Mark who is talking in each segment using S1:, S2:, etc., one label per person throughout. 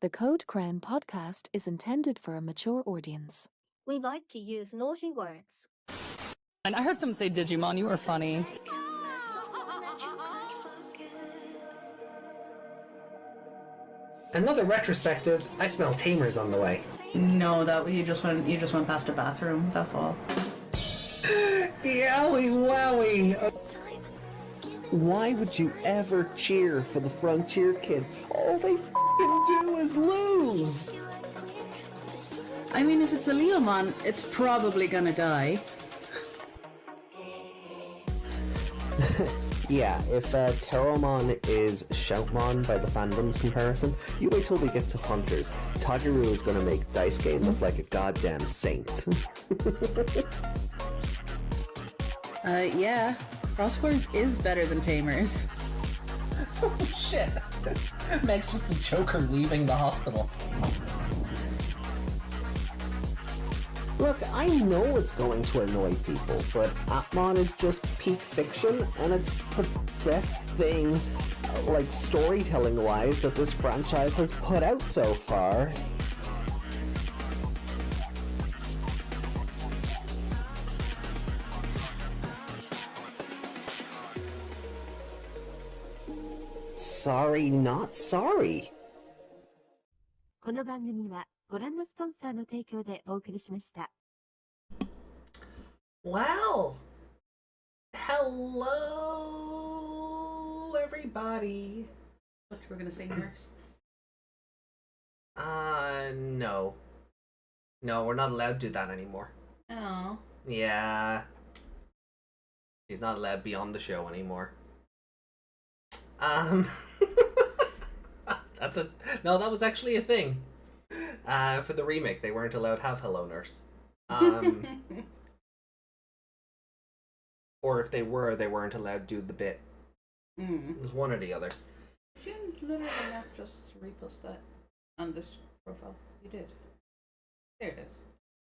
S1: The Code Crown podcast is intended for a mature audience.
S2: We like to use naughty words.
S3: And I heard someone say Digimon, you were funny.
S4: Another retrospective, I smell Tamers on the way.
S5: No, that you just went past a bathroom, that's all.
S4: Yowie wowie!
S6: Why would you ever cheer for the Frontier kids? All they f***ing do is lose!
S5: I mean, if it's a Leomon, it's probably gonna die.
S6: Yeah, if Terramon is Shoutmon by the fandom's comparison, you wait till we get to Hunters. Tageru is gonna make Daisuke look like a goddamn saint.
S5: Yeah. Crosswords is better than Tamers.
S4: Oh shit! Meg's just the Joker leaving the hospital.
S6: Look, I know it's going to annoy people, but Atmon is just peak fiction, and it's the best thing, like storytelling-wise, that this franchise has put out so far. Sorry, not sorry.
S2: この番組はご覧のスポンサーの提供でお送りしました。
S4: Wow! Hello, everybody!
S5: What, we're gonna say nurse?
S4: No. No, we're not allowed to do that anymore.
S5: Oh.
S4: Yeah. She's not allowed to be on the show anymore. No, that was actually a thing. For the remake, they weren't allowed to have Hello Nurse. Or if they were, they weren't allowed to do the bit. It was one or the other.
S5: Did you literally not just repost that on this profile? You did. There it is.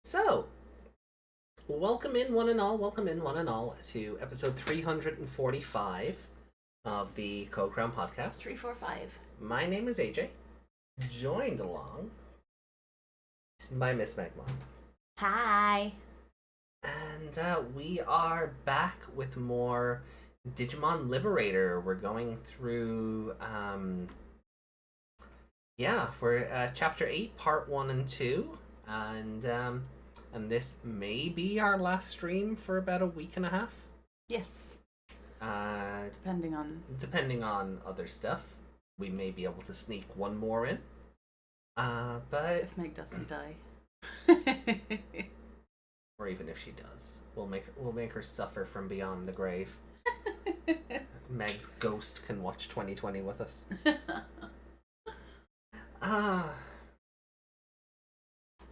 S4: So, welcome in one and all to episode 345 of the Code Crown podcast.
S5: 345.
S4: My name is AJ, joined along by Miss Megmon.
S5: Hi.
S4: And we are back with more Digimon Liberator. We're going through, we're chapter 8, part 1 and 2, and this may be our last stream for about a week and a half.
S5: Yes. Depending on
S4: other stuff, we may be able to sneak one more in. But
S5: if Meg doesn't die.
S4: Or even if she does, we'll make her suffer from beyond the grave. Meg's ghost can watch 2020 with us.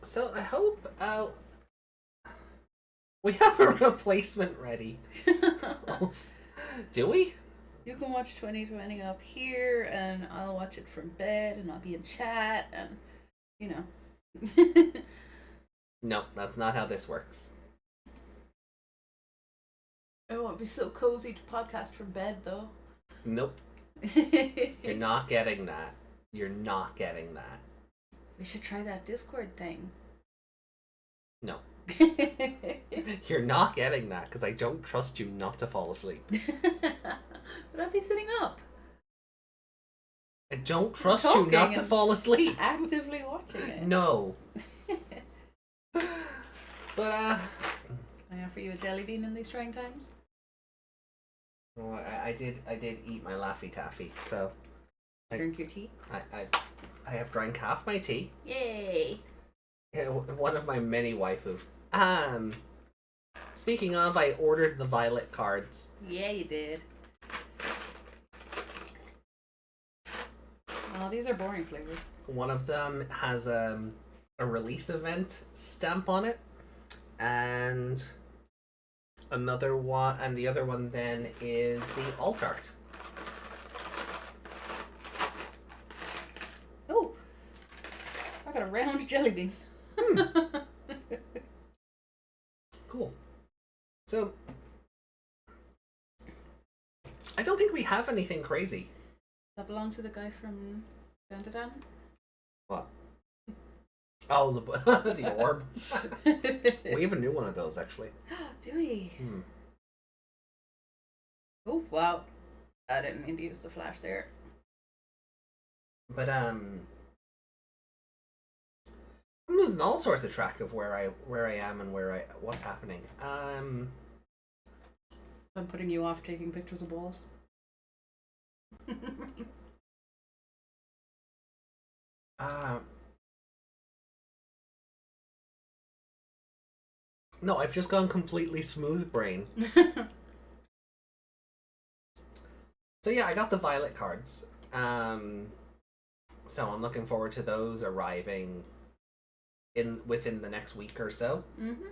S4: So I hope we have a replacement ready. Do we?
S5: You can watch 2020 up here, and I'll watch it from bed, and I'll be in chat, and you know.
S4: No, that's not how this works.
S5: Oh, it'd be so cozy to podcast from bed, though.
S4: Nope. You're not getting that. You're not getting that.
S5: We should try that Discord thing.
S4: No. You're not getting that, because I don't trust you not to fall asleep.
S5: But I'd be sitting up.
S4: I don't trust you not to fall asleep.
S5: Actively watching it.
S4: No. But
S5: Can I offer you a jelly bean in these trying times?
S4: Well, I did eat my Laffy Taffy, so
S5: Drink your tea?
S4: I have drank half my tea.
S5: Yay!
S4: One of my many waifus. Speaking of, I ordered the violet cards.
S5: Yeah, you did. Oh, these are boring flavors.
S4: One of them has a release event stamp on it, and another one, and the other one then is the alt art.
S5: Oh, I got a round jelly bean.
S4: Cool. So, I don't think we have anything crazy.
S5: That belong to the guy from Down to Down?
S4: What? Oh, the the orb. We have a new one of those actually.
S5: Do we?
S4: Hmm.
S5: Oh wow! I didn't mean to use the flash there.
S4: But I'm losing all sorts of track of where I am and what's happening.
S5: I'm putting you off taking pictures of balls.
S4: No, I've just gone completely smooth brain. So yeah, I got the violet cards. So I'm looking forward to those arriving within the next week or so.
S5: Mm-hmm.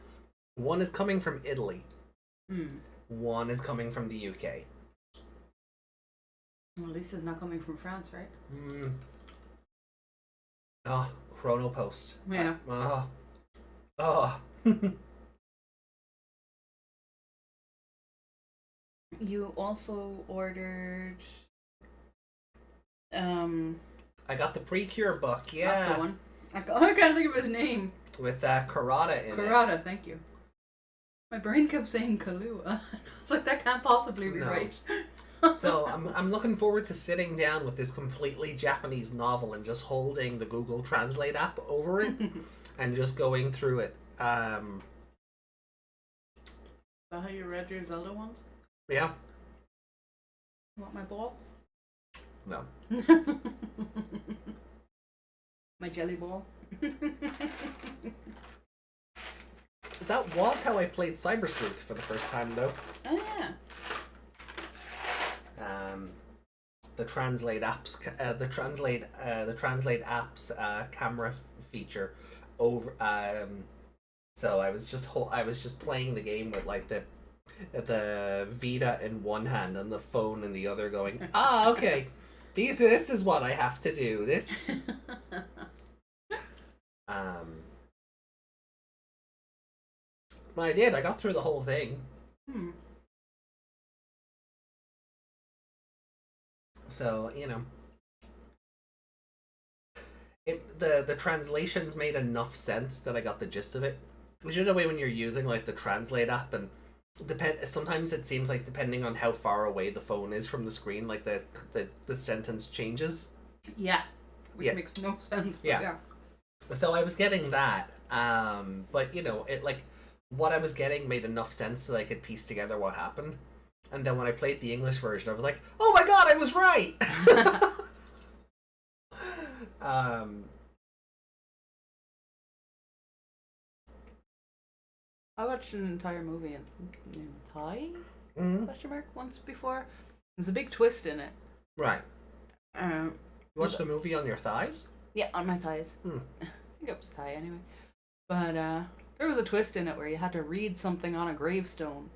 S4: One is coming from Italy.
S5: Mm.
S4: One is coming from the UK.
S5: Well, at least it's not coming from France, right?
S4: Mm. Oh, Chrono Post.
S5: Yeah.
S4: Oh. Oh.
S5: You also ordered.
S4: I got the Precure book, yeah.
S5: That's the one. I can't think of his name.
S4: With Karada in it.
S5: Karada, thank you. My brain kept saying Kahlua. I was like, that can't possibly be
S4: No.
S5: right.
S4: So I'm looking forward to sitting down with this completely Japanese novel and just holding the Google Translate app over it and just going through it.
S5: Is that how you read your Zelda ones?
S4: Yeah.
S5: You want my ball?
S4: No.
S5: My jelly ball?
S4: That was how I played Cyber Sleuth for the first time, though.
S5: Oh yeah.
S4: The Translate apps, the Translate apps camera feature over. So I was just playing the game with like the Vita in one hand and the phone in the other, going, okay, this is what I have to do. This. But I did. I got through the whole thing.
S5: Hmm.
S4: So, you know, the translations made enough sense that I got the gist of it. Which is the way when you're using like the Translate app, and sometimes it seems like depending on how far away the phone is from the screen, like the sentence changes.
S5: Yeah. Which
S4: Yeah.
S5: makes no sense. But
S4: Yeah. So I was getting that, but you know, it like what I was getting made enough sense that I could piece together what happened. And then when I played the English version, I was like, "Oh my god, I was right!"
S5: I watched an entire movie in Thai?
S4: Mhm.
S5: Question mark once before. There's a big twist in it.
S4: Right.
S5: Um,
S4: You watched the movie on your thighs?
S5: yeah, on my thighs.
S4: Hmm.
S5: I think it was Thai anyway. But there was a twist in it where you had to read something on a gravestone.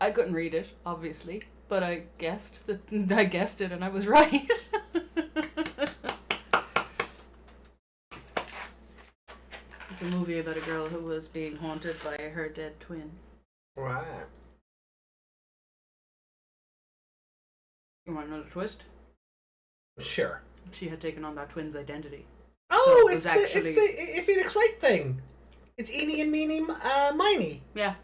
S5: I couldn't read it, obviously, but I guessed it and I was right. It's a movie about a girl who was being haunted by her dead twin.
S4: Right.
S5: You want another twist?
S4: Sure.
S5: She had taken on that twin's identity.
S4: Oh,
S5: it
S4: it's
S5: was actually-
S4: the Phoenix Wright thing. It's Eenie and Meenie Miney.
S5: Yeah.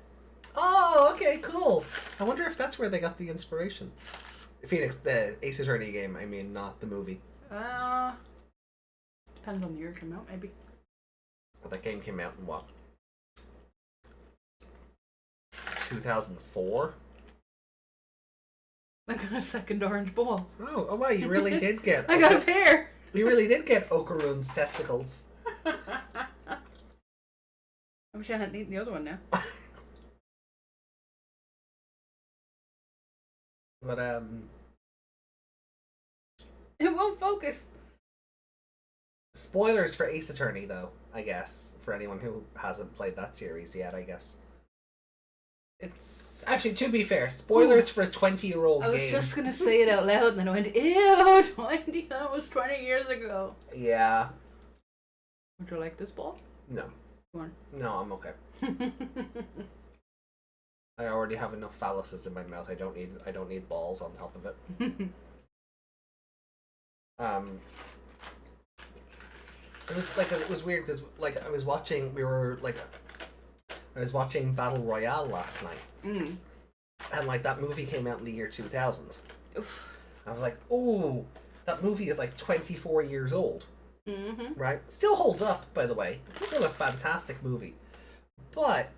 S4: Oh, okay, cool. I wonder if that's where they got the inspiration. Phoenix, the Ace Attorney game, I mean, not the movie.
S5: Depends on the year it came out, maybe.
S4: But that game came out in what? 2004?
S5: I got a second orange ball.
S4: Oh wow, you really did get...
S5: I got a pair!
S4: You really did get Okaroon's testicles.
S5: I wish I hadn't eaten the other one now.
S4: But,
S5: It won't focus!
S4: spoilers for Ace Attorney, though, I guess. For anyone who hasn't played that series yet, I guess.
S5: It's...
S4: Actually, to be fair, spoilers for a 20-year-old
S5: I
S4: game.
S5: was just gonna say it out loud and then I went, ew, 20, that was 20 years ago.
S4: Yeah.
S5: Would you like this ball?
S4: No.
S5: Go on.
S4: No, I'm okay. I already have enough phalluses in my mouth. I don't need balls on top of it. It was like it was weird because like I was watching Battle Royale last night, and like that movie came out in the year 2000.
S5: Oof.
S4: I was like, oh, that movie is like 24 years old, right? Still holds up, by the way. Still a fantastic movie. But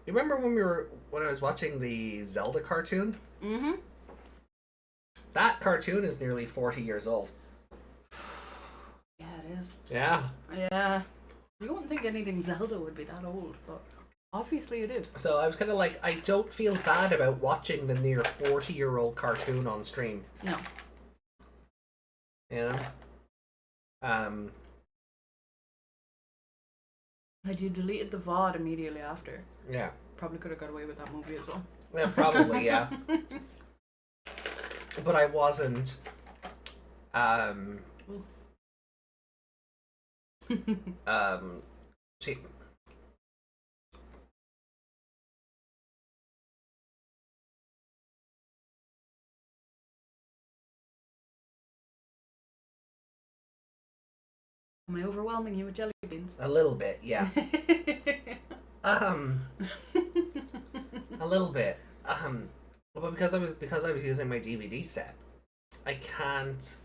S4: you remember when I was watching the Zelda cartoon? That cartoon is nearly 40 years old.
S5: Yeah, it is.
S4: Yeah.
S5: Yeah. You wouldn't think anything Zelda would be that old, but obviously it is.
S4: So I was kind of like, I don't feel bad about watching the near 40-year-old cartoon on stream.
S5: No.
S4: You know?
S5: Had you deleted the VOD immediately after,
S4: Yeah.
S5: probably could have got away with that movie as well.
S4: Yeah, probably, yeah. But I wasn't, see,
S5: Am I overwhelming you with jelly beans?
S4: a little bit, yeah. A little bit. But because I was using my DVD set, I can't.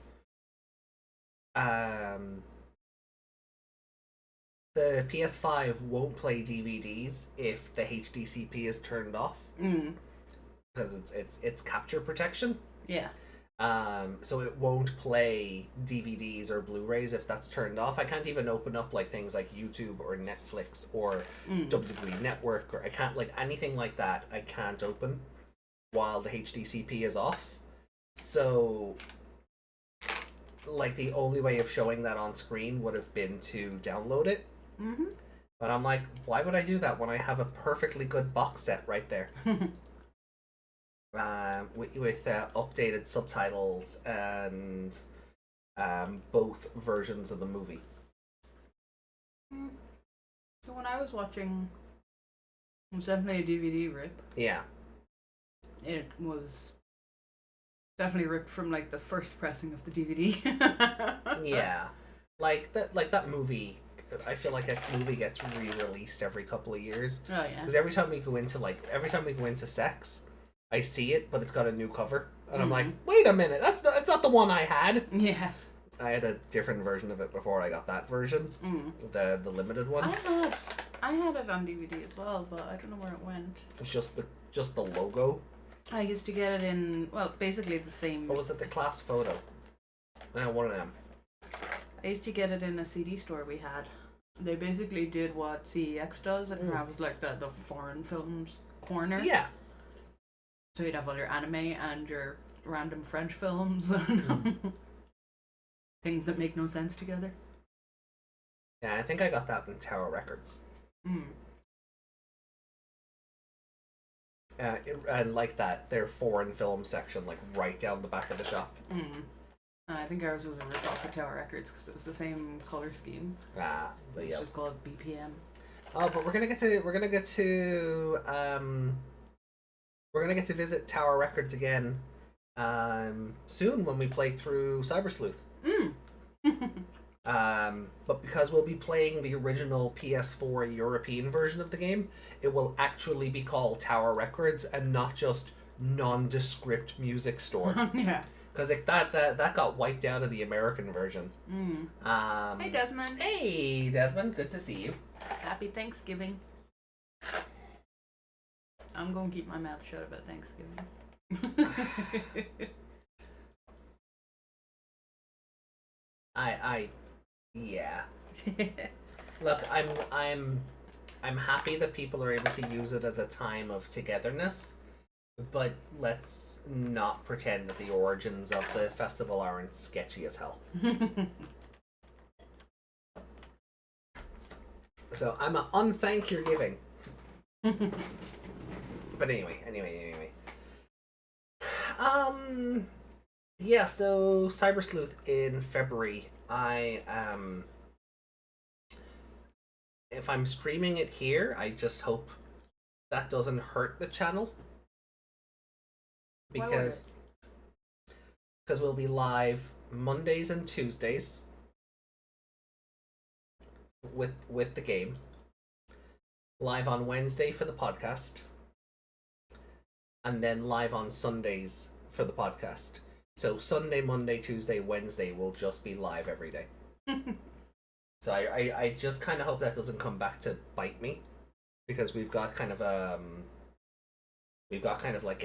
S4: The PS5 won't play DVDs if the HDCP is turned off because it's capture protection.
S5: Yeah.
S4: So it won't play DVDs or Blu-rays if that's turned off. I can't even open up like things like YouTube or Netflix or WWE Network, or I can't like anything like that. I can't open while the HDCP is off. So like the only way of showing that on screen would have been to download it. But I'm like, why would I do that when I have a perfectly good box set right there? With updated subtitles and both versions of the movie.
S5: So when I was watching, it was definitely a DVD rip.
S4: Yeah.
S5: It was definitely ripped from like the first pressing of the DVD.
S4: Yeah. Like that movie, I feel like a movie gets re-released every couple of years.
S5: Oh yeah.
S4: Because every time we go into sex, I see it, but it's got a new cover, and I'm like, wait a minute, it's not the one I had.
S5: Yeah.
S4: I had a different version of it before I got that version, the limited one.
S5: I had it on DVD as well, but I don't know where it went.
S4: It's just the logo.
S5: I used to get it in, well, basically the same.
S4: What was it? The class photo. One of them.
S5: I used to get it in a CD store we had. They basically did what CEX does, and that was like the foreign films corner.
S4: Yeah.
S5: So you'd have all your anime and your random French films. Things that make no sense together.
S4: Yeah, I think I got that in Tower Records. And like that, their foreign film section, like right down the back of the shop.
S5: I think ours was a rip-off of Tower Records because it was the same color scheme.
S4: But
S5: It's just called BPM.
S4: Oh, but we're gonna get to visit Tower Records again soon when we play through Cyber Sleuth. But because we'll be playing the original PS4 European version of the game, it will actually be called Tower Records and not just nondescript music store.
S5: Yeah.
S4: Because that got wiped out of the American version.
S5: Hey, Desmond.
S4: Hey, Desmond. Good to see you.
S5: Happy Thanksgiving. I'm going to keep my mouth shut about Thanksgiving.
S4: Yeah. Look, I'm happy that people are able to use it as a time of togetherness, but let's not pretend that the origins of the festival aren't sketchy as hell. So I'm a unthank your giving. But anyway. Yeah, so Cyber Sleuth in February. If I'm streaming it here, I just hope that doesn't hurt the channel. Because we'll be live Mondays and Tuesdays. with the game. Live on Wednesday for the podcast, and then live on Sundays for the podcast. So Sunday, Monday, Tuesday, Wednesday will just be live every day. So I just kind of hope that doesn't come back to bite me, because we've got kind of like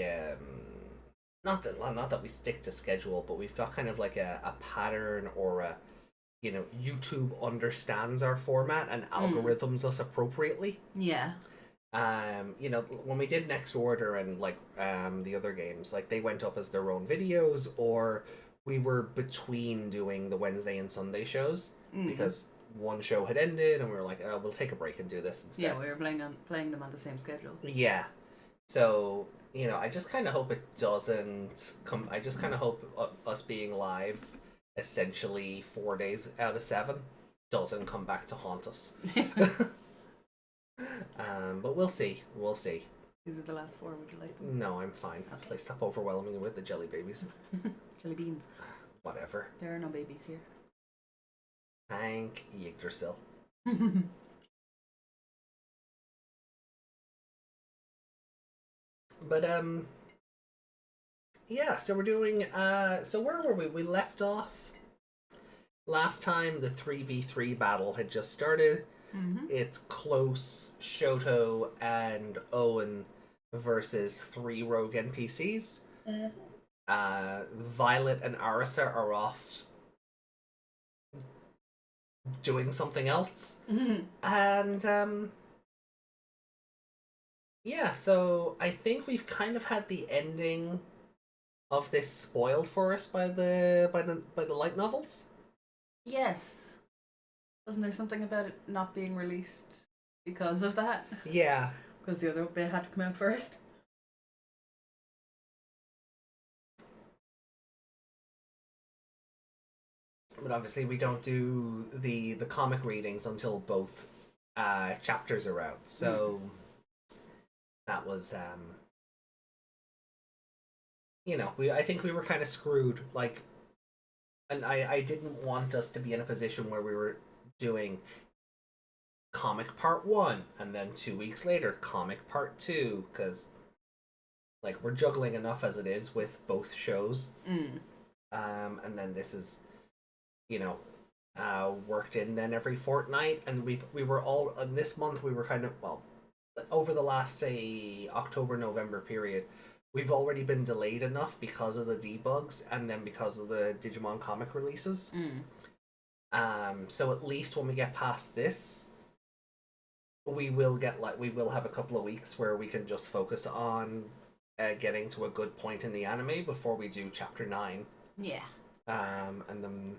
S4: not that we stick to schedule, but we've got kind of like a pattern, or a, you know, YouTube understands our format and algorithms us appropriately.
S5: Yeah.
S4: You know, when we did Next Order and like the other games, like they went up as their own videos, or we were between doing the Wednesday and Sunday shows because one show had ended and we were like, oh, we'll take a break and do this instead.
S5: Yeah, we were playing them on the same schedule.
S4: Yeah. So, you know, I just kind of hope it doesn't come. I just kind of hope us being live essentially 4 days out of 7 doesn't come back to haunt us. But we'll see. We'll see.
S5: These are the last 4. Would you like them?
S4: No, I'm fine.
S5: Okay.
S4: Please stop overwhelming me with the jelly babies.
S5: Jelly beans.
S4: Whatever.
S5: There are no babies here.
S4: Thank Yggdrasil. But yeah, so we're doing so where were we? We left off last time. The 3v3 battle had just started. It's close. Shoto and Owen versus 3 rogue NPCs. Violet and Arisa are off doing something else. And yeah, so I think we've kind of had the ending of this spoiled for us by the light novels.
S5: Yes. Wasn't there something about it not being released because of that?
S4: Yeah.
S5: Because the other bit had to come out first?
S4: But obviously we don't do the comic readings until both chapters are out. So that was you know, I think we were kind of screwed, like, and I didn't want us to be in a position where we were doing comic part 1 and then 2 weeks later comic part 2, because like we're juggling enough as it is with both shows. And then this is, you know, worked in then every fortnight, and we were all in this month, we were kind of, well, over the last, say, October-November period, we've already been delayed enough because of the debugs and then because of the Digimon comic releases. So at least when we get past this, we will have a couple of weeks where we can just focus on getting to a good point in the anime before we do chapter 9.
S5: Yeah.
S4: And then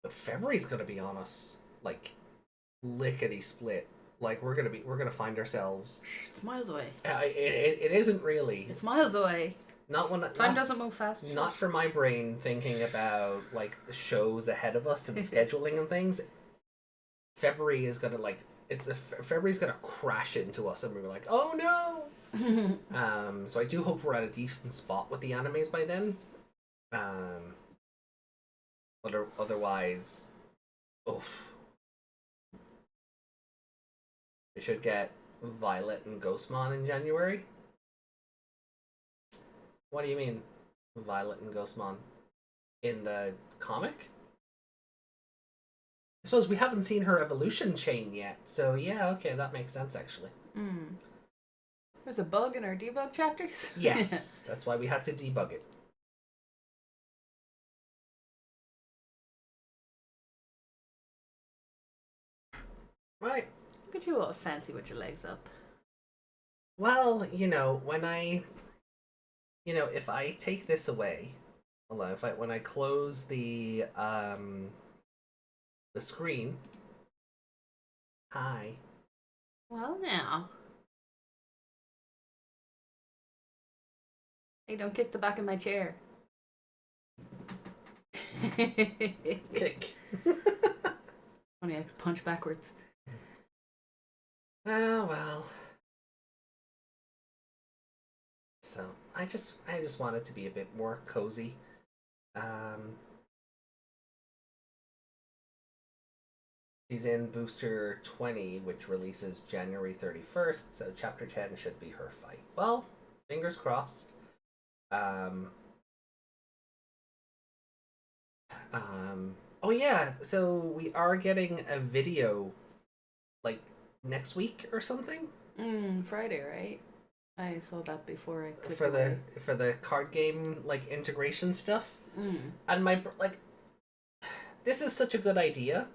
S4: but February's gonna be on us like lickety split. Like we're gonna find ourselves.
S5: It's miles away.
S4: It isn't really.
S5: It's miles away.
S4: Not when
S5: Time doesn't move fast.
S4: Not for my brain thinking about like the shows ahead of us and scheduling and things. February is gonna like February's gonna crash into us, and we're like, oh no. So I do hope we're at a decent spot with the animes by then. Otherwise, oof. We should get Violet and Ghostmon in January. What do you mean, Violet and Ghostmon? In the comic? I suppose we haven't seen her evolution chain yet, so yeah, okay, that makes sense actually.
S5: There's a bug in our debug chapters?
S4: Yes, that's why we had to debug it. Right.
S5: Look at you all fancy with your legs up.
S4: Well, you know, if I take this away, when I close the screen. Hi.
S5: Well now. Hey, don't kick the back of my chair.
S4: Kick.
S5: Funny, I could punch backwards.
S4: Oh well. So I just want it to be a bit more cozy. She's in Booster 20, which releases January 31st, so Chapter 10 should be her fight. Well, fingers crossed. Oh yeah, so we are getting a video, like, next week or something?
S5: Friday, right? I saw that before I clicked
S4: For the card game, like, integration stuff. And this is such a good idea.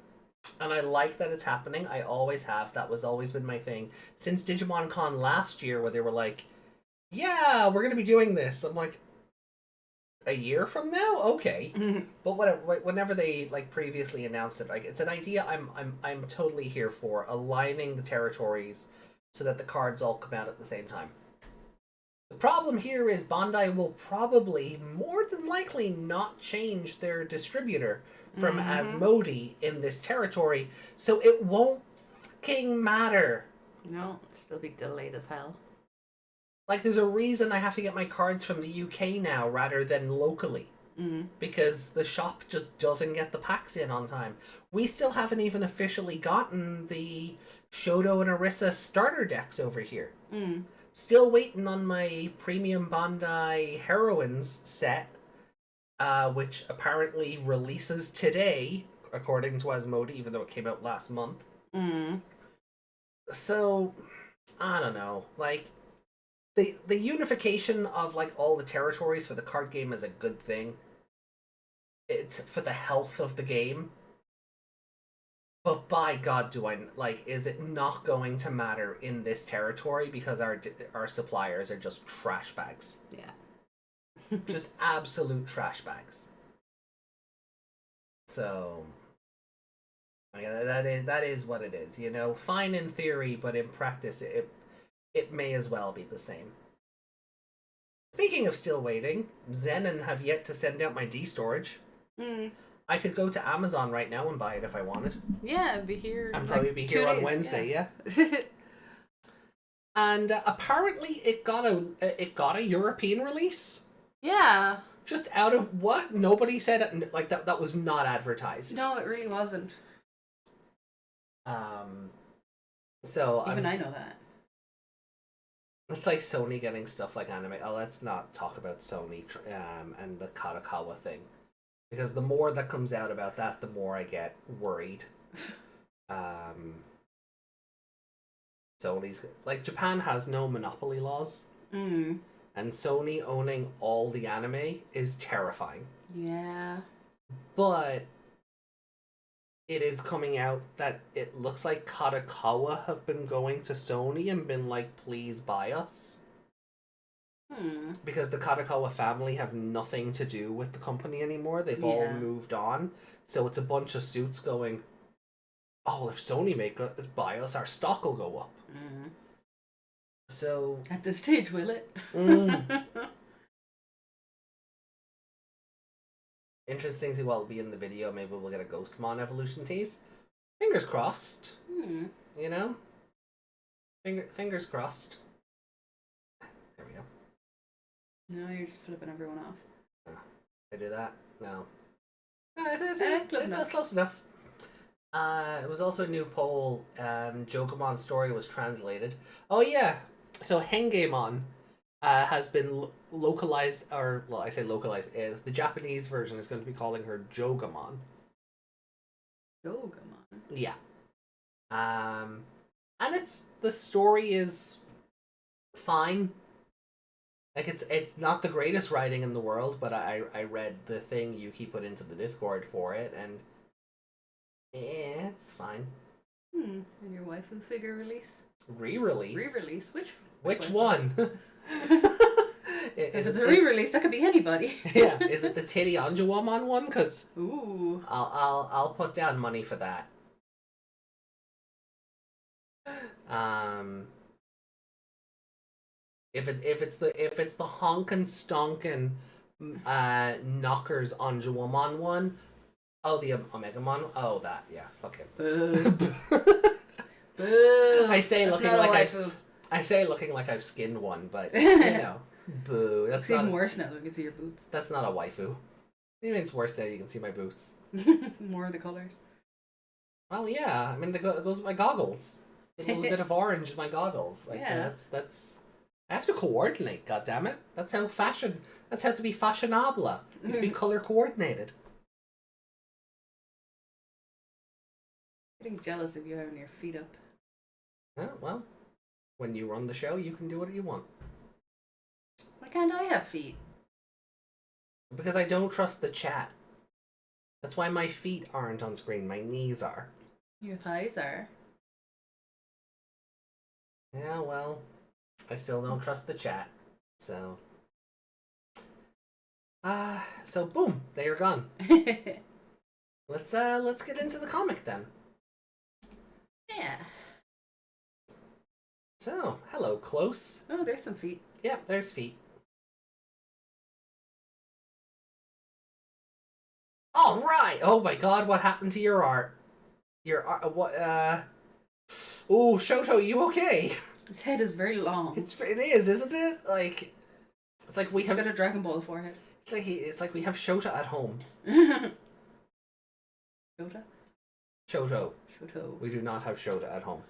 S4: And I like that it's happening. I always have. That was always been my thing. Since Digimon Con last year, where they were like, yeah, we're going to be doing this. I'm like, a year from now? Okay. But whenever they, like, previously announced it, like, it's an idea I'm totally here for. Aligning the territories so that the cards all come out at the same time. The problem here is Bandai will probably, more than likely, not change their distributor from Asmodee in this territory, so it won't fucking matter.
S5: No, it'll still be delayed as hell.
S4: Like, there's a reason I have to get my cards from the UK now rather than locally. Because the shop just doesn't get the packs in on time. We still haven't even officially gotten the Shoto and Orisa starter decks over here. Still waiting on my premium Bandai Heroines set, which apparently releases today, according to Asmodee, even though it came out last month. So, I don't know. Like, the unification of, like, all the territories for the card game is a good thing. It's for the health of the game. But by God, is it not going to matter in this territory because our suppliers are just trash bags?
S5: Yeah.
S4: Just absolute trash bags. So, that is what it is, you know. Fine in theory, but in practice, it may as well be the same. Speaking of still waiting, Zenon have yet to send out my D-storage. I could go to Amazon right now and buy it if I wanted.
S5: Yeah, it'd be here.
S4: And probably be here on Wednesday, yeah. And apparently it got a European release.
S5: Yeah.
S4: Just out of what? Nobody said it, like, that was not advertised.
S5: No, it really wasn't.
S4: So
S5: even I know that.
S4: It's like Sony getting stuff like anime. Oh, let's not talk about Sony and the Kadokawa thing. Because the more that comes out about that, the more I get worried. Sony's, like, Japan has no monopoly laws. And Sony owning all the anime is terrifying.
S5: Yeah.
S4: But it is coming out that it looks like Kadokawa have been going to Sony and been like, please buy us. Because the Kadokawa family have nothing to do with the company anymore. They've all moved on. So it's a bunch of suits going, oh, if Sony buy us, our stock will go up. So
S5: at this stage, will it?
S4: Interesting to be in the video. Maybe we'll get a Ghostmon evolution tease. Fingers crossed. You know? Fingers crossed. There we go.
S5: No, you're just flipping everyone off.
S4: I do that? No.
S5: Close
S4: Close enough. It was also a new poll. Jogamon story was translated. Oh yeah. So Hengemon has been localized, or, well, I say localized. The Japanese version is going to be calling her Jogamon.
S5: Jogamon?
S4: Yeah. And the story is fine. Like, it's not the greatest writing in the world, but I read the thing Yuki put into the Discord for it, and it's fine.
S5: And your waifu figure release?
S4: Re-release?
S5: Re-release?
S4: Which one?
S5: If it's a re-release, that could be anybody.
S4: Yeah, is it the Titty Anjuwamon one? Because
S5: ooh,
S4: I'll put down money for that. If it's the honkin' stonkin' knockers Anjuwamon one, oh, the Omegamon, oh, that, yeah, fuck him.
S5: Boo.
S4: I say
S5: That's
S4: looking like I've skinned one, but you know, boo. That's
S5: it's even worse now. We can see your boots.
S4: That's not a waifu. Maybe it's worse now. You can see my boots.
S5: More of the colors.
S4: Well, yeah. I mean, it goes with my goggles. A little bit of orange in my goggles. Like
S5: Yeah.
S4: that's. I have to coordinate. God damn it! That's how fashion. That's how to be fashionable. You have to be color coordinated.
S5: Getting jealous of you having your feet up.
S4: Yeah, well, when you run the show, you can do what you want.
S5: Why can't I have feet?
S4: Because I don't trust the chat. That's why my feet aren't on screen. My knees are.
S5: Your thighs are.
S4: Yeah, well, I still don't trust the chat. So, so boom, they are gone. Let's get into the comic then.
S5: Yeah.
S4: So, hello, Close.
S5: Oh, there's some feet.
S4: Yeah, there's feet. All right. Oh my God, what happened to your art? Your art? What? Oh, Shoto, you okay?
S5: His head is very long.
S4: It is, isn't it? Like, it's like we
S5: He's
S4: have.
S5: got a Dragon Ball forehead.
S4: It's like we have Shota at home.
S5: Shota?
S4: Shoto.
S5: Shoto.
S4: We do not have Shota at home.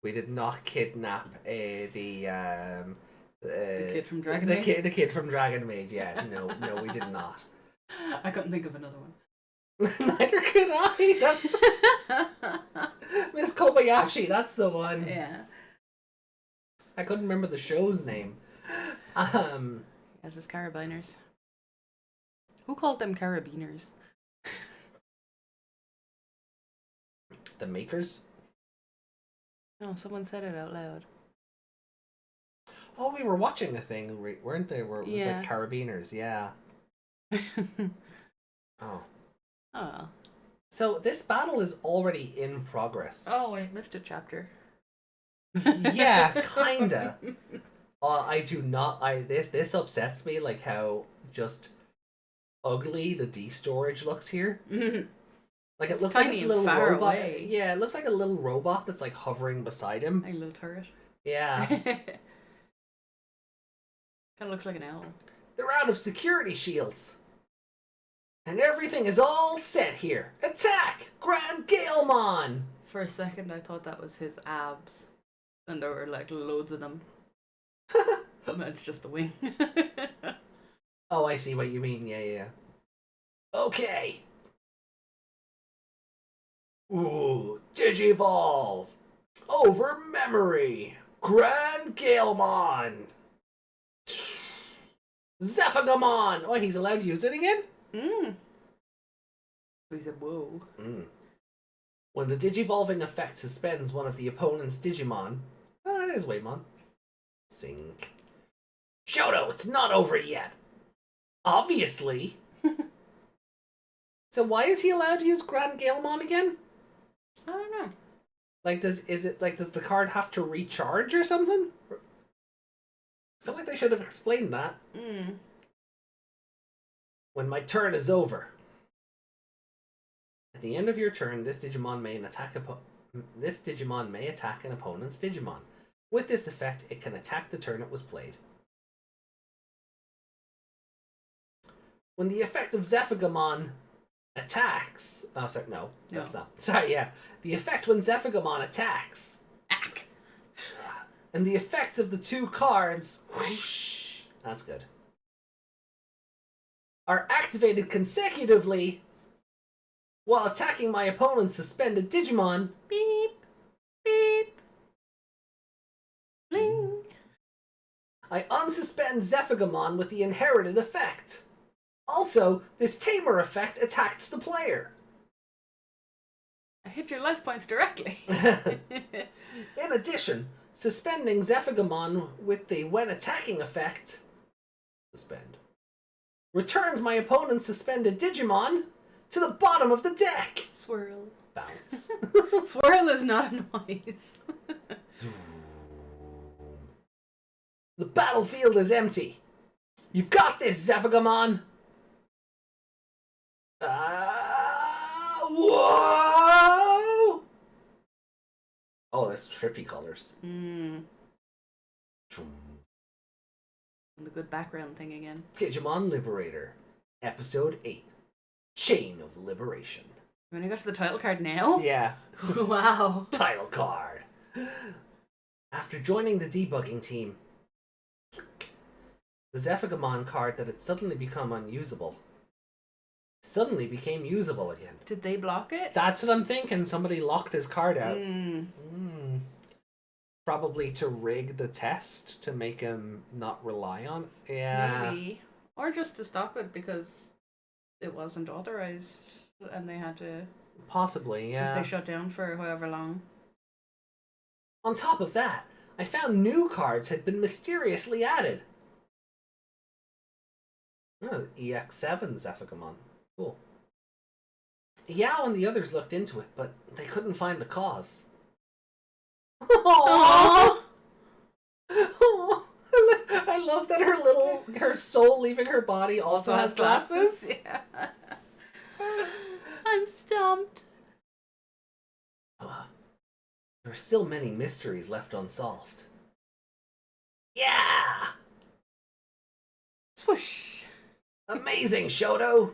S4: We did not kidnap the
S5: kid from Dragon Maid?
S4: The kid from Dragon Maid. Yeah, no, we did not.
S5: I couldn't think of another one.
S4: Neither could I. That's Miss Kobayashi. That's the one.
S5: Yeah.
S4: I couldn't remember the show's name.
S5: As his carabiners. Who called them carabiners?
S4: The makers.
S5: No, someone said it out loud.
S4: Oh, we were watching a thing, weren't they? Where it was
S5: Yeah.
S4: like carabiners. Yeah. Oh.
S5: Oh.
S4: So this battle is already in progress.
S5: Oh, I missed a chapter.
S4: Yeah, kinda. I do not. This upsets me. Like how just ugly the D storage looks here. Like it looks like
S5: tiny
S4: it's a
S5: and
S4: little
S5: far
S4: robot.
S5: away.
S4: Yeah, it looks like a little robot that's like hovering beside him.
S5: A little turret.
S4: Yeah.
S5: Kind of looks like an owl.
S4: They're out of security shields. And everything is all set here. Attack! Grand Galemon!
S5: For a second, I thought that was his abs. And there were like loads of them. It's just a wing.
S4: Oh, I see what you mean. Yeah. Okay. Ooh, Digivolve! Over memory! Grand Galemon! Zephygamon! Oh, he's allowed to use it again?
S5: So he said, whoa.
S4: When the Digivolving effect suspends one of the opponent's Digimon... Oh, it is Waymon. Sink. Shoto, it's not over yet! Obviously! So why is he allowed to use Grand Galemon again?
S5: I don't know.
S4: Like, does the card have to recharge or something? I feel like they should have explained that. When my turn is over. At the end of your turn, this Digimon may attack an opponent's Digimon. With this effect, it can attack the turn it was played. When the effect of Zephygamon attacks... Oh, sorry, no. That's not... Sorry, yeah. The effect when Zephygamon attacks...
S5: Ack.
S4: And the effects of the two cards... Whoosh, that's good. Are activated consecutively while attacking my opponent's suspended Digimon.
S5: Beep. Beep. Bling.
S4: I unsuspend Zephygamon with the inherited effect. Also, this tamer effect attacks the player.
S5: I hit your life points directly.
S4: In addition, suspending Zephygamon with the when attacking effect suspend returns my opponent's suspended Digimon to the bottom of the deck.
S5: Swirl.
S4: Bounce.
S5: Swirl is not a noise.
S4: The battlefield is empty. You've got this, Zephygamon. Whoa! Oh, that's trippy colors.
S5: The good background thing again.
S4: Digimon Liberator, Episode 8, Chain of Liberation.
S5: When you got to the title card now?
S4: Yeah.
S5: Wow.
S4: Title card. After joining the debugging team, the Zephigamon card that had suddenly become unusable suddenly became usable again.
S5: Did they block it?
S4: That's what I'm thinking. Somebody locked his card out. Probably to rig the test to make him not rely on. Yeah.
S5: Maybe. Or just to stop it because it wasn't authorized and they had to.
S4: Possibly,
S5: Because
S4: yeah.
S5: they shut down for however long.
S4: On top of that, I found new cards had been mysteriously added. Oh, EX7 Zephigamon. Cool. Yao and the others looked into it, but they couldn't find the cause. Aww. I love that her soul leaving her body also has glasses.
S5: Yeah. I'm stumped.
S4: There are still many mysteries left unsolved. Yeah!
S5: Swoosh.
S4: Amazing, Shoto!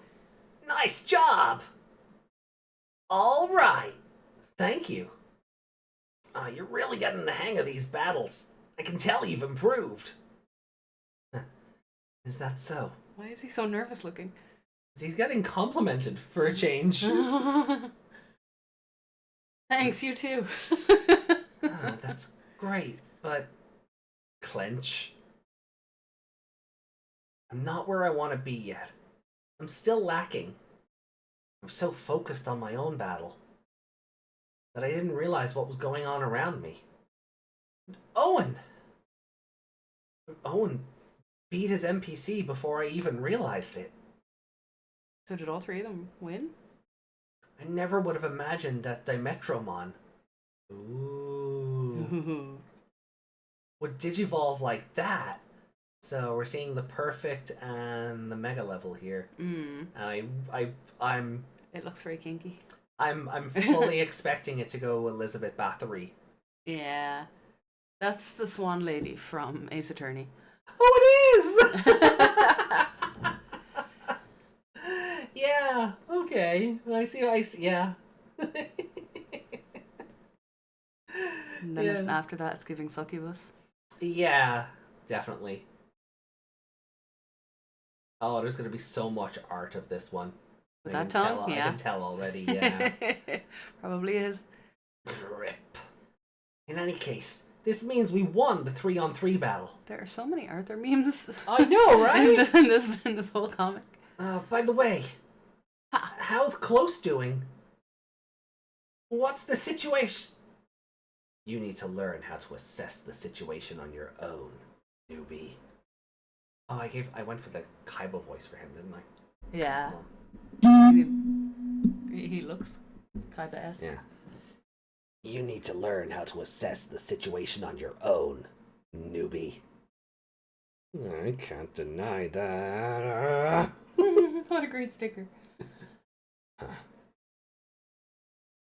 S4: Nice job! All right. Thank you. You're really getting the hang of these battles. I can tell you've improved. Is that so?
S5: Why is he so nervous looking?
S4: He's getting complimented for a change.
S5: Thanks, you too.
S4: That's great, but... Clench. I'm not where I want to be yet. I'm still lacking. I'm so focused on my own battle that I didn't realize what was going on around me. Owen! Owen beat his NPC before I even realized it.
S5: So did all three of them win?
S4: I never would have imagined that Dimetromon would digivolve like that. So we're seeing the perfect and the mega level here. And I'm
S5: It looks very kinky.
S4: I'm fully expecting it to go Elizabeth Bathory.
S5: Yeah. That's the Swan Lady from Ace Attorney.
S4: Oh, it is! Yeah, okay. I see, yeah.
S5: And then after that, it's giving succubus.
S4: Yeah, definitely. Oh, there's gonna be so much art of this one.
S5: With
S4: I
S5: that
S4: can
S5: tongue?
S4: tell,
S5: Yeah.
S4: I can tell already, yeah.
S5: Probably is.
S4: Grip. In any case, this means we won the 3-on-3 battle.
S5: There are so many Arthur memes.
S4: I know, right?
S5: in this whole comic.
S4: By the way,
S5: Ha.
S4: how's Close doing? What's the situation? You need to learn how to assess the situation on your own, newbie. Oh, I went for the Kaiba voice for him, didn't I?
S5: Yeah. He looks Kaiba-esque.
S4: Yeah. You need to learn how to assess the situation on your own, newbie. I can't deny that.
S5: What a great sticker.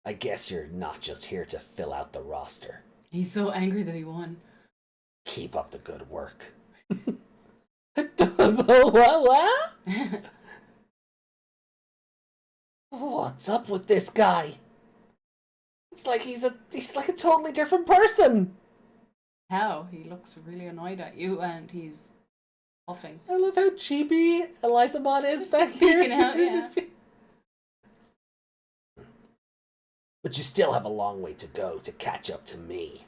S4: I guess you're not just here to fill out the roster.
S5: He's so angry that he won.
S4: Keep up the good work. What? What's up with this guy? It's like he's like a totally different person.
S5: How? He looks really annoyed at you and he's huffing.
S4: I love how cheapy Eliza Mon is back here.
S5: Peeking out, yeah.
S4: But you still have a long way to go to catch up to me.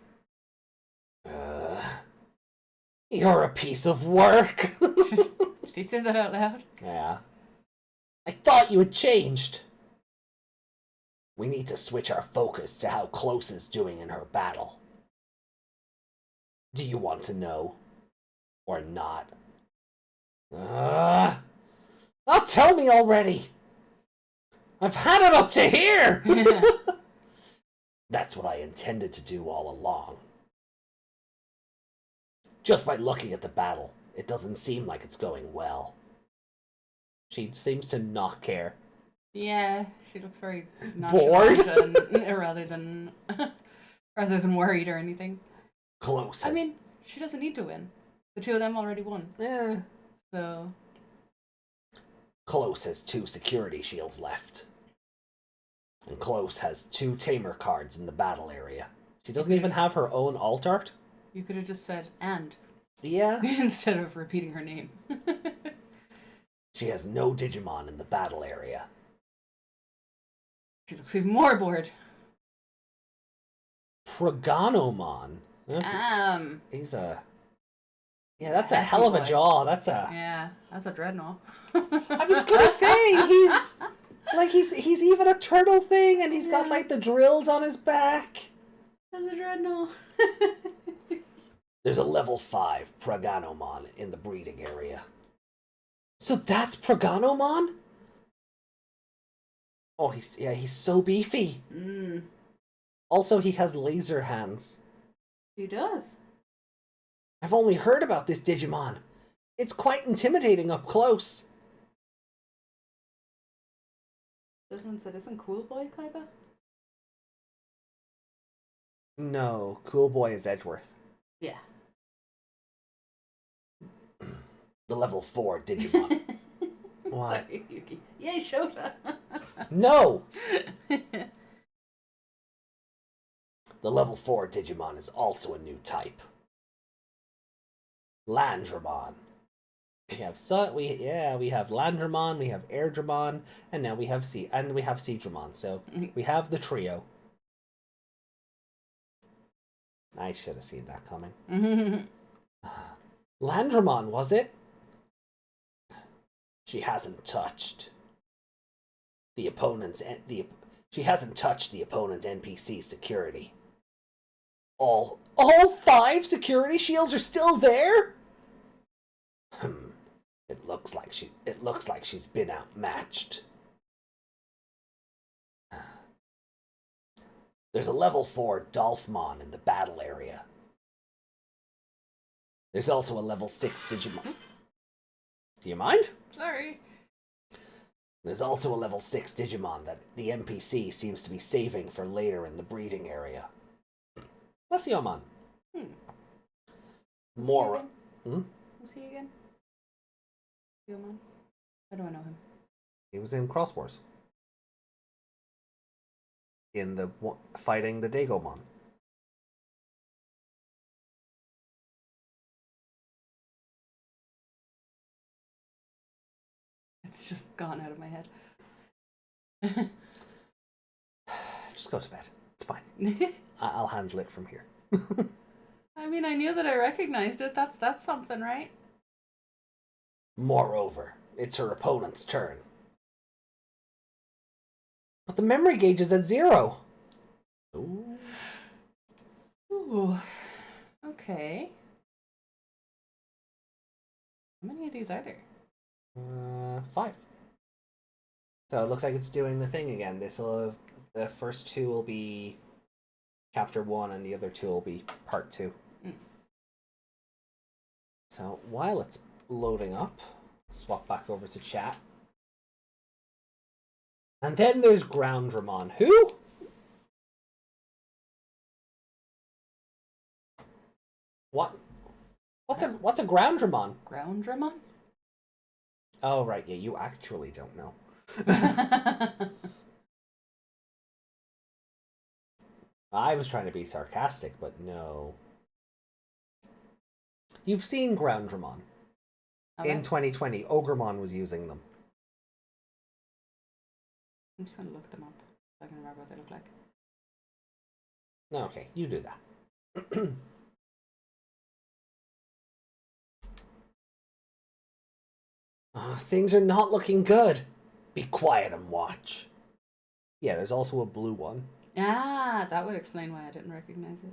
S4: You're a piece of work.
S5: Did he say that out loud?
S4: Yeah. I thought you had changed. We need to switch our focus to how Close is doing in her battle. Do you want to know? Or not? Tell me already! I've had it up to here!
S5: Yeah.
S4: That's what I intended to do all along. Just by looking at the battle, it doesn't seem like it's going well. She seems to not care.
S5: Yeah, she looks very
S4: Bored?
S5: rather than worried or anything.
S4: Close.
S5: I mean, she doesn't need to win. The two of them already won.
S4: Yeah.
S5: So
S4: Close has 2 security shields left.
S6: And Close has 2 tamer cards in the battle area. She doesn't even have her own alt art.
S5: You could have just said "and"
S6: Yeah.
S5: instead of repeating her name.
S6: She has no Digimon in the battle area.
S5: She looks even more bored.
S6: Proganomon. He's a... Yeah, that's a hell of a
S5: boy.
S6: jaw. That's a...
S5: Yeah, that's a dreadnought.
S6: I was gonna say, he's even a turtle thing, and he's got like the drills on his back.
S5: That's a dreadnought.
S6: There's a level 5 Proganomon in the breeding area. So that's Proganomon? Oh, he's so beefy. Also, he has laser hands.
S5: He does.
S6: I've only heard about this Digimon. It's quite intimidating up close.
S5: This one said, "Isn't Cool Boy Kaiba?"
S6: No, Cool Boy is Edgeworth.
S5: Yeah.
S6: The level 4 Digimon. What?
S5: Sorry, Yuki. Yay, Shota!
S6: No! The level 4 Digimon is also a new type. Landramon. We have Landramon, we have Airdramon, and now we have Seadramon. So we have the trio. I should have seen that coming. Landramon, was it? She hasn't touched the opponent's NPC security. All 5 security shields are still there? It looks like she's been outmatched. There's a level 4 Dolphmon in the battle area. There's also a level 6 Digimon. Do you mind?
S5: Sorry.
S6: There's also a level 6 Digimon that the NPC seems to be saving for later in the breeding area. Lesiomon. More.
S5: Who's he again? Leomon? How do I know him?
S6: He was in Cross Wars. In the fighting the Dagomon.
S5: It's just gone out of my head.
S6: Just go to bed. It's fine. I'll handle it from here.
S5: I mean, I knew that I recognized it. That's something, right?
S6: Moreover, it's her opponent's turn. But the memory gauge is at 0. Ooh.
S5: Ooh. Okay. How many of these are there?
S6: 5. So it looks like it's doing the thing again. The first 2 will be chapter 1 and the other 2 will be part 2. So while it's loading up, swap back over to chat. And then there's Groundramon. Who? What? What's a Groundramon?
S5: Groundramon?
S6: Oh, right, yeah, you actually don't know. I was trying to be sarcastic, but no. You've seen Groundramon.
S5: Okay.
S6: In 2020, Ogremon was using them.
S5: I'm just gonna look them up so I can remember what they look like.
S6: Okay, you do that. Things are not looking good. Be quiet and watch. Yeah, there's also a blue one.
S5: Ah, that would explain why I didn't recognize it.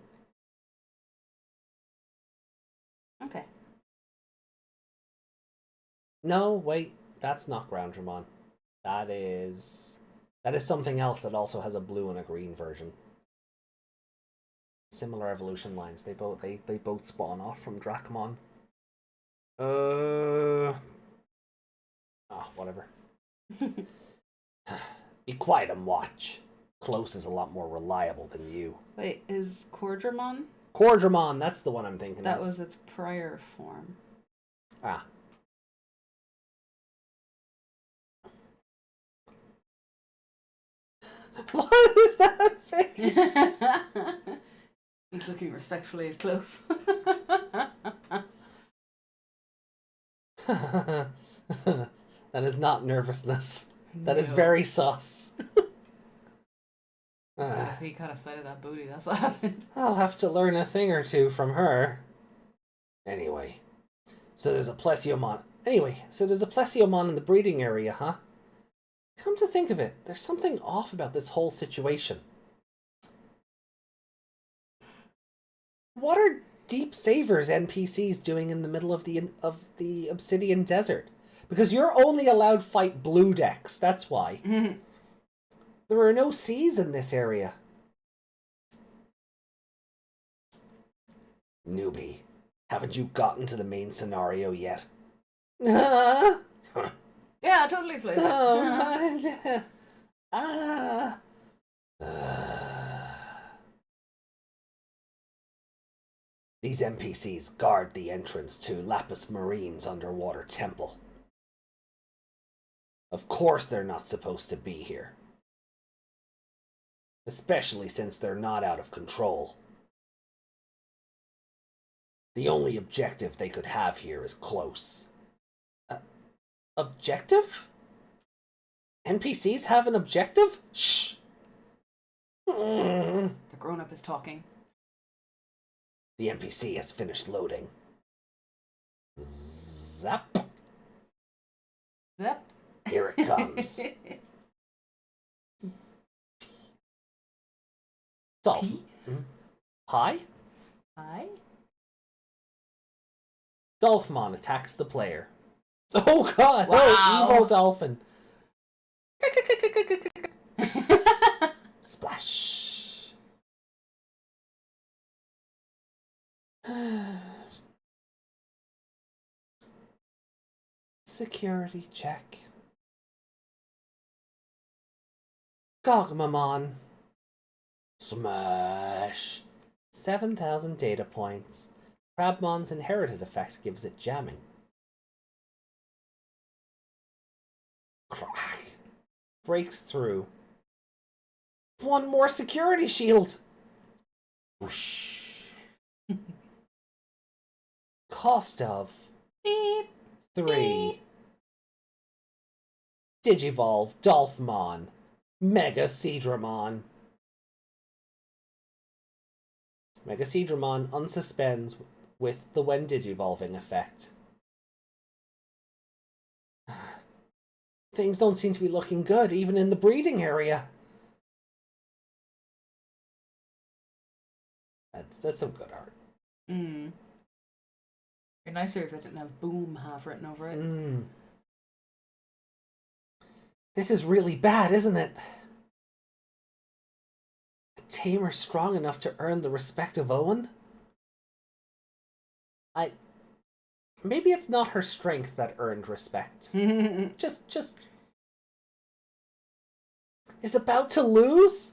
S5: Okay.
S6: No, wait, that's not Groundramon. That is something else that also has a blue and a green version. Similar evolution lines. They both spawn off from Dracmon. Whatever. Be quiet and watch. Close is a lot more reliable than you.
S5: Wait, is Cordramon?
S6: Cordramon, that's the one I'm thinking
S5: That
S6: of.
S5: was its prior form.
S6: Ah.
S4: What is that face?
S5: He's looking respectfully at close.
S4: That is not nervousness. That is
S5: No.
S4: very sus.
S5: He kind of sighted that booty, that's what happened.
S4: I'll have to learn a thing or two from her. Anyway, so there's a Plesiomon. In the breeding area, huh? Come to think of it, there's something off about this whole situation. What are Deep Savers NPCs doing in the middle of the Obsidian Desert? Because you're only allowed fight blue decks, that's why. There are no seas in this area. Newbie, haven't you gotten to the main scenario yet?
S5: Yeah, I totally played it.
S4: These NPCs guard the entrance to Lapis Marine's underwater temple. Of course they're not supposed to be here. Especially since they're not out of control. The only objective they could have here is close. Objective? NPCs have an objective? Shh!
S5: The grown-up is talking.
S4: The NPC has finished loading. Zap!
S5: Zap.
S4: Here it comes. Dolph. Hi?
S5: Hi?
S4: Dolphmon attacks the player. Oh god!
S5: Wow.
S4: Oh, evil dolphin. Splash. Security check. Gogmamon. Smash. 7,000 data points. Crabmon's inherited effect gives it jamming. Crack. Breaks through. One more security shield. Whoosh. Cost of
S5: Beep.
S4: 3. Digivolve Dolphmon. Mega Seadramon. Mega Seadramon unsuspends with the when digivolving effect. Things don't seem to be looking good, even in the breeding area. That's some good art.
S5: It'd be nicer if it didn't have boom half written over it.
S4: This is really bad, isn't it? A tamer strong enough to earn the respect of Owen? Maybe it's not her strength that earned respect. just is about to lose?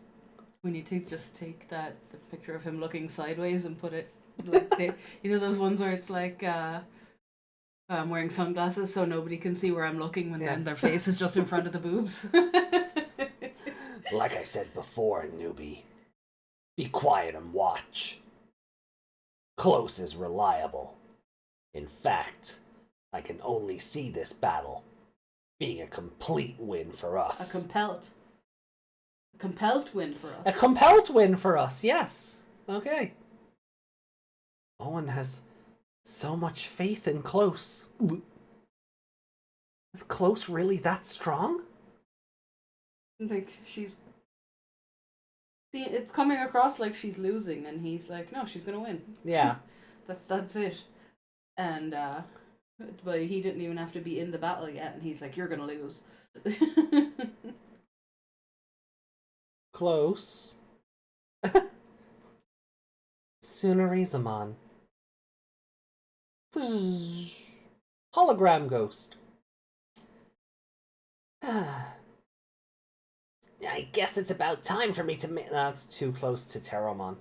S5: We need to just take the picture of him looking sideways and put it like you know those ones where it's like I'm wearing sunglasses so nobody can see where I'm looking when then their face is just in front of the boobs.
S4: Like I said before, newbie. Be quiet and watch. Close is reliable. In fact, I can only see this battle being a complete win for us.
S5: A compelled win for us.
S4: A compelled win for us, yes. Okay. Owen has so much faith in Close. Is Close really that strong?
S5: I think it's coming across like she's losing, and he's like, no, she's gonna win.
S4: Yeah.
S5: That's it. And but he didn't even have to be in the battle yet, and he's like, you're gonna lose.
S4: Close. Tsunarizamon. Hologram ghost. I guess it's about time for me to that's too close to Terramon.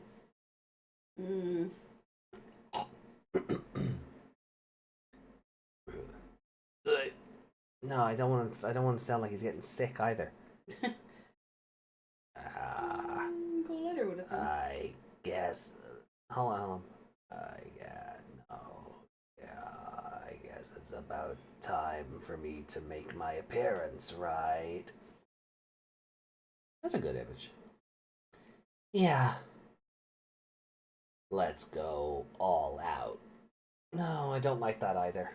S4: No, I don't want to sound like he's getting sick either. guess. Hold on. Yeah, no. Yeah, I guess it's about time for me to make my appearance, right? That's a good image. Yeah. Let's go all out. No, I don't like that either.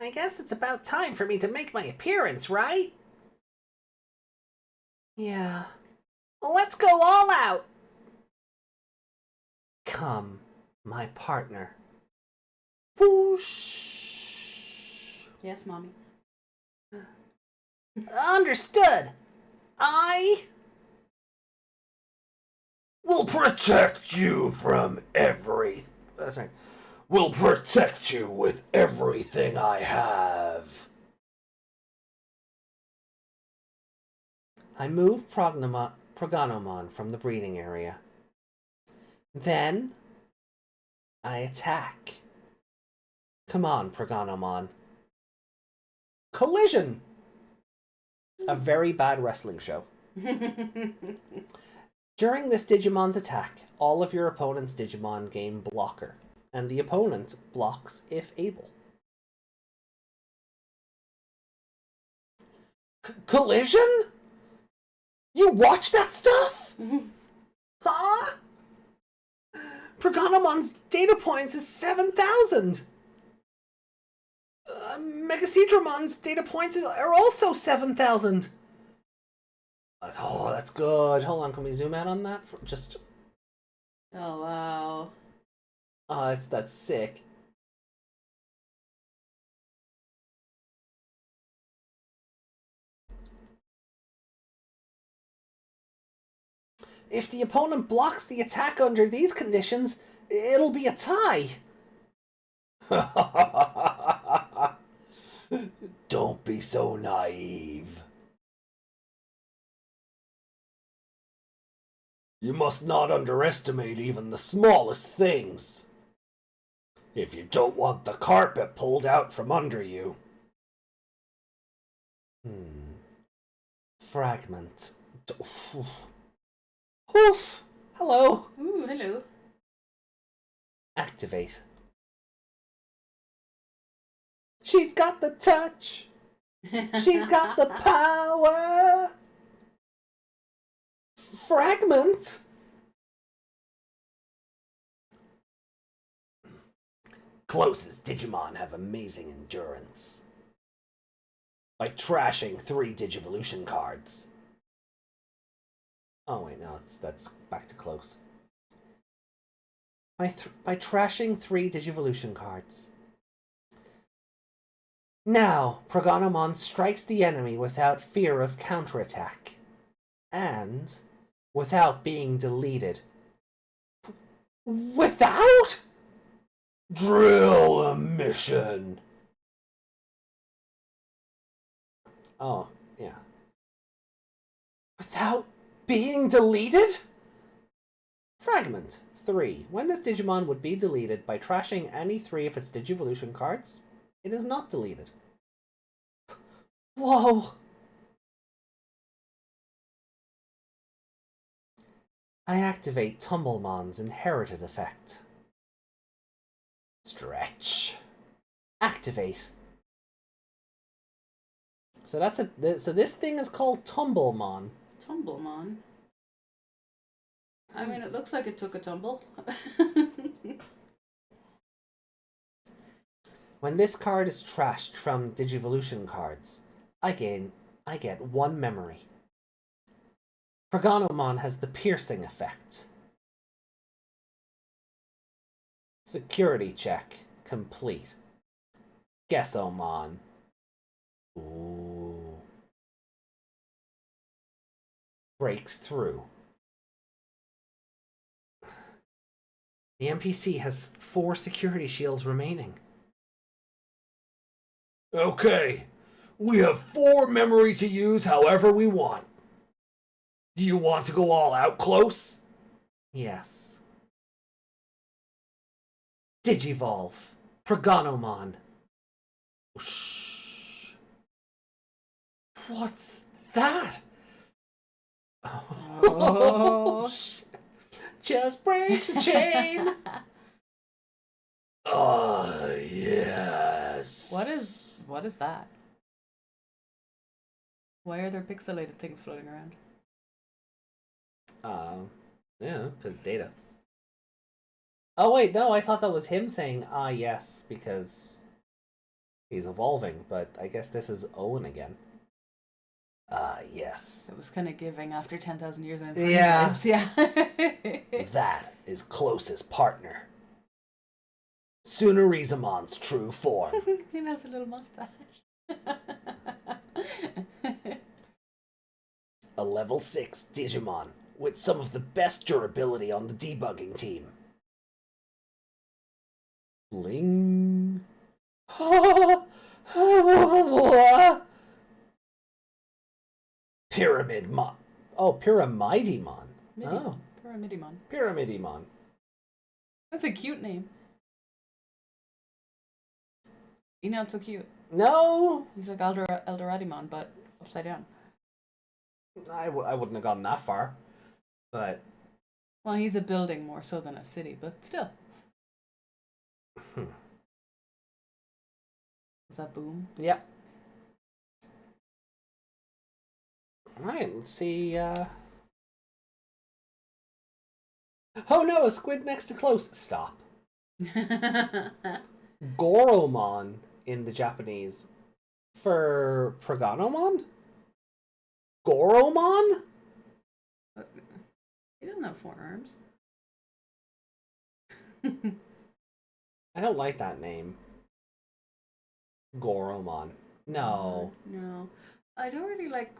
S4: I guess it's about time for me to make my appearance, right? Yeah. Well, let's go all out! Come, my partner. Whoosh!
S5: Yes, mommy.
S4: Understood! I will protect you from every... sorry. Will protect you with everything I have. I move Progonomon from the breeding area. Then, I attack. Come on, Progonomon. Collision! A very bad wrestling show. During this Digimon's attack, all of your opponent's Digimon gain blocker, and the opponent blocks if able. Collision? You watch that stuff? Huh? Progonomon's data points is 7,000. Megacedramon's data points are also 7,000. Oh, that's good. Hold on, can we zoom out on that? For just...
S5: Oh, wow.
S4: Oh, that's sick. If the opponent blocks the attack under these conditions, it'll be a tie. Don't be so naive. You must not underestimate even the smallest things. If you don't want the carpet pulled out from under you. Fragment. Oof. Hello.
S5: Ooh, hello.
S4: Activate. She's got the touch. She's got the power. Fragment. Closest Digimon have amazing endurance. By trashing 3 Digivolution cards. Oh wait, no, that's back to close. By trashing 3 Digivolution cards. Now, Progonomon strikes the enemy without fear of counterattack. And without being deleted. Without? Drill a mission. Oh, yeah. Without being deleted? Fragment 3. When this Digimon would be deleted by trashing any 3 of its Digivolution cards, it is not deleted. Whoa! I activate Tumblemon's inherited effect. Stretch. Activate. So that's so this thing is called Tumblemon.
S5: Tumblemon. I mean, it looks like it took a tumble.
S4: When this card is trashed from Digivolution cards, I get 1 memory. Progonomon has the piercing effect. Security check complete. Guessomon. Ooh. Breaks through. The NPC has 4 security shields remaining. Okay, we have 4 memory to use however we want. Do you want to go all out close? Yes. Digivolve. Progonomon. Shh. What's that?
S5: Oh.
S4: Shit. Just break the chain. Oh, yes.
S5: What is that? Why are there pixelated things floating around?
S4: Yeah, because data. Oh, wait, no, I thought that was him saying, ah, yes, because he's evolving, but I guess this is Owen again. Ah, yes.
S5: It was kind of giving after 10,000 years and
S4: Yeah.
S5: vibes, yeah.
S4: That is closest partner. Sunarizamon's true form.
S5: He has a little mustache.
S4: A level 6 Digimon with some of the best durability on the debugging team. Bling. Pyramidmon. Oh, Pyramidimon. Oh,
S5: Pyramidimon.
S4: Pyramidimon.
S5: That's a cute name. You know, it's so cute.
S4: No,
S5: He's like Eldoradimon, but upside down.
S4: I wouldn't have gone that far. But
S5: Well, he's a building more so than a city, but still. Was that boom?
S4: Yep. Alright, let's see. Oh no, a squid next to close. Stop. Goromon in the Japanese. For Progonomon? Goromon?
S5: He doesn't have 4 arms.
S4: I don't like that name. Goromon. No.
S5: No. I don't really like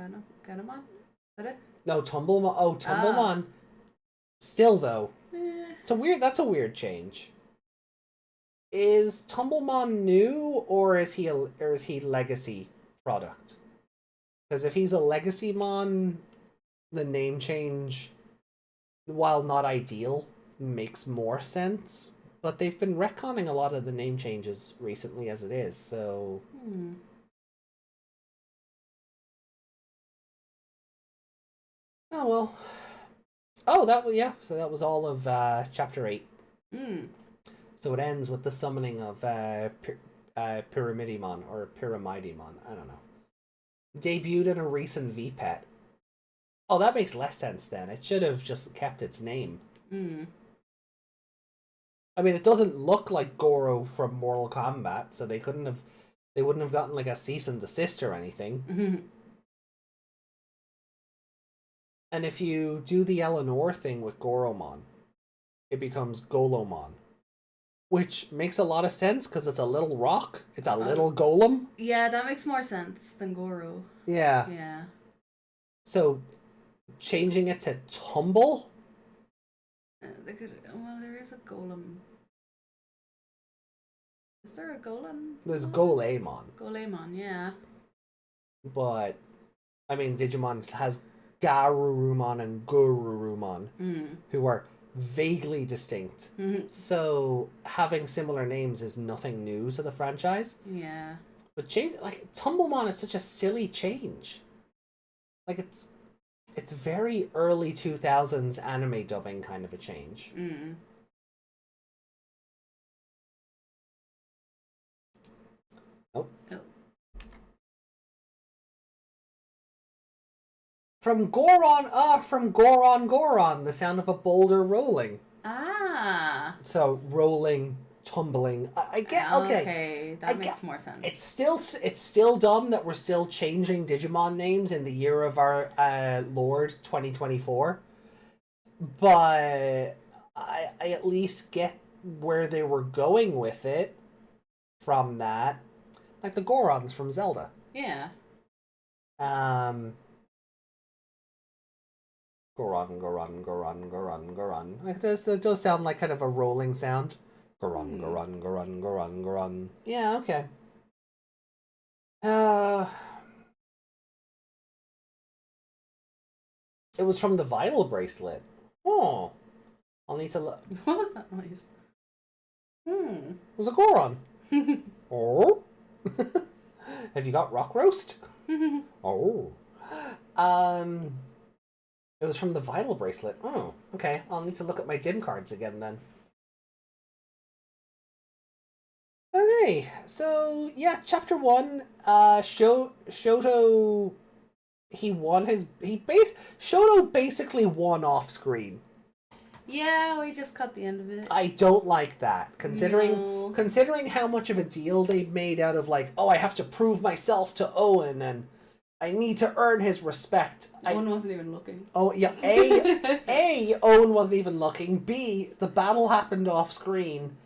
S5: Ganomon? Is that it?
S4: No, Tumblemon. Oh, Tumblemon. Still though. That's a weird change. Is Tumblemon new or is he legacy product? Because if he's a legacy mon, the name change, while not ideal, makes more sense. But they've been retconning a lot of the name changes recently as it is, so... Oh, well. Oh, yeah. So that was all of Chapter 8. So it ends with the summoning of Pyramidimon, or Pyramidimon, I don't know. Debuted in a recent VPET. Oh, that makes less sense then. It should have just kept its name. I mean, it doesn't look like Goro from Mortal Kombat, so they wouldn't have gotten like a cease and desist or anything. And if you do the Eleanor thing with Goromon, it becomes Golomon. Which makes a lot of sense because it's a little rock. It's a little golem.
S5: Yeah, that makes more sense than Goro.
S4: Yeah.
S5: Yeah.
S4: So, changing it to Tumble?
S5: Well, there is a golem. Is there a golem?
S4: There's Golemon.
S5: Golemon, yeah.
S4: But, I mean, Digimon has Garurumon and Gururumon, who are vaguely distinct. So, having similar names is nothing new to the franchise.
S5: Yeah.
S4: But Tumblemon is such a silly change. Like, it's very early 2000s anime dubbing kind of a change. Oh. From Goron, the sound of a boulder rolling.
S5: Ah.
S4: So, rolling, tumbling. I get,
S5: okay. That makes more sense.
S4: It's still dumb that we're still changing Digimon names in the year of our Lord 2024. But I at least get where they were going with it from that. Like the Gorons from Zelda.
S5: Yeah.
S4: Goron. Like it does sound like kind of a rolling sound. Goron. Yeah, okay. It was from the Vital Bracelet. Oh. I'll need to look.
S5: What was that noise?
S4: It was a Goron. Oh. Have you got rock roast? Oh. It was from the Vital Bracelet. Oh, okay. I'll need to look at my dim cards again then. Okay, so yeah, chapter 1, Shoto, Shoto basically won off screen.
S5: Yeah, we just cut the end of it.
S4: I don't like that, considering
S5: No.
S4: considering how much of a deal they've made out of like, oh, I have to prove myself to Owen and I need to earn his respect.
S5: Owen wasn't even looking.
S4: Oh yeah, A, Owen wasn't even looking. B, the battle happened off screen.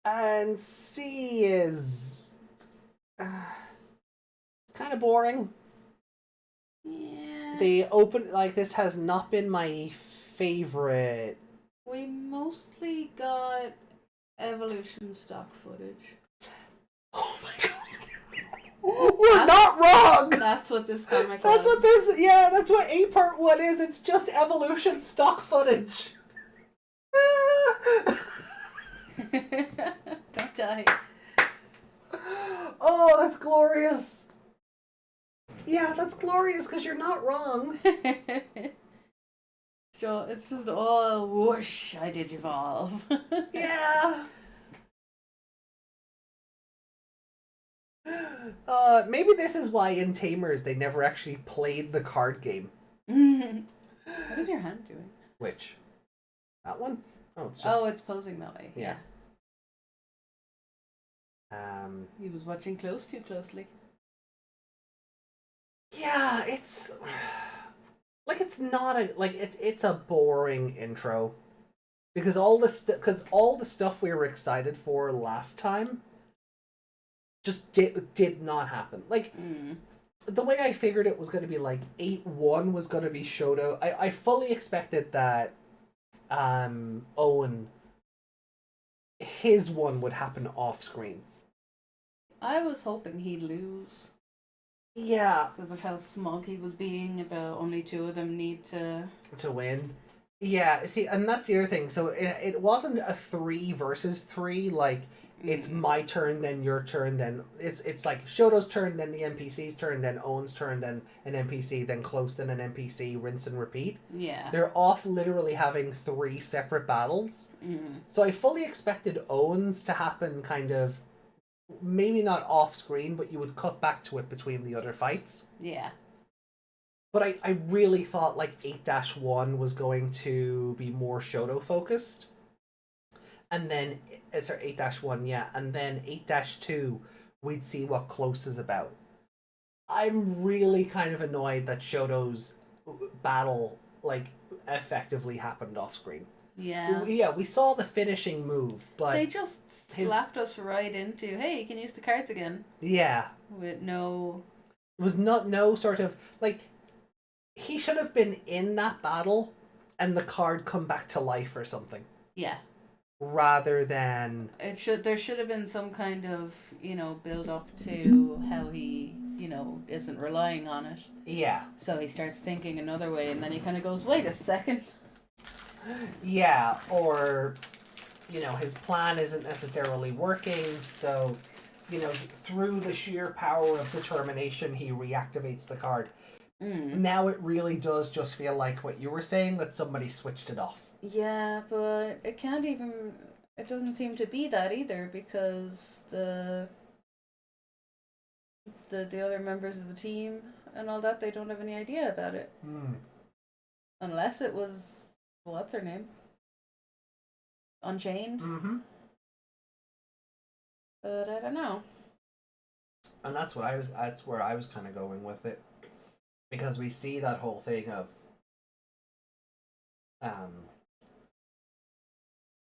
S4: And C is kind of boring.
S5: Yeah.
S4: The open, like, this has not been my favorite.
S5: We mostly got evolution stock footage.
S4: Oh my god. You're not wrong!
S5: That's what this comic
S4: That's
S5: was.
S4: what this, yeah, that's what A part 1 is. It's just evolution stock footage.
S5: Don't die.
S4: Oh, that's glorious. Yeah, that's glorious because you're not wrong.
S5: It's just all whoosh, I did evolve.
S4: Yeah. Maybe this is why in Tamers they never actually played the card game.
S5: What is your hand doing?
S4: Which? That one? Oh, it's just...
S5: Oh, it's posing that way.
S4: Yeah.
S5: He was watching too closely.
S4: Yeah, it's... Like, it's not a... Like, it's a boring intro. Because all the stuff we were excited for last time just did not happen. Like, the way I figured it was going to be, like, 8-1 was going to be Shoto. I fully expected that Owen, his one would happen off screen.
S5: I was hoping he'd lose.
S4: Yeah.
S5: Because of how smug he was being about only 2 of them need to
S4: win. Yeah, see, and that's the other thing. So it wasn't a 3 versus 3, like, it's my turn, then your turn, then it's like Shoto's turn, then the NPC's turn, then Owen's turn, then an NPC, then close, then an NPC, rinse and repeat.
S5: Yeah.
S4: They're off literally having 3 separate battles. So I fully expected Owen's to happen kind of, maybe not off screen, but you would cut back to it between the other fights.
S5: Yeah.
S4: But I really thought like 8-1 was going to be more Shoto focused. And then, sorry, 8-1, yeah. And then 8-2, we'd see what Close is about. I'm really kind of annoyed that Shoto's battle, like, effectively happened off screen.
S5: Yeah.
S4: Yeah, we saw the finishing move, but...
S5: They just slapped us right into, hey, you can use the cards again.
S4: Yeah.
S5: With no...
S4: It was no sort of, like... He should have been in that battle and the card come back to life or something.
S5: Yeah.
S4: Rather than...
S5: There should have been some kind of, build up to how he, isn't relying on it.
S4: Yeah.
S5: So he starts thinking another way and then he kind of goes, wait a second.
S4: Yeah, or, his plan isn't necessarily working, so, through the sheer power of determination, he reactivates the card. Now it really does just feel like what you were saying, that somebody switched it off.
S5: Yeah, but it doesn't seem to be that either, because the other members of the team and all that, they don't have any idea about it. Unless it was, what's her name? Unchained? But I don't know.
S4: And that's where I was kind of going with it. Because we see that whole thing of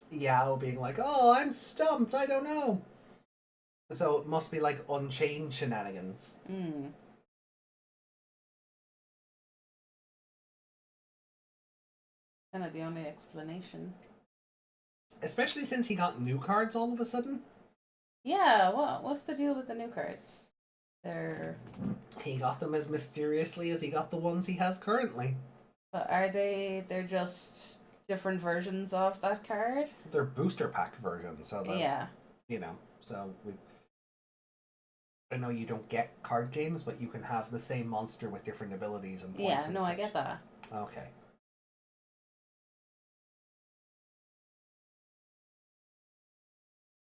S4: Yao being like, oh, I'm stumped, I don't know. So it must be like Unchained shenanigans.
S5: Kind of the only explanation.
S4: Especially since he got new cards all of a sudden.
S5: Yeah, what's the deal with the new cards?
S4: He got them as mysteriously as he got the ones he has currently.
S5: But they're just different versions of that card.
S4: They're booster pack versions, so that,
S5: Yeah.
S4: you know, so I know you don't get card games, but you can have the same monster with different abilities and points.
S5: Yeah,
S4: and
S5: no, I
S4: such.
S5: get that.
S4: Okay.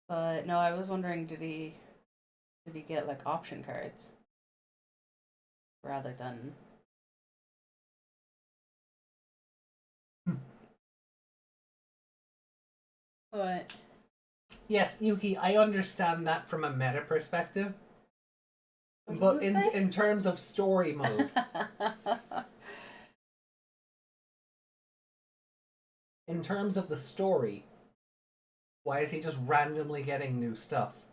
S5: But no, I was wondering, did he get like option cards rather than? What?
S4: Yes, Yuki, I understand that from a meta perspective,
S5: What
S4: but
S5: does it say?
S4: in terms of story mode, in terms of the story, why is he just randomly getting new stuff?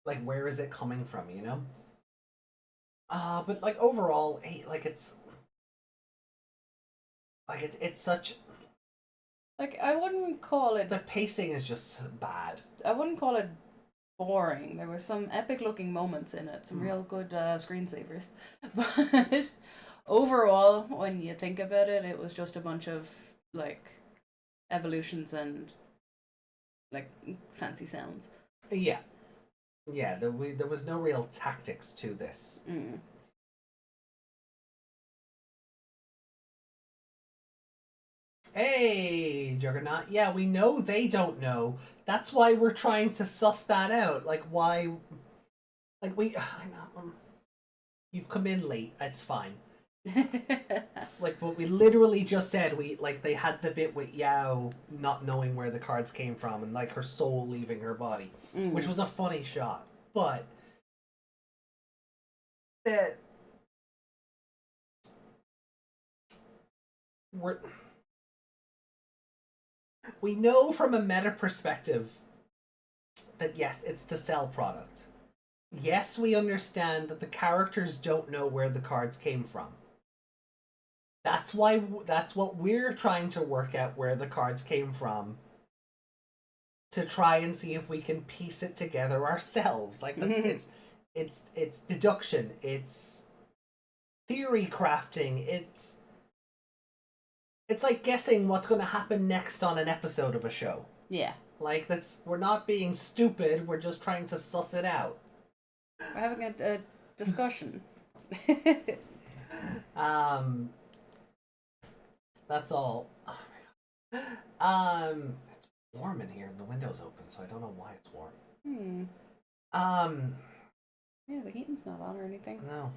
S4: Like, where is it coming from, you know? But like overall, it's such,
S5: Like, I wouldn't call it.
S4: the pacing is just bad.
S5: I wouldn't call it boring. There were some epic looking moments in it, some real good screensavers. But overall, when you think about it, it was just a bunch of like evolutions and like fancy sounds.
S4: Yeah, there was no real tactics to this.
S5: Mm.
S4: Hey, Juggernaut. Yeah, we know they don't know. That's why we're trying to suss that out. Like, why? Like, I know. You've come in late. It's fine. Like, but we literally just said they had the bit with Yao not knowing where the cards came from and like her soul leaving her body, which was a funny shot. But we know from a meta perspective that yes, it's to sell product. Yes, we understand that the characters don't know where the cards came from. That's what we're trying to work out, where the cards came from, to try and see if we can piece it together ourselves. Like it's deduction, it's theory crafting, it's like guessing what's going to happen next on an episode of a show.
S5: Yeah.
S4: Like, we're not being stupid, we're just trying to suss it out.
S5: We're having a discussion.
S4: That's all. Oh my god. It's warm in here and the window's open, so I don't know why it's warm.
S5: Yeah, the heating's not on or anything.
S4: No.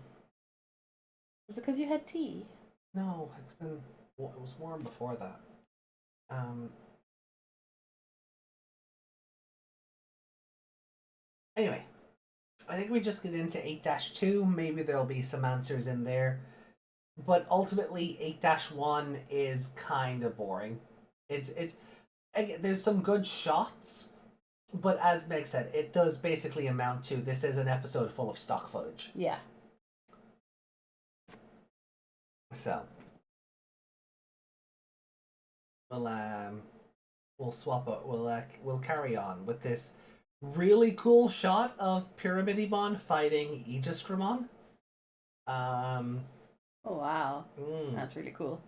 S5: Is it because you had tea?
S4: No, it was warm before that. Anyway, I think we just get into 8-2. Maybe there'll be some answers in there. But ultimately, 8-1 is kind of boring. It's there's some good shots, but as Meg said, it does basically amount to this is an episode full of stock footage.
S5: Yeah.
S4: So we'll swap it. We'll carry on with this really cool shot of Pyramidimon fighting Aegistramon.
S5: Oh wow, that's really cool.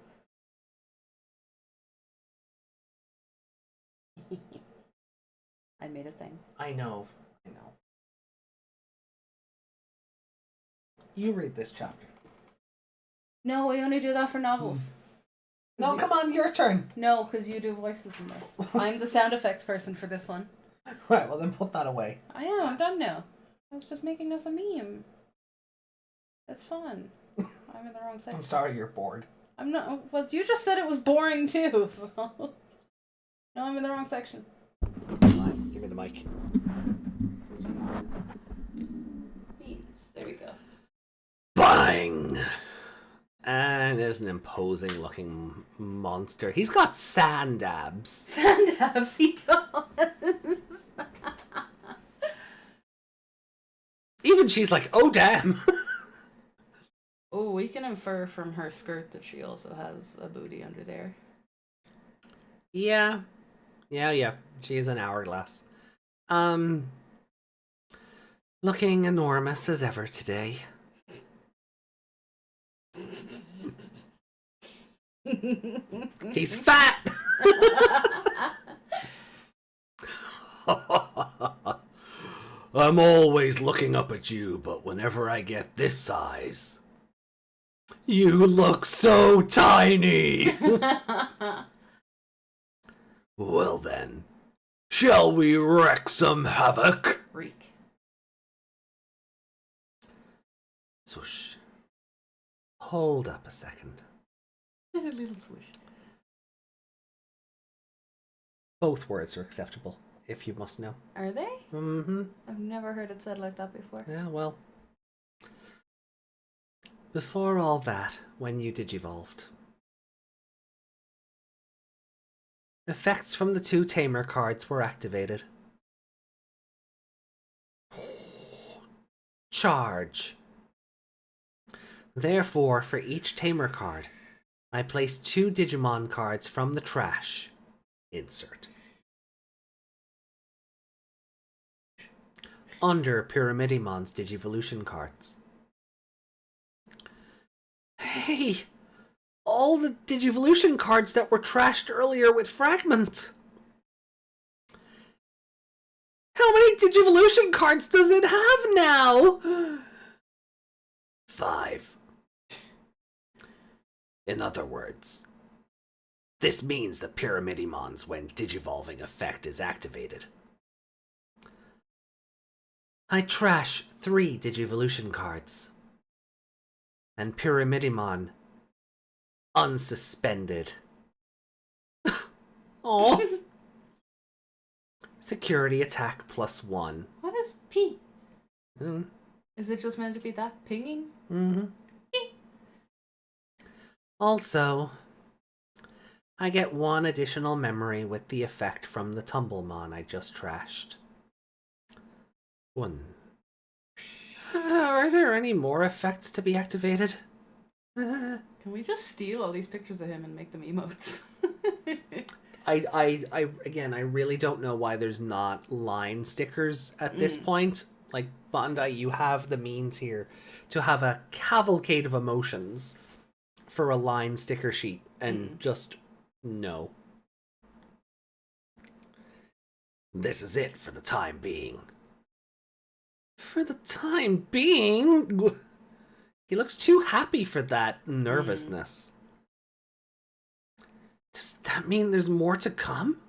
S5: I made a thing.
S4: I know. You read this chapter.
S5: No, we only do that for novels.
S4: No, come on, your turn.
S5: No, because you do voices in this. I'm the sound effects person for this one.
S4: Right, well then put that away.
S5: I am, I'm done now. I was just making us a meme. It's fun. I'm in the wrong section.
S4: I'm sorry you're bored.
S5: I'm not. Well, you just said it was boring too, so. No, I'm in the wrong section.
S4: Fine, give me the mic.
S5: There we go.
S4: Bang! And there's an imposing looking monster. He's got sand abs.
S5: Sand abs, he does.
S4: Even she's like, oh damn.
S5: Oh, we can infer from her skirt that she also has a booty under there.
S4: Yeah. She is an hourglass. Looking enormous as ever today. He's fat! I'm always looking up at you, but whenever I get this size, you look so tiny! Well then, shall we wreak some havoc?
S5: Reek.
S4: Swoosh. Hold up a second.
S5: And a little swish.
S4: Both words are acceptable, if you must know.
S5: Are they?
S4: Mm-hmm.
S5: I've never heard it said like that before.
S4: Yeah, well. Before all that, when you digivolved, effects from the 2 tamer cards were activated. Charge. Therefore, for each tamer card, I place 2 Digimon cards from the trash. Insert. Under Pyramidimon's Digivolution cards. Hey! All the Digivolution cards that were trashed earlier with Fragment! How many Digivolution cards does it have now? 5. In other words, this means that Pyramidimon's when Digivolving effect is activated. I trash 3 Digivolution cards. And Pyramidimon unsuspended. Oh. Security attack +1.
S5: What is P?
S4: Mm.
S5: Is it just meant to be that pinging?
S4: Mm-hmm. Also, I get 1 additional memory with the effect from the Tumblemon I just trashed. 1. Are there any more effects to be activated?
S5: Can we just steal all these pictures of him and make them emotes?
S4: Again, I really don't know why there's not line stickers at this point. Like, Bandai, you have the means here to have a cavalcade of emotions for a line sticker sheet, and just no. This is it for the time being. For the time being? He looks too happy for that nervousness. Does that mean there's more to come?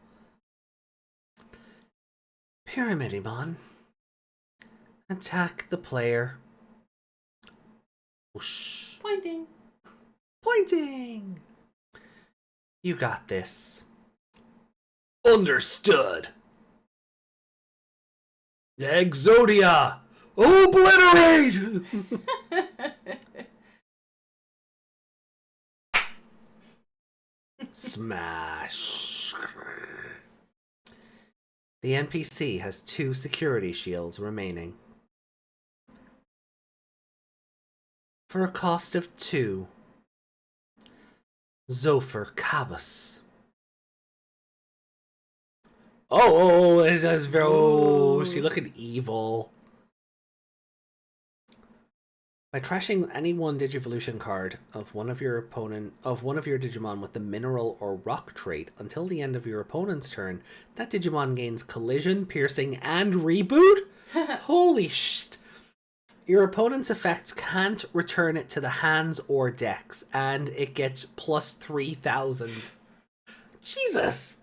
S4: Pyramidimon. Attack the player. Whoosh.
S5: Pointing.
S4: Pointing! You got this. Understood. Exodia! Obliterate! Smash. The NPC has 2 security shields remaining. For a cost of 2. Zophyr Cabus. Oh, this is very. Oh, she looking evil. By trashing any one Digivolution card of one of your Digimon with the mineral or rock trait until the end of your opponent's turn, that Digimon gains collision, piercing, and reboot? Holy shit. Your opponent's effects can't return it to the hands or decks, and it gets plus 3,000. Jesus!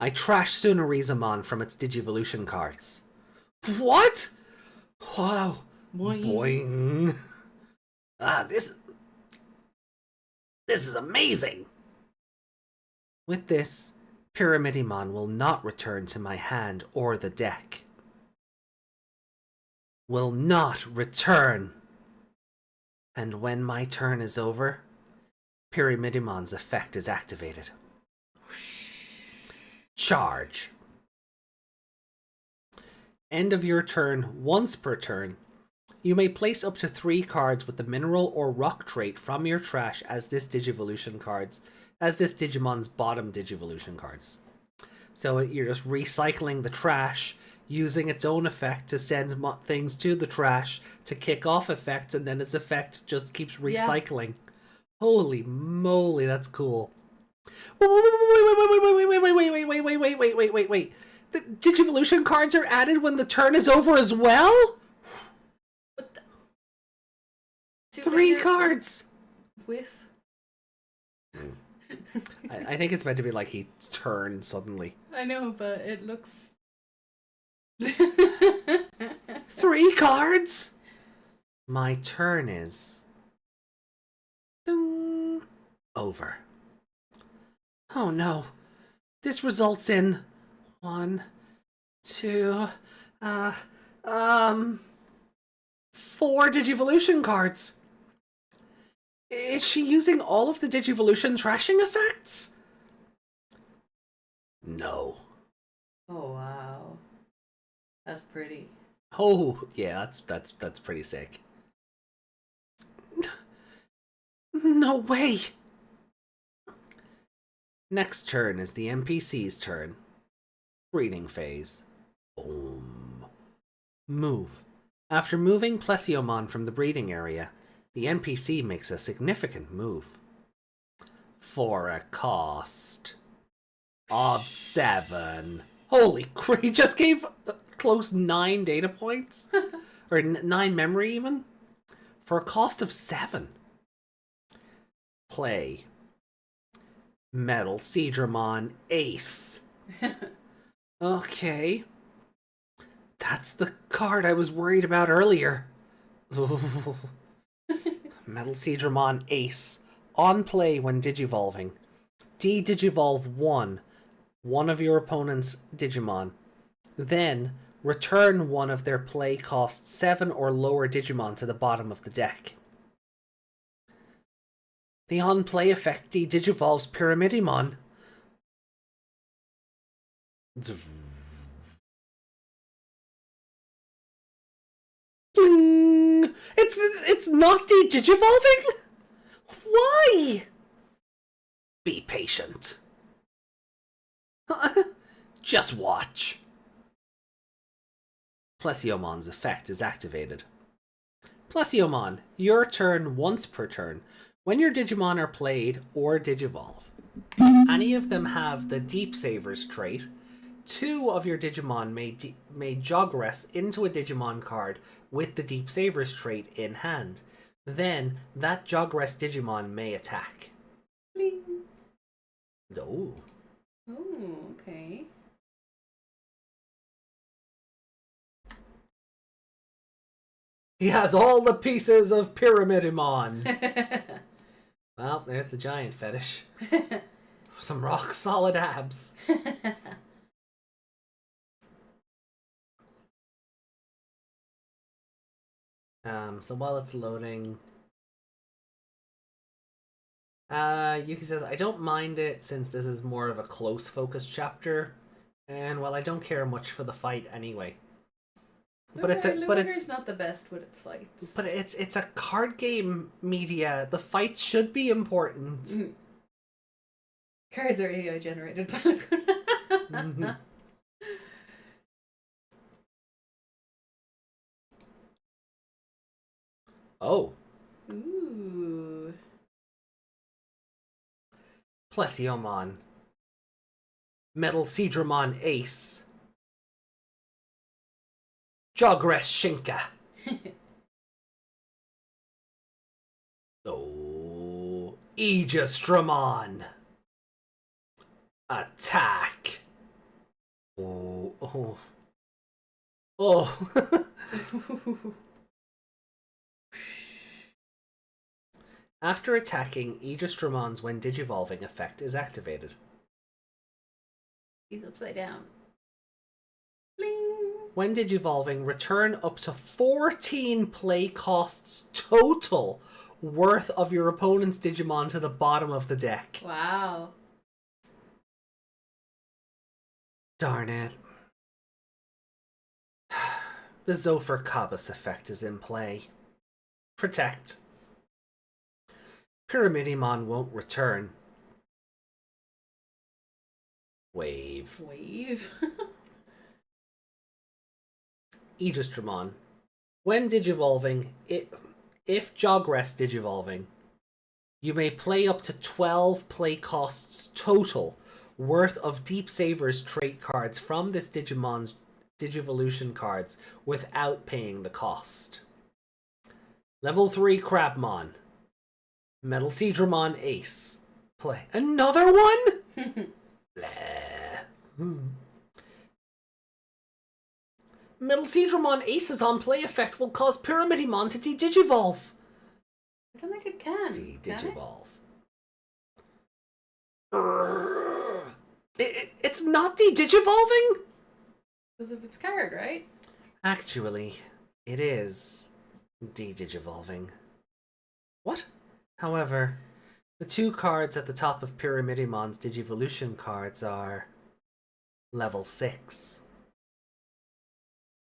S4: I trash Tsunorizamon from its Digivolution cards. What? Wow.
S5: Boing.
S4: Boing. This is amazing. With this, Pyramidimon will not return to my hand or the deck. Will not return. And when my turn is over, Pyramidimon's effect is activated. Charge. End of your turn once per turn. You may place up to 3 cards with the mineral or rock trait from your trash as this Digivolution cards, as this Digimon's bottom Digivolution cards. So you're just recycling the trash, using its own effect to send things to the trash to kick off effects, and then its effect just keeps recycling. Holy moly, that's cool. Wait. The Digivolution cards are added when the turn is over as well?
S5: What the?
S4: 3 cards!
S5: Whiff.
S4: I think it's meant to be like he turned suddenly.
S5: I know, but it looks...
S4: 3 cards? My turn is... Ding. Over. Oh no. This results in 1, 2, 4 Digivolution cards. Is she using all of the Digivolution trashing effects? No.
S5: Oh, wow. That's pretty.
S4: Oh, yeah, that's pretty sick. No way. Next turn is the NPC's turn. Breeding phase. Boom. Move. After moving Plesiomon from the breeding area, the NPC makes a significant move. For a cost of 7. Holy crap, he just gave close 9 data points? Or 9 memory even? For a cost of 7. Play Metal Seadramon Ace. Okay. That's the card I was worried about earlier. Metal Seadramon Ace. On play when digivolving. De-digivolve one of your opponent's Digimon. Then return one of their play cost 7 or lower Digimon to the bottom of the deck. The on-play effect de-digivolves Pyramidimon. It's not de-digivolving? Why? Be patient. Just watch. Plesiomon's effect is activated. Plesiomon, your turn once per turn. When your Digimon are played or digivolve, if any of them have the Deep Savers trait, 2 of your Digimon may jogress into a Digimon card with the Deep Savers trait in hand. Then, that jogress Digimon may attack.
S5: Bling.
S4: Oh.
S5: Oh, okay.
S4: He has all the pieces of Pyramidimon. Well, there's the giant fetish. Some rock solid abs. So while it's loading, Yuki says, I don't mind it since this is more of a close focus chapter, and while I don't care much for the fight anyway. But it's
S5: not the best with its fights.
S4: But it's a card game media. The fights should be important.
S5: Mm. Cards are AI generated. Mm-hmm.
S4: Oh.
S5: Ooh.
S4: Plesiomon. Metal Seadramon Ace. Jogress Shinka. Oh. Aegis-Dramon. Attack. Oh. Oh. Oh. After attacking, Aegis-Dramon's when digivolving effect is activated.
S5: He's upside down. Bling.
S4: When digivolving, return up to 14 play costs total worth of your opponent's Digimon to the bottom of the deck.
S5: Wow.
S4: Darn it. The Zophyr Kabus effect is in play. Protect. Pyramidimon won't return. Wave.
S5: Wave.
S4: Aegis-Dramon. When digivolving, if Jogress digivolving, You may play up to 12 play costs total worth of Deep Saver's trait cards from this Digimon's Digivolution cards without paying the cost. Level 3 Crabmon. Metal Seedramon Ace. Play. Another one? Blah. Metal Seedramon Ace's on play effect will cause Pyramidimon to de-digivolve.
S5: I don't think it can.
S4: De-digivolve. It's not de-digivolving?
S5: Because of its card, right?
S4: Actually, it is de-digivolving. What? However, the two cards at the top of Pyramidimon's Digivolution cards are level 6.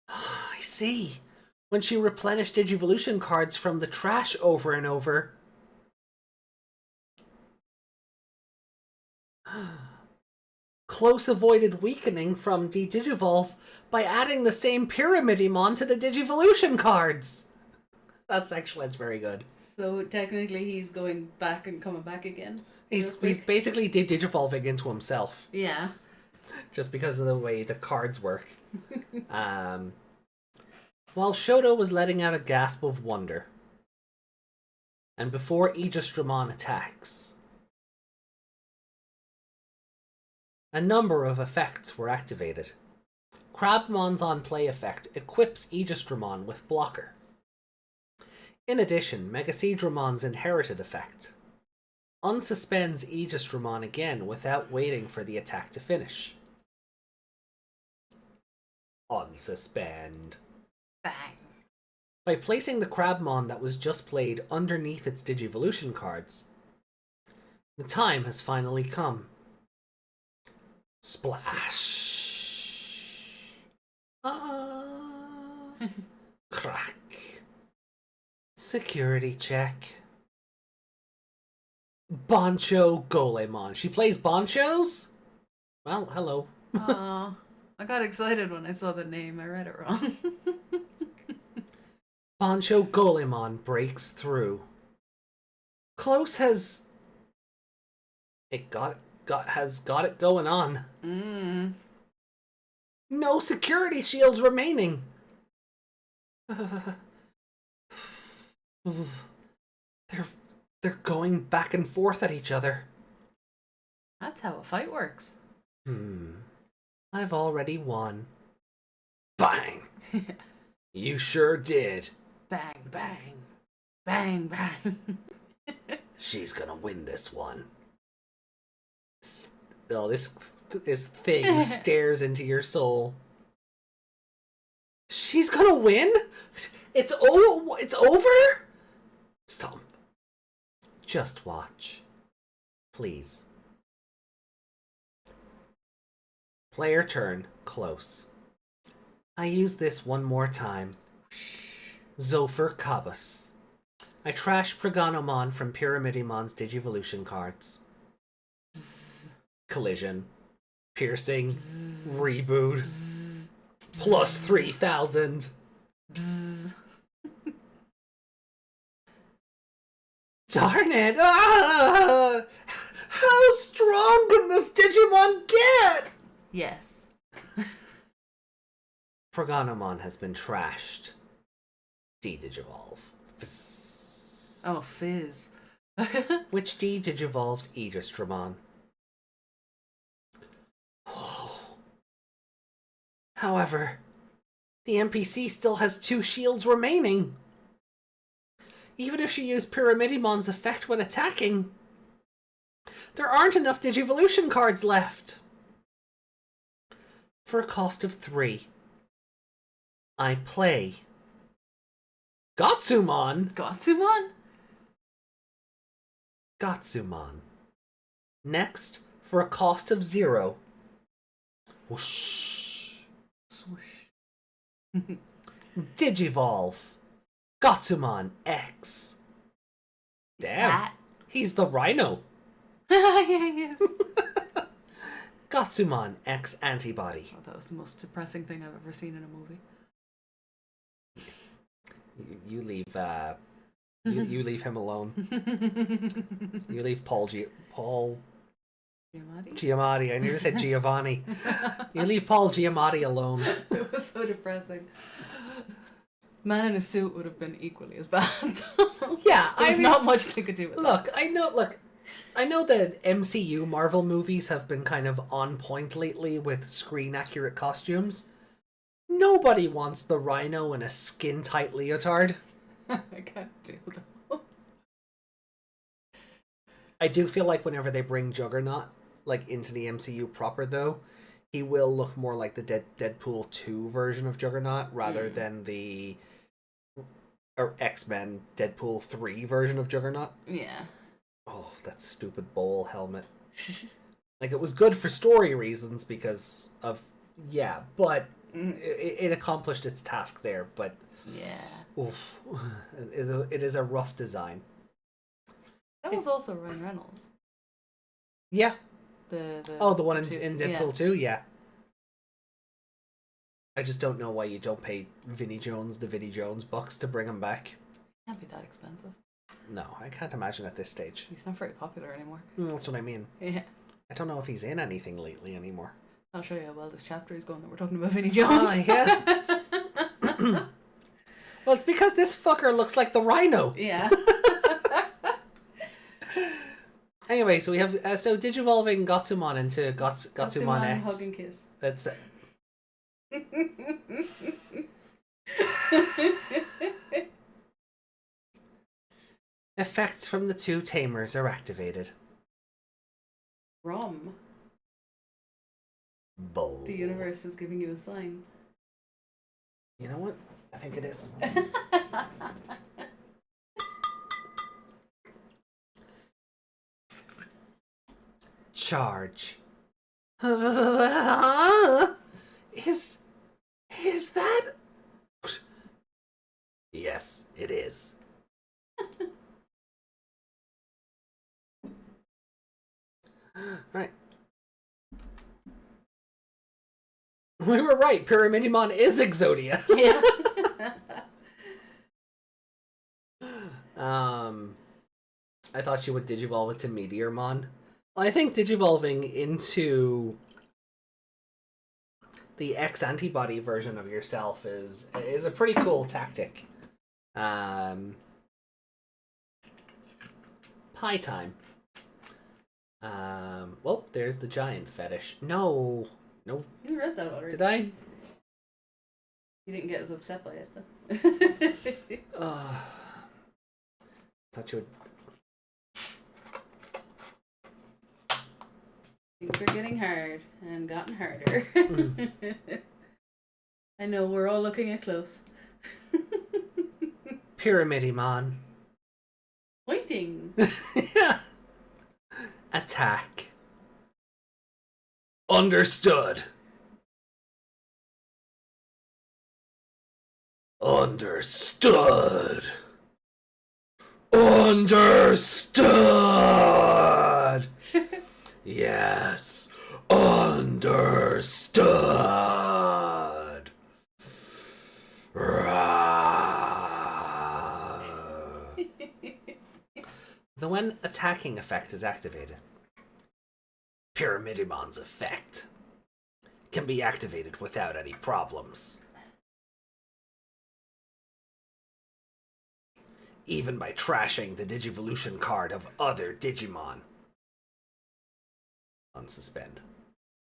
S4: I see. When she replenished Digivolution cards from the trash over and over. Close avoided weakening from de-digivolve by adding the same Pyramidimon to the Digivolution cards. That's very good.
S5: So technically he's going back and coming back again.
S4: He's basically de-digivolving into himself.
S5: Yeah.
S4: Just because of the way the cards work. While Shoto was letting out a gasp of wonder, and before Aegis-Dramon attacks, a number of effects were activated. Crabmon's on-play effect equips Aegis-Dramon with Blocker. In addition, Megaseedramon's inherited effect unsuspends Aegis-Dramon again without waiting for the attack to finish. Unsuspend.
S5: Bang.
S4: By placing the Crabmon that was just played underneath its Digivolution cards, the time has finally come. Splash! Crack! Security check. Boncho Golemon. She plays Bonchos? Well, hello.
S5: I got excited when I saw the name. I read it wrong.
S4: Boncho Golemon breaks through. Close has got it going on. No security shields remaining. They're going back and forth at each other.
S5: That's how a fight works.
S4: I've already won. Bang! You sure did.
S5: Bang, bang. Bang, bang.
S4: She's gonna win this one. Oh, this thing stares into your soul. She's gonna win? It's over? Stomp. Just watch. Please. Player turn. Close. I use this one more time. Zophyr Kabus. I trash Progonomon from Pyramidimon's Digivolution cards. Collision. Piercing. Reboot. Plus 3,000. Darn it! Ah! How strong can this Digimon get?
S5: Yes.
S4: Progonomon has been trashed. De-digivolve. Fizz.
S5: Oh, fizz.
S4: Which de-digivolves Aegis-Dramon. However, the NPC still has 2 shields remaining. Even if she used Pyramidimon's effect when attacking, there aren't enough Digivolution cards left. For a cost of 3, I play Gotsumon.
S5: Gotsumon?
S4: Gotsumon. Next, for a cost of 0. Whoosh.
S5: Swoosh.
S4: Digivolve. Gotsumon X. Damn.
S5: That?
S4: He's the rhino.
S5: Yeah.
S4: Gotsumon X Antibody.
S5: Oh, that was the most depressing thing I've ever seen in a movie.
S4: You leave You leave him alone. You leave Paul Giamatti. I nearly said Giovanni. You leave Paul Giamatti alone.
S5: It was so depressing. Man in a suit would have been equally as bad.
S4: Yeah,
S5: There's not much they could do with
S4: Look, I know the MCU Marvel movies have been kind of on point lately with screen accurate costumes. Nobody wants the Rhino in a skin tight leotard.
S5: I can't deal with that.
S4: I do feel like whenever they bring Juggernaut like into the MCU proper though, he will look more like the Deadpool 2 version of Juggernaut rather than the X-Men Deadpool 3 version of Juggernaut.
S5: Yeah.
S4: Oh, that stupid bowl helmet. Like, it was good for story reasons because of... Yeah, but it accomplished its task there, but...
S5: Yeah.
S4: Oof, it is a rough design.
S5: That was also Ryan Reynolds.
S4: Yeah.
S5: The
S4: one in Deadpool 2? Yeah. I just don't know why you don't pay Vinnie Jones the Vinnie Jones bucks to bring him back.
S5: Can't be that expensive.
S4: No, I can't imagine at this stage.
S5: He's not very popular anymore.
S4: That's what I mean.
S5: Yeah.
S4: I don't know if he's in anything lately anymore.
S5: I'll show you how well this chapter is going that we're talking about Vinnie Jones.
S4: Oh, yeah. Well, it's because this fucker looks like the Rhino.
S5: Yeah.
S4: Anyway, so we have digivolving Gatsumon into Gatsumon X.
S5: Hug and kiss.
S4: That's it. Effects from the two tamers are activated.
S5: Rom.
S4: Bull.
S5: The universe is giving you a sign.
S4: You know what? I think it is. Charge. Is that? Yes, it is. Right. We were right. Pyramidimon is Exodia.
S5: Yeah.
S4: I thought she would digivolve it to Meteormon. I think digivolving into the X antibody version of yourself is a pretty cool tactic. Pie time. Well, there's the giant fetish. No.
S5: You read that already.
S4: Did I?
S5: You didn't get as upset by it, though.
S4: Thought you would.
S5: Things are getting hard and gotten harder. I know, we're all looking at close.
S4: Pyramidimon.
S5: Pointing.
S4: Attack. Understood. Understood. Understood. Yes. Understood. The when attacking effect is activated, Pyramidimon's effect can be activated without any problems. Even by trashing the Digivolution card of other Digimon. Unsuspend.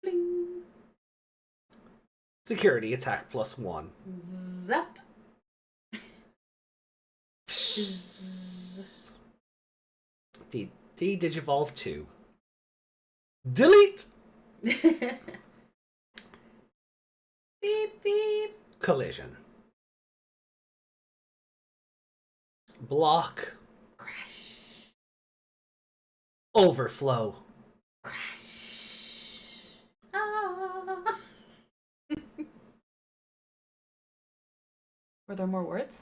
S5: Bling.
S4: Security attack +1.
S5: Zap.
S4: Digivolve 2. Delete!
S5: Beep beep.
S4: Collision. Block.
S5: Crash.
S4: Overflow.
S5: Crash. Ah. Were there more words?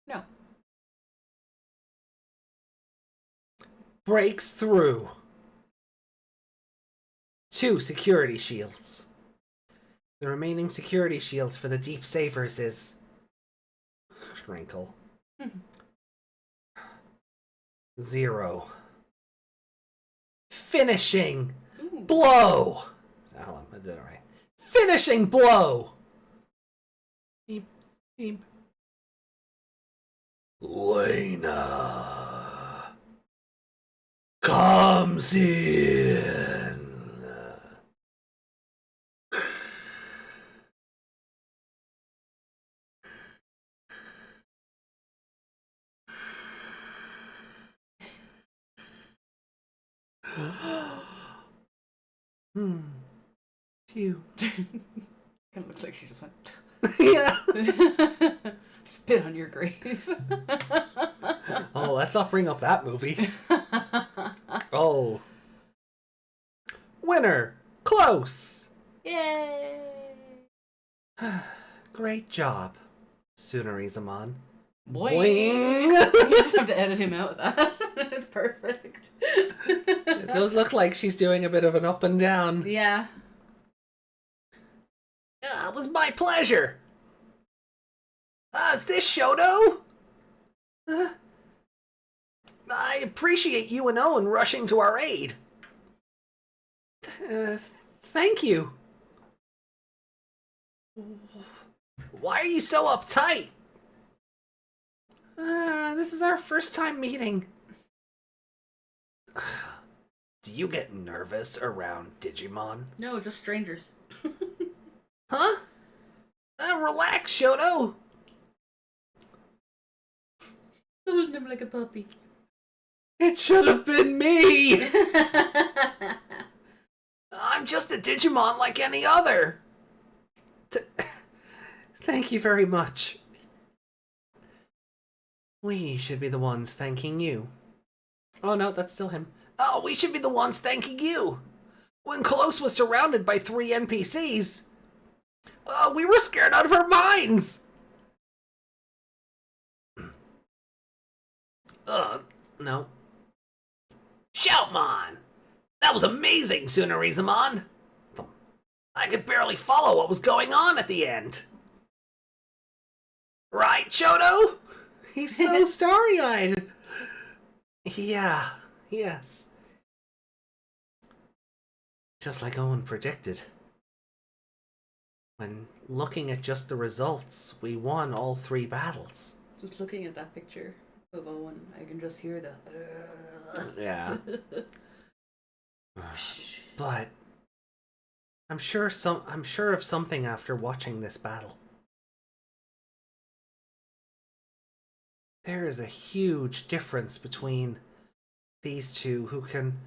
S5: No.
S4: Breaks through. 2 security shields. The remaining security shields for the Deep Savers is... Wrinkle. 0. Finishing
S5: Ooh.
S4: blow. Hold on, I did it right. Finishing blow. Beep, beep. Lena comes in. Phew.
S5: Kind of looks like she just went.
S4: Yeah.
S5: Spit on your grave.
S4: Oh, let's not bring up that movie. Oh. Winner. Close.
S5: Yay!
S4: Great job, Sunarizaman.
S5: Boing. You just have to edit him out of that. It's perfect.
S4: It does look like she's doing a bit of an up and down.
S5: Yeah.
S4: Yeah, it was my pleasure. Is this Shoto? I appreciate you and Owen rushing to our aid. Thank you. Why are you so uptight? This is our first time meeting. Do you get nervous around Digimon?
S5: No, just strangers.
S4: Huh? Relax, Shoto.
S5: Holding him like a puppy.
S4: It should have been me. I'm just a Digimon like any other. Thank you very much. We should be the ones thanking you. Oh no, that's still him. Oh, we should be the ones thanking you. When Close was surrounded by 3 NPCs, we were scared out of our minds. No. Shoutmon! That was amazing, Sunarizaman! I could barely follow what was going on at the end. Right, Shoto? He's so starry-eyed. Yeah, yes. Just like Owen predicted. When looking at just the results, we won all 3 battles.
S5: Just looking at that picture of Owen, I can just hear the.
S4: Yeah. But I'm sure of something after watching this battle. There is a huge difference between these two who can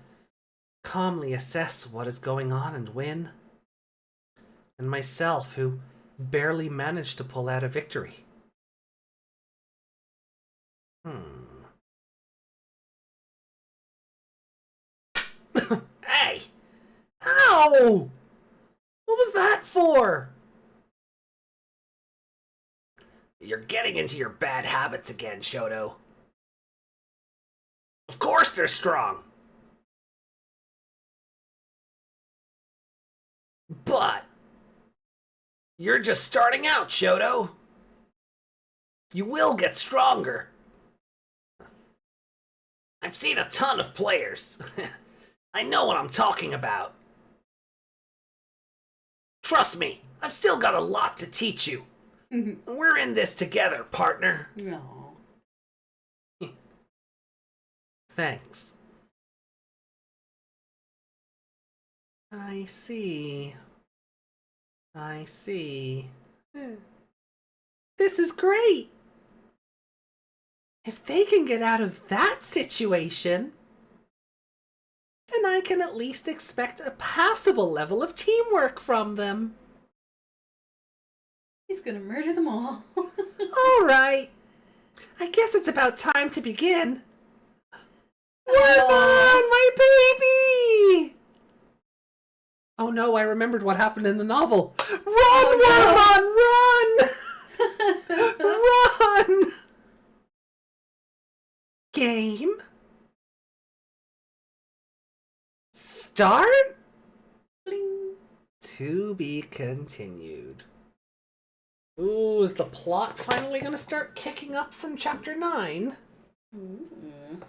S4: calmly assess what is going on and win, and myself who barely managed to pull out a victory. Hey! Ow! What was that for? You're getting into your bad habits again, Shoto. Of course they're strong. But you're just starting out, Shoto. You will get stronger. I've seen a ton of players. I know what I'm talking about. Trust me, I've still got a lot to teach you. We're in this together, partner.
S5: No.
S4: Thanks. I see. This is great. If they can get out of that situation, then I can at least expect a passable level of teamwork from them.
S5: He's gonna murder them all.
S4: All right. I guess it's about time to begin. Wormmon, my baby! Oh no, I remembered what happened in the novel. Run, Wormmon, run! Run! Game? Start?
S5: Bling.
S4: To be continued. Ooh, is the plot finally gonna start kicking up from chapter 9?
S5: Ooh.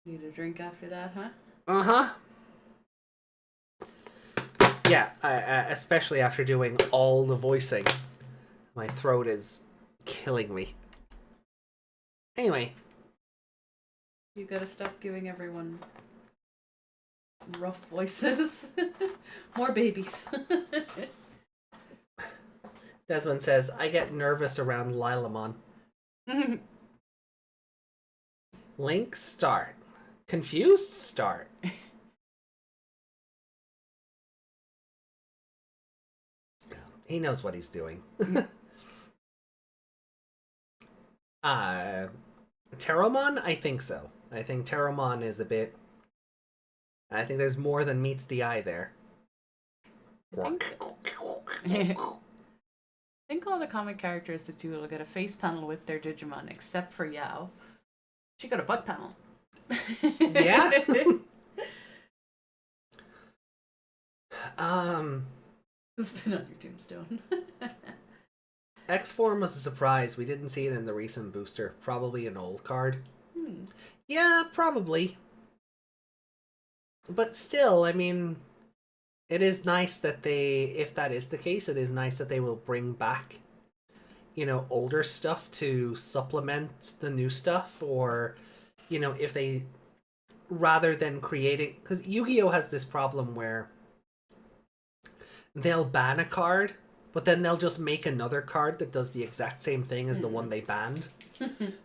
S5: Need a drink after that, huh?
S4: Uh-huh. Yeah, especially after doing all the voicing. My throat is killing me. Anyway.
S5: You gotta stop giving everyone rough voices. More babies.
S4: Desmond says, I get nervous around Lilamon. Link, start. Confused, start. He knows what he's doing. Terramon? I think so. I think Terramon is a bit... I think there's more than meets the eye there.
S5: I think all the comic characters that do will get a face panel with their Digimon, except for Yao. She got a butt panel.
S4: Yeah?
S5: It's been on your tombstone.
S4: X-Form was a surprise. We didn't see it in the recent booster. Probably an old card.
S5: Hmm.
S4: Yeah, probably. But still, I mean, it is nice that they, if that is the case, it is nice that they will bring back, you know, older stuff to supplement the new stuff, or, you know, if they, rather than creating, because Yu-Gi-Oh! Has this problem where they'll ban a card, but then they'll just make another card that does the exact same thing as the one they banned.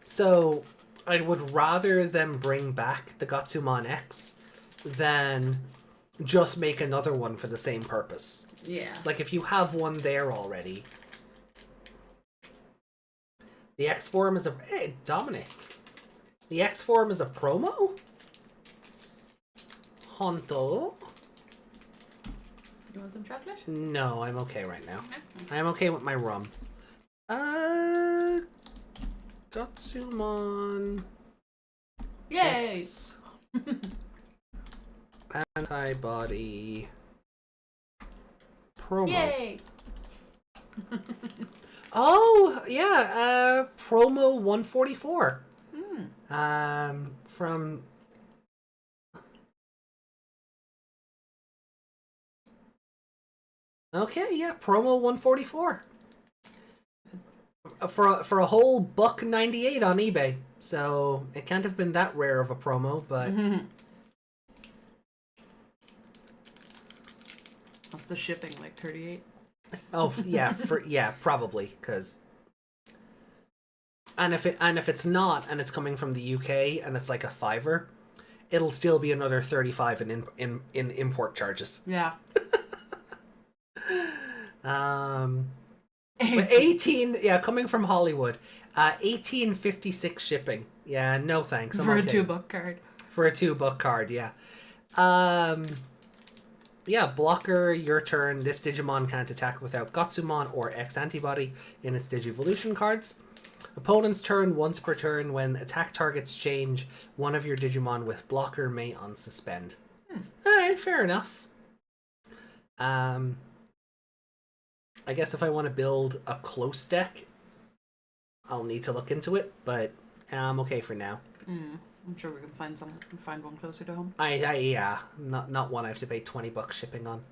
S4: So I would rather them bring back the Gatsumon X than just make another one for the same purpose.
S5: Yeah.
S4: Like, if you have one there already. The X form is a... Hey, Dominic. The X form is a promo? Honto?
S5: You want some chocolate?
S4: No, I'm okay right now. I'm okay with my rum. Gatsumon
S5: Yay!
S4: X. Antibody promo.
S5: Yay!
S4: Oh, yeah, promo 144. From... Okay, yeah, promo 144. For a whole $1.98 on eBay. So it can't have been that rare of a promo, but...
S5: What's the shipping, like 38?
S4: Oh, yeah, probably, because... And if it's not, and it's coming from the UK, and it's like a $5, it'll still be another 35 in import charges.
S5: Yeah.
S4: But 18, yeah, coming from Hollywood, 1856 shipping. Yeah, no thanks. I'm
S5: For
S4: okay.
S5: a $2 card.
S4: For a $2 card, yeah. Yeah, blocker, your turn. This Digimon can't attack without Gatsumon or X antibody in its Digivolution cards. Opponent's turn, once per turn. When attack targets change, one of your Digimon with blocker may unsuspend. Alright, fair enough. I guess if I want to build a close deck, I'll need to look into it, but I'm okay for now.
S5: I'm sure we can find one closer to home.
S4: Yeah, not one I have to pay $20 shipping on.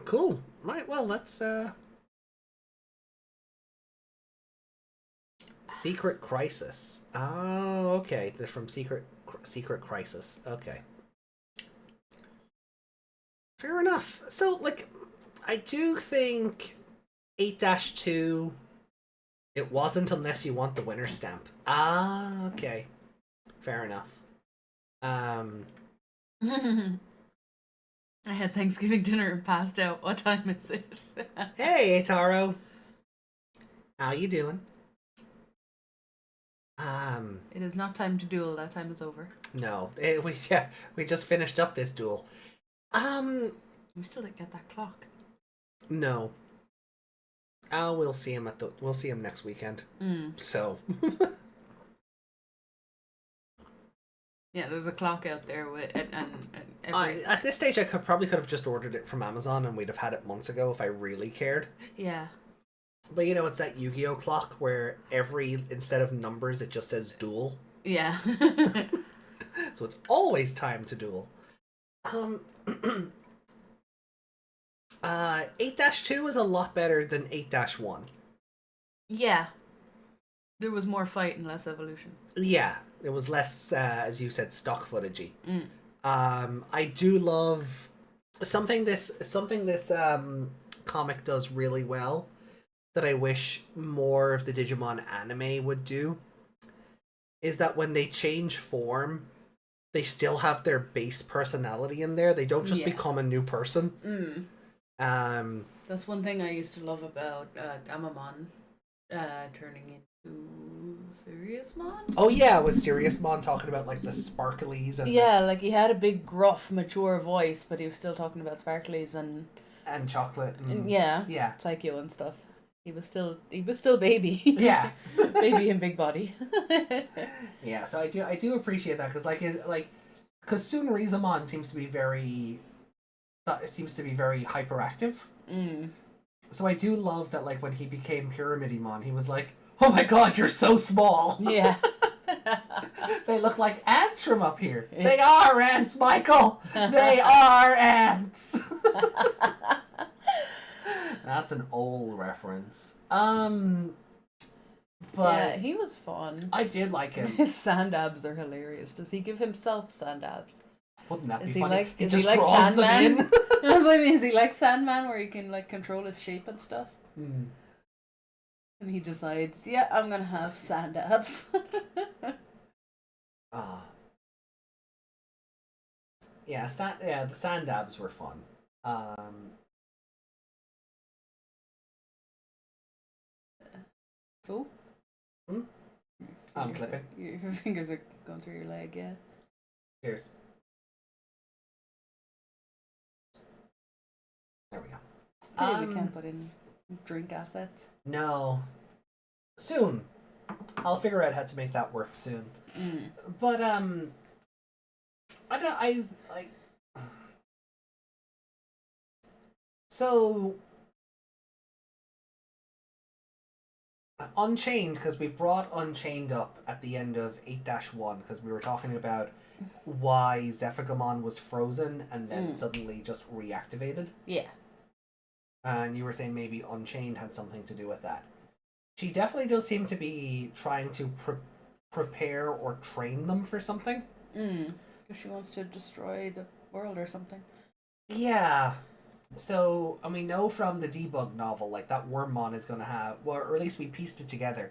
S4: Cool. Right, well, let's Secret Crisis. Oh, okay. They're from Secret Crisis. Okay. Fair enough. So, like, I do think 8-2, it wasn't unless you want the winner stamp. Ah, okay. Fair enough.
S5: I had Thanksgiving dinner and passed out. What time is it?
S4: Hey, Taro. How you doing?
S5: It is not time to duel. That time is over.
S4: No. We just finished up this duel.
S5: We still didn't get that clock.
S4: No. We'll see him next weekend. So.
S5: Yeah, there's a clock out there with and every...
S4: At this stage, I probably could have just ordered it from Amazon and we'd have had it months ago if I really cared.
S5: Yeah.
S4: But it's that Yu-Gi-Oh clock where instead of numbers, it just says duel.
S5: Yeah.
S4: So it's always time to duel. 8-2 is a lot better than 8-1.
S5: Yeah. There was more fight and less evolution.
S4: Yeah, it was less, as you said, stock footagey.
S5: Mm.
S4: I do love something this comic does really well that I wish more of the Digimon anime would do is that when they change form, they still have their base personality in there. They don't just become a new person.
S5: That's one thing I used to love about Gamamon turning into Seriousmon.
S4: Oh yeah, was Seriousmon talking about like the sparklies and
S5: like he had a big gruff mature voice, but he was still talking about sparklies and
S4: chocolate and
S5: yeah Psycho and stuff. He was still baby.
S4: Yeah.
S5: Baby and big body.
S4: Yeah, so I do appreciate that because soon Rizamon seems to be very hyperactive. So I do love that when he became Pyramidimon, he was like, "Oh my god, you're so small."
S5: Yeah.
S4: They look like ants from up here. They are ants, Michael. They are ants. That's an old reference. But
S5: yeah, he was fun.
S4: I did like him.
S5: His sand abs are hilarious. Does he give himself sand abs?
S4: Wouldn't that be
S5: Is he
S4: funny?
S5: like
S4: Just draws them
S5: Sandman?
S4: in.
S5: That's what I mean. Is he like Sandman, where he can control his shape and stuff?
S4: Mm.
S5: And he decides, yeah, I'm gonna have sand abs.
S4: Yeah, the sand abs were fun.
S5: So?
S4: I'm clipping.
S5: Your fingers are going through your leg, yeah.
S4: Cheers. There we go.
S5: We can't put in drink assets.
S4: No. Soon. I'll figure out how to make that work soon. But so Unchained, because we brought Unchained up at the end of 8-1 because we were talking about why Zephygamon was frozen and then suddenly just reactivated.
S5: Yeah.
S4: And you were saying maybe Unchained had something to do with that. She definitely does seem to be trying to prepare or train them for something.
S5: Because she wants to destroy the world or something.
S4: Yeah. So, and we know from the Debug novel, that Wormmon is going to have, well, or at least we pieced it together.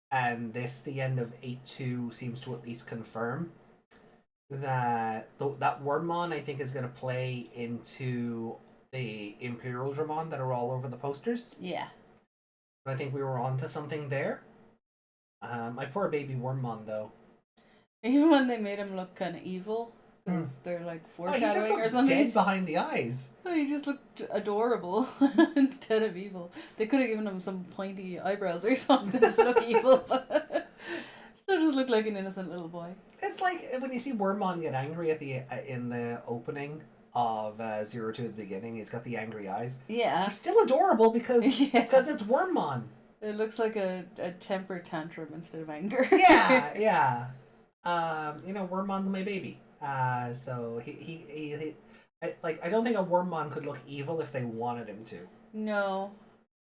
S4: And the end of 8-2 seems to at least confirm that that Wormmon, I think, is going to play into the Imperial Dramon that are all over the posters.
S5: Yeah.
S4: I think we were onto something there. My poor baby Wormmon, though.
S5: Even when they made him look kind of evil, because they're foreshadowing
S4: he just looks
S5: or something.
S4: dead behind the eyes.
S5: He just looked adorable instead of evil. They could have given him some pointy eyebrows or something to look evil, but still just looked like an innocent little boy. It's
S4: like when you see Wormmon get angry at in the opening of 0-2 at the beginning. He's got the angry eyes.
S5: Yeah.
S4: He's still adorable because it's Wormmon.
S5: It looks like a temper tantrum instead of anger.
S4: Yeah. Wormmon's my baby. So he I don't think a Wormmon could look evil if they wanted him to.
S5: No.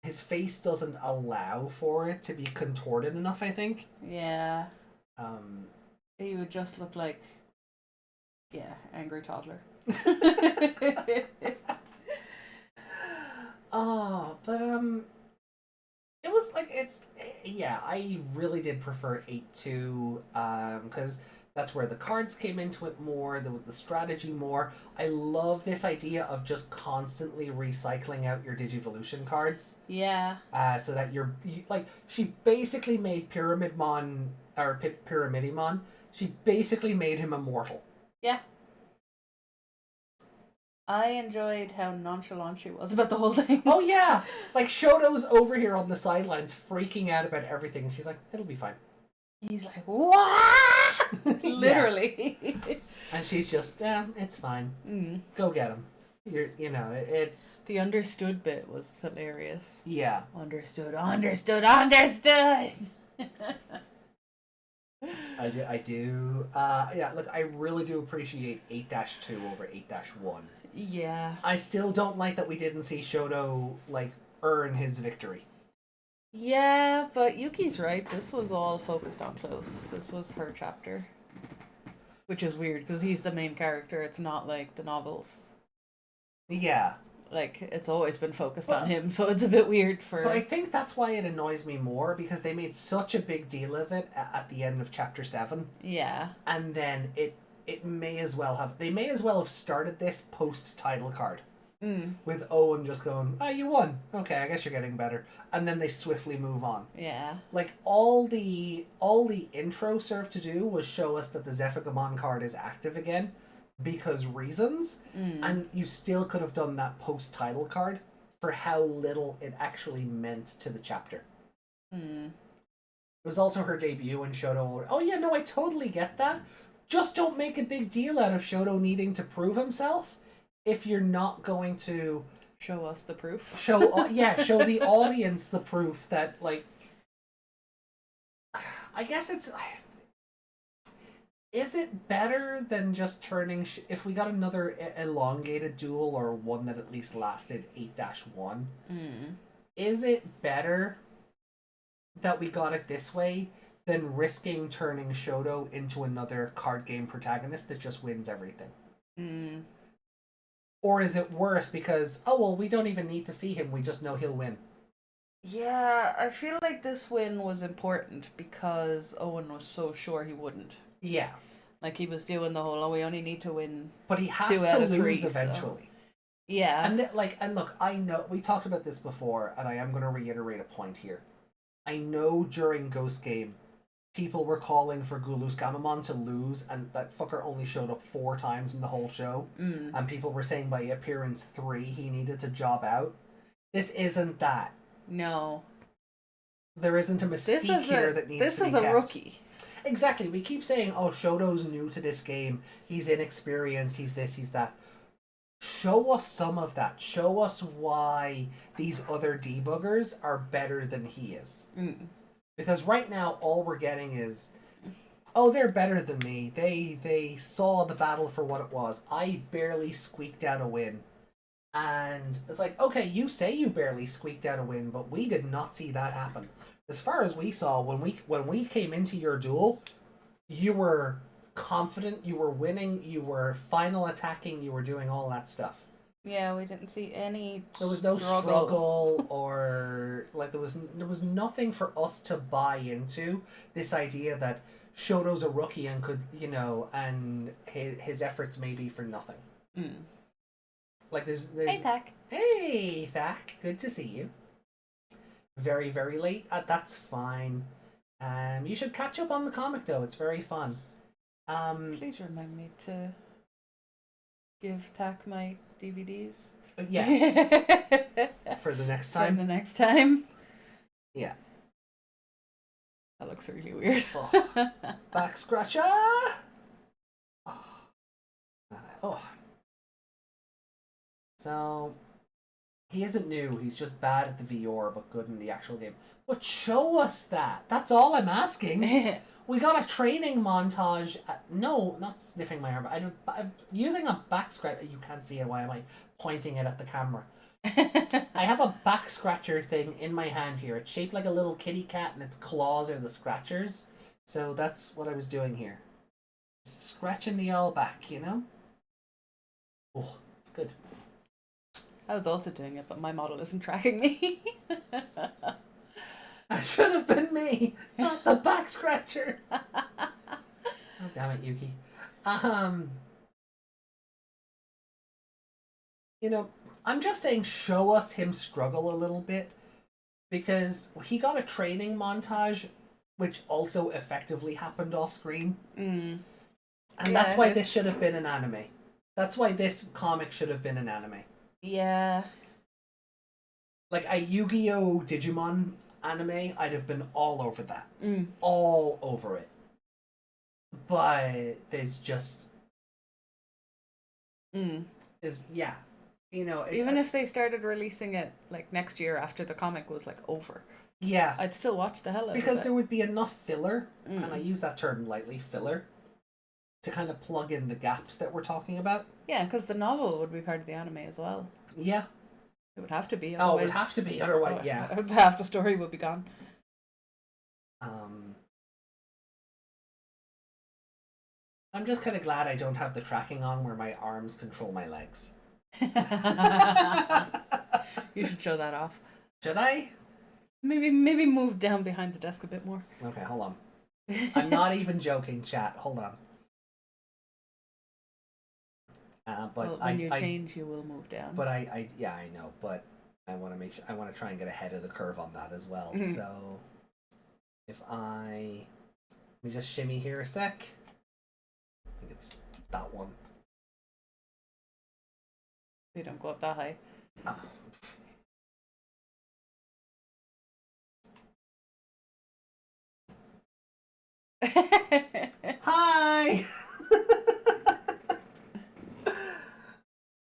S4: His face doesn't allow for it to be contorted enough, I think.
S5: Yeah. He would just look like, angry toddler.
S4: But it was I really did prefer 8-2 because that's where the cards came into it more. There was the strategy more. I love this idea of just constantly recycling out your Digivolution cards.
S5: Yeah.
S4: So that she basically made Pyramidimon. She basically made him immortal.
S5: Yeah. I enjoyed how nonchalant she was about the whole thing.
S4: Oh yeah, Shoto's over here on the sidelines freaking out about everything, and she's like, "It'll be fine."
S5: He's like, "What?" Literally.
S4: And she's just, it's fine. Go get him. It's...
S5: The understood bit was hilarious.
S4: Yeah.
S5: Understood.
S4: I do. Look, I really do appreciate 8-2 over 8-1.
S5: Yeah.
S4: I still don't like that we didn't see Shoto, like, earn his victory.
S5: Yeah, but Yuki's right. This was all focused on Close. This was her chapter. Which is weird, because he's the main character. It's not like the novels.
S4: Yeah.
S5: Like, it's always been focused on him, so it's a bit weird for...
S4: But I think that's why it annoys me more, because they made such a big deal of it at the end of Chapter 7.
S5: Yeah.
S4: And then it may as well have... They may as well have started this post-title card. With Owen just going, oh, you won. Okay, I guess you're getting better. And then they swiftly move on.
S5: Yeah.
S4: Like, all the intro served to do was show us that the Zephygamon card is active again, because reasons, and you still could have done that post-title card for how little it actually meant to the chapter. It was also her debut in Shoto. Oh yeah, no, I totally get that. Just don't make a big deal out of Shoto needing to prove himself if you're not going to
S5: show us the proof.
S4: Show the audience the proof that, like, I guess it's... Is it better than just turning... if we got another elongated duel, or one that at least lasted 8-1, is it better that we got it this way than risking turning Shoto into another card game protagonist that just wins everything? Or is it worse because, oh, well, we don't even need to see him, we just know he'll win?
S5: Yeah, I feel like this win was important because Owen was so sure he wouldn't.
S4: Yeah.
S5: Like, he was doing the whole, we only need to win
S4: but he has
S5: 2 out
S4: to
S5: of
S4: lose
S5: 3,
S4: eventually.
S5: So. Yeah.
S4: And look, I know, we talked about this before, and I am going to reiterate a point here. I know during Ghost Game, people were calling for Gulus Gamamon to lose, and that fucker only showed up 4 times in the whole show. And people were saying by appearance 3, he needed to job out. This isn't that.
S5: No.
S4: There isn't a mystique here that needs to be kept.
S5: This is a rookie.
S4: Exactly. We keep saying, oh, Shoto's new to this game. He's inexperienced. He's this, he's that. Show us some of that. Show us why these other debuggers are better than he is. Because right now, all we're getting is, oh, they're better than me. They saw the battle for what it was. I barely squeaked out a win. And it's like, okay, you say you barely squeaked out a win, but we did not see that happen. As far as we saw, when we came into your duel, you were confident, you were winning, you were final attacking, you were doing all that stuff.
S5: Yeah, we didn't see any
S4: There was no struggle or like there was nothing for us to buy into this idea that Shoto's a rookie and could, and his efforts may be for nothing. Like there's
S5: Hey, Thack.
S4: Hey, Thack, good to see you. Very, very late. That's fine. You should catch up on the comic though. It's very fun.
S5: Please remind me to give Tack my DVDs.
S4: Yes. For the next time.
S5: For the next time.
S4: Yeah.
S5: That looks really weird.
S4: Back scratcher. Oh. So, he isn't new. He's just bad at the VR, but good in the actual game. But show us that. That's all I'm asking. We got a training montage. No, not sniffing my arm. I'm using a back scratcher. You can't see it. Why am I pointing it at the camera? I have a back scratcher thing in my hand here. It's shaped like a little kitty cat, and its claws are the scratchers. So that's what I was doing here. Scratching the all back, Oh, it's good.
S5: I was also doing it, but my model isn't tracking me.
S4: That should have been me, not the back scratcher. Oh, damn it, Yuki. I'm just saying show us him struggle a little bit, because he got a training montage which also effectively happened off screen. And that's why this should have been an anime. That's why this comic should have been an anime.
S5: Yeah.
S4: Like a Yu-Gi-Oh! Digimon anime, I'd have been all over that. All over it. but there's just
S5: Mm.
S4: is yeah,
S5: Even if they started releasing it like next year after the comic was like over,
S4: yeah,
S5: I'd still watch the hell out
S4: because
S5: of
S4: there
S5: it.
S4: would be enough filler,
S5: Mm.
S4: and I use that term lightly, filler, to kind of plug in the gaps that we're talking about.
S5: Yeah, because the novel would be part of the anime as well.
S4: Yeah.
S5: It would have to be.
S4: Oh, it would
S5: Otherwise,
S4: have to be, otherwise, yeah.
S5: half the story would be gone.
S4: I'm just kind of glad I don't have the tracking on where my arms control my legs.
S5: You should show that off.
S4: Should I?
S5: Maybe move down behind the desk a bit more.
S4: Okay, hold on. I'm not even joking, chat. Hold on. But
S5: well, when you change, you will move down.
S4: But I know. But I want to make sure. I want to try and get ahead of the curve on that as well.
S5: Mhm.
S4: So, let me just shimmy here a sec. I think it's that one.
S5: They don't go up that high.
S4: Oh. Hi.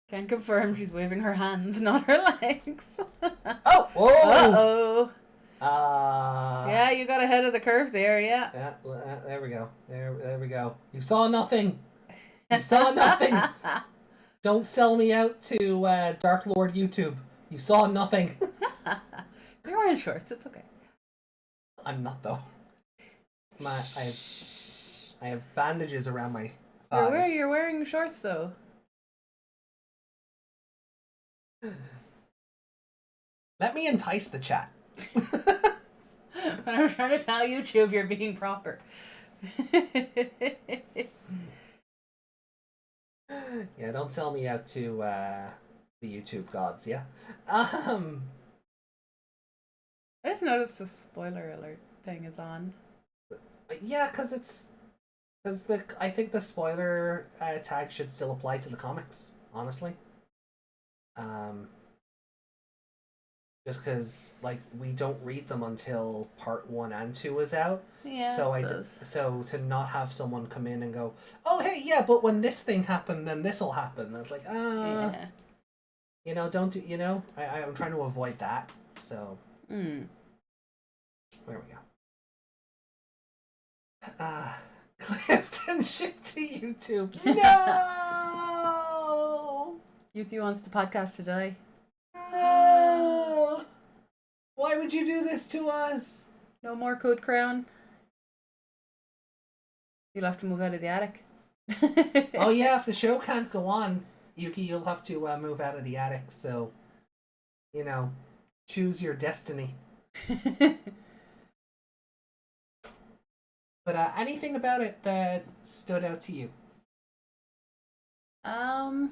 S5: Can confirm she's waving her hands, not her legs.
S4: Oh. Whoa.
S5: Uh-oh. Yeah, you got ahead of the curve there, yeah.
S4: There we go. There we go. You saw nothing. You saw nothing. Don't sell me out to Dark Lord YouTube. You saw nothing.
S5: You're wearing shorts, it's okay.
S4: I'm not though. I have bandages around my thighs.
S5: You're wearing shorts though.
S4: Let me entice the chat.
S5: When I'm trying to tell YouTube you're being proper.
S4: Yeah, don't sell me out to the YouTube gods, yeah?
S5: I just noticed the spoiler alert thing is on.
S4: Yeah, because I think the spoiler tag should still apply to the comics, honestly. Just because we don't read them until part 1 and 2 is out.
S5: Yeah,
S4: so to not have someone come in and go, oh hey, yeah, but when this thing happened, then this'll happen. It's like,
S5: yeah.
S4: Don't do, I'm trying to avoid that. So there we go. Clifton shipped to YouTube. No.
S5: Yuki wants the podcast to die.
S4: No. Why would you do this to us?
S5: No more Code Crown. You'll have to move out of the attic.
S4: Oh yeah, if the show can't go on, Yuki, you'll have to move out of the attic. So, choose your destiny. But anything about it that stood out to you?
S5: I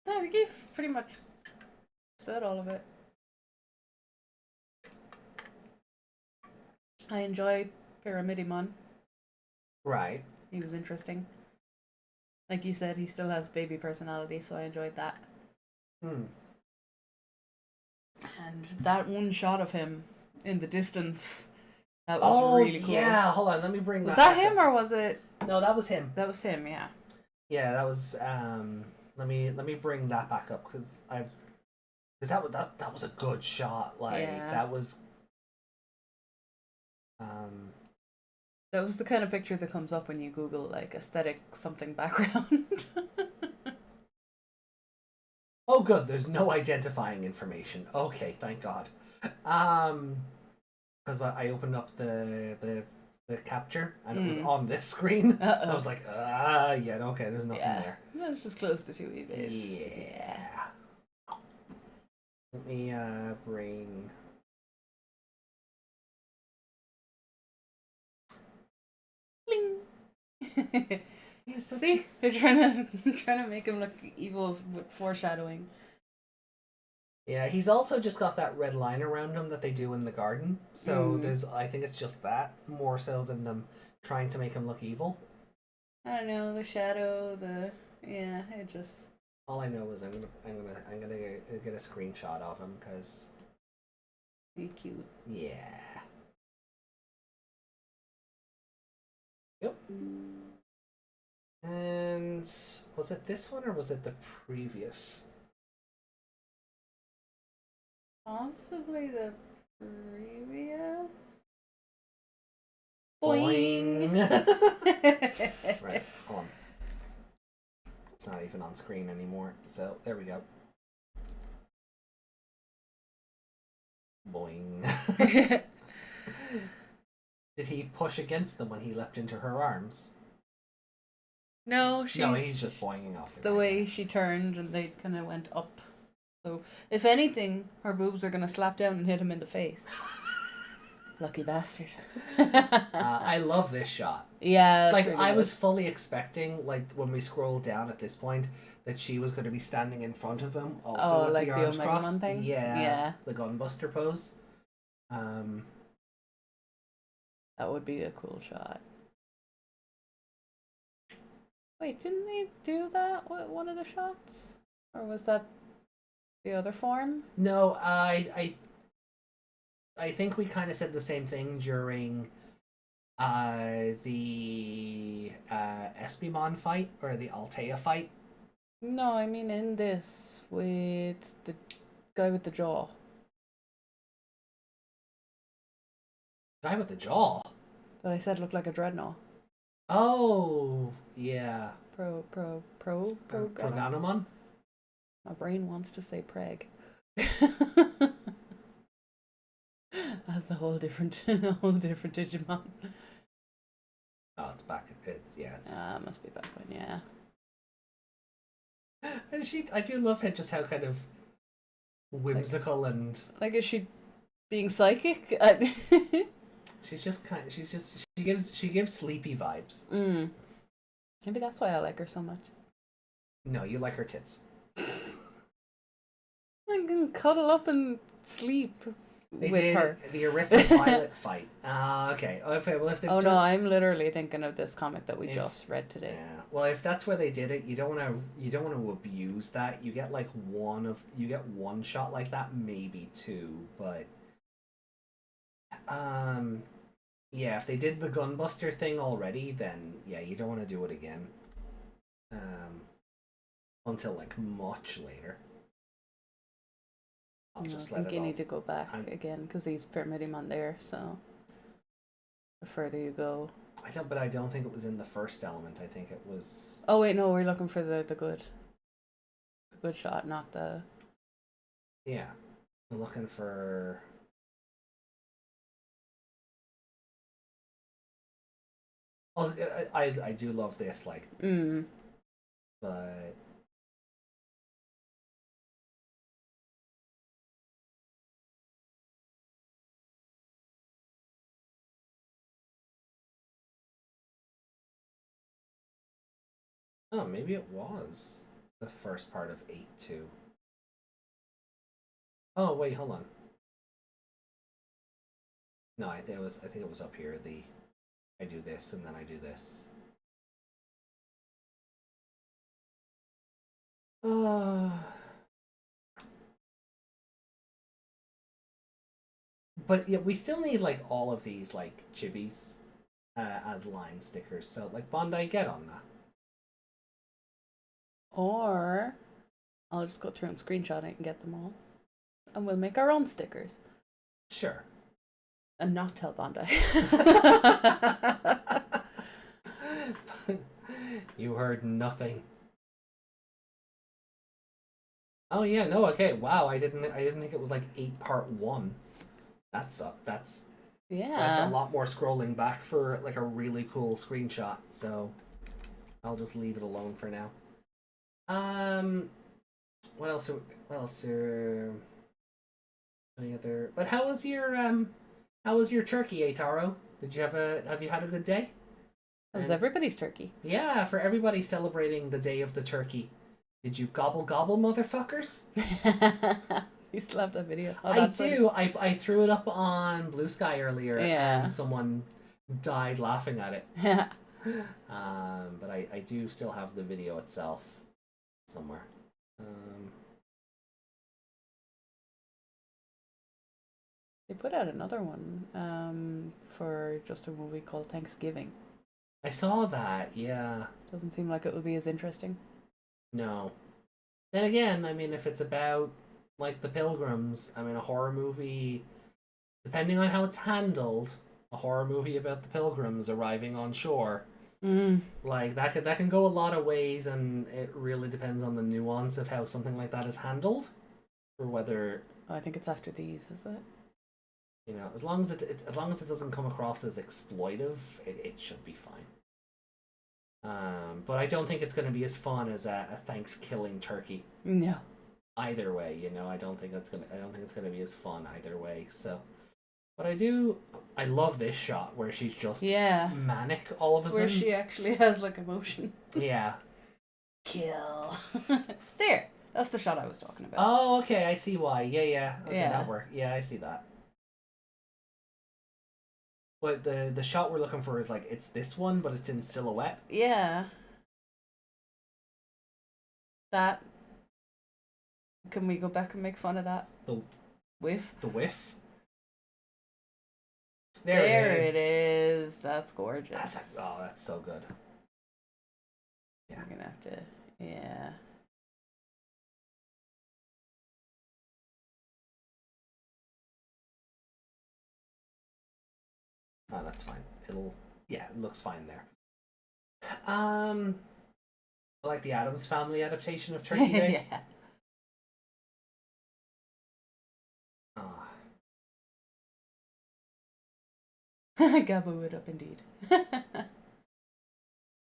S5: think you've pretty much said all of it. I enjoy Pyramidimon.
S4: Right.
S5: He was interesting. Like you said, he still has baby personality, so I enjoyed that.
S4: Hmm.
S5: And that one shot of him in the distance, that was really cool.
S4: Yeah, hold on, let me bring
S5: Was
S4: that
S5: that him or was it?
S4: No, that was him.
S5: That was him, yeah.
S4: Yeah, that was let me bring that back up because that was a good shot.
S5: Yeah.
S4: That was
S5: That was the kind of picture that comes up when you Google aesthetic something background.
S4: Oh good, there's no identifying information. Okay, thank God. Because I opened up the capture and it was on this screen.
S5: Uh-oh.
S4: I was like, yeah, okay, there's nothing there.
S5: Let's just close the two eBays.
S4: Yeah. Let me bring.
S5: Bling.
S4: So
S5: See, they're trying to make him look evil with foreshadowing.
S4: Yeah, he's also just got that red line around him that they do in the garden. So
S5: Mm.
S4: I think it's just that more so than them trying to make him look evil.
S5: I don't know, the shadow, it just.
S4: All I know is I'm gonna get a screenshot of him because
S5: Be cute.
S4: yeah. Yep. And was it this one or was it the previous?
S5: Possibly the previous.
S4: Boing. Right, hold on. It's not even on screen anymore. So there we go. Boing. Did he push against them when he leapt into her arms?
S5: No,
S4: he's just boinging off
S5: the way she turned and they kind of went up. So, if anything, her boobs are gonna slap down and hit him in the face. Lucky bastard.
S4: I love this shot.
S5: Yeah,
S4: like
S5: really
S4: I
S5: good.
S4: was fully expecting, like when we scroll down at this point, that she was going to be standing in front of him, also with
S5: like
S4: the
S5: the
S4: arms
S5: Omega
S4: crossed.
S5: Man thing?
S4: Yeah,
S5: Yeah.
S4: the gunbuster pose.
S5: That would be a cool shot. Wait, didn't they do that with one of the shots? Or was that the other form?
S4: No, I think we kind of said the same thing during the Espimon fight or the Altea fight.
S5: No, I mean in this with the guy with the jaw.
S4: Guy with the jaw.
S5: That I said looked like a dreadnought.
S4: Oh, yeah.
S5: Proganamon?
S4: Proganamon?
S5: My brain wants to say preg. That's a whole different Digimon.
S4: Oh, it's back. It's.
S5: Must be back when, yeah.
S4: And I do love it, just how kind of whimsical and.
S5: Like, is she being psychic?
S4: She gives sleepy vibes.
S5: Maybe that's why I like her so much.
S4: No, you like her tits.
S5: I can cuddle up and sleep
S4: They
S5: with
S4: did
S5: her.
S4: the Arista Violet fight. Okay. Okay. Well, if they've
S5: Oh
S4: done...
S5: no, I'm literally thinking of this comic that we just read today.
S4: Yeah. Well, if that's where they did it, you don't want to abuse that. You get one shot like that, maybe two, but yeah, if they did the gunbuster thing already, then yeah, you don't want to do it again. Until like much later.
S5: I think you need to go back again because he's permitting him on there. So the further you go,
S4: I don't think it was in the first element. I think it was.
S5: Oh wait, no, we're looking for the good shot, not the.
S4: Yeah, I'm looking for. Oh, I do love this, like. But. Oh, maybe it was the first part of 8-2. Oh wait, hold on. No, I think it was up here. I do this and then I do this. But yeah, we still need like all of these like chibis as line stickers. So like Bondi, get on that.
S5: Or I'll just go through and screenshot it and get them all, and we'll make our own stickers.
S4: Sure.
S5: And not tell Bondi.
S4: You heard nothing. Oh yeah, no, okay. Wow, I didn't think it was like 8-part 1. That's That's a lot more scrolling back for like a really cool screenshot. So I'll just leave it alone for now. What else? Any other? But how was your turkey, Taro? Have you had a good day?
S5: It was everybody's turkey.
S4: Yeah, for everybody celebrating the day of the turkey. Did you gobble gobble, motherfuckers?
S5: You still have that video? Oh,
S4: I do. I threw it up on Blue Sky earlier, and someone died laughing at it. But I do still have the video itself somewhere.
S5: They put out another one for just a movie called Thanksgiving.
S4: I saw that. Yeah.
S5: Doesn't seem like it would be as interesting.
S4: No. Then again, I mean, if it's about like the Pilgrims, I mean, a horror movie, depending on how it's handled, a horror movie about the Pilgrims arriving on shore, like that can go a lot of ways, and it really depends on the nuance of how something like that is handled, or whether
S5: Oh, I think it's after these, is it?
S4: you know, as long as as long as it doesn't come across as exploitive, it should be fine. But I don't think it's going to be as fun as a thanks killing turkey.
S5: No.
S4: Either way, you know, I don't think it's gonna be as fun either way. So, but I love this shot where she's just manic all of a sudden.
S5: Where she actually has like emotion.
S4: Yeah.
S5: Kill. There. That's the shot I was talking about.
S4: Oh, okay. I see why. Yeah. Okay,
S5: Yeah.
S4: that worked. Yeah, I see that. But the shot we're looking for is like it's this one, but it's in silhouette.
S5: Yeah. That. Can we go back and make fun of that?
S4: The
S5: Whiff?
S4: the whiff.
S5: There it is. That's gorgeous.
S4: That's so good. Yeah.
S5: I'm gonna have to. Yeah.
S4: Oh, that's fine. It looks fine there. I like the Addams Family adaptation of Turkey Day.
S5: Yeah.
S4: Ah.
S5: Gaboo it up indeed.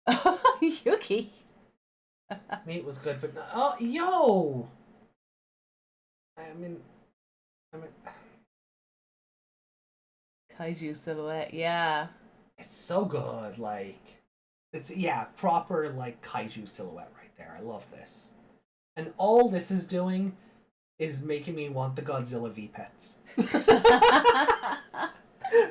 S5: Oh, Yuki.
S4: Meat was good, but no, oh, yo! I mean,
S5: Kaiju silhouette, yeah.
S4: it's so good. Like, it's proper like kaiju silhouette right there. I love this, and all this is doing is making me want the Godzilla V pets.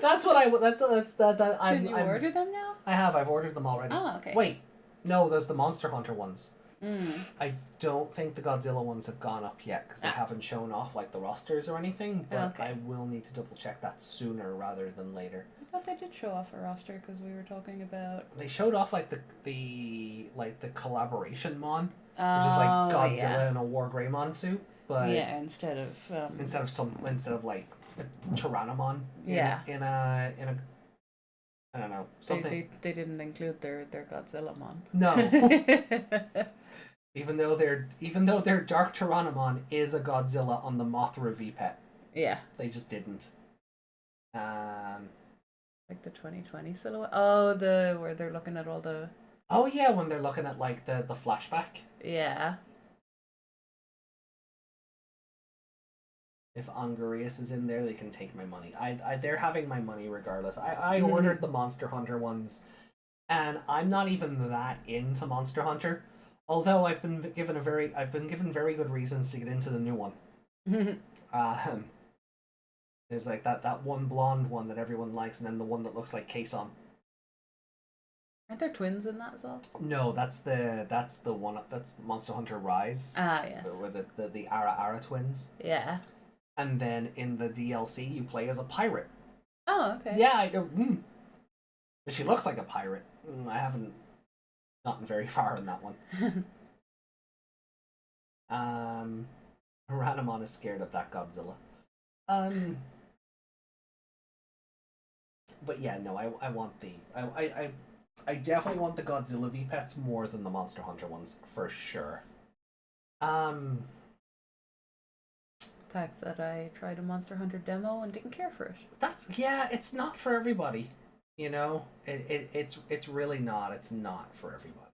S4: That's what I. That.
S5: Did you order them now?
S4: I have. I've ordered them already.
S5: Oh, okay.
S4: Wait, no. There's the Monster Hunter ones.
S5: Mm.
S4: I don't think the Godzilla ones have gone up yet because they haven't shown off like the rosters or anything. But
S5: Okay.
S4: I will need to double check that sooner rather than later.
S5: I thought they did show off a roster because we were talking about.
S4: They showed off like the collaboration mon, which is like Godzilla in a War Greymon suit, but
S5: instead
S4: of like a Tyrannomon. In a I don't know something.
S5: They didn't include their Godzilla mon.
S4: No. Even though their Dark Tyrannomon is a Godzilla on the Mothra V-Pet.
S5: Yeah.
S4: They just didn't.
S5: Like the 2020 silhouette. Oh, where they're looking at all the.
S4: Oh yeah, when they're looking at like the flashback.
S5: Yeah.
S4: If Angarius is in there, they can take my money. They're having my money regardless. I ordered the Monster Hunter ones, and I'm not even that into Monster Hunter. Although I've been given very good reasons to get into the new one. There's like that one blonde one that everyone likes, and then the one that looks like Kason.
S5: Aren't there twins in that as well?
S4: No, that's the one. That's Monster Hunter Rise.
S5: Ah, yes.
S4: With the Ara twins.
S5: Yeah.
S4: And then in the DLC, you play as a pirate.
S5: Oh, okay.
S4: Yeah, I know. She looks like a pirate. I haven't gotten very far in that one. Ranamon is scared of that Godzilla. But yeah, no, I want I definitely want the Godzilla V pets more than the Monster Hunter ones for sure.
S5: Fact that I tried a Monster Hunter demo and didn't care for it.
S4: It's not for everybody. You know, it's really not. It's not for everybody.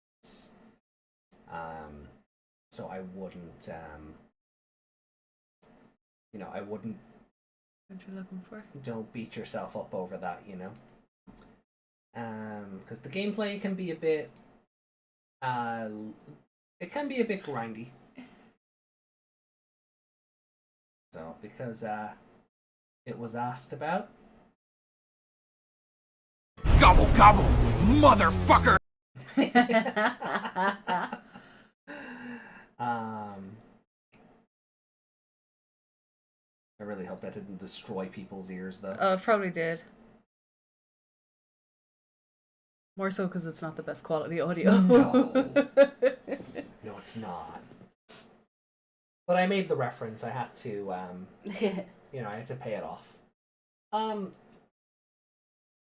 S4: So I wouldn't. I wouldn't.
S5: What you looking for?
S4: Don't beat yourself up over that. You know. Because the gameplay can be a bit. It can be a bit grindy. So because it was asked about.
S7: Gobble gobble, motherfucker!
S4: I really hope that didn't destroy people's ears, though.
S5: Oh, it probably did. More so because it's not the best quality audio.
S4: No. No, it's not. But I made the reference. I had to, you know, I had to pay it off.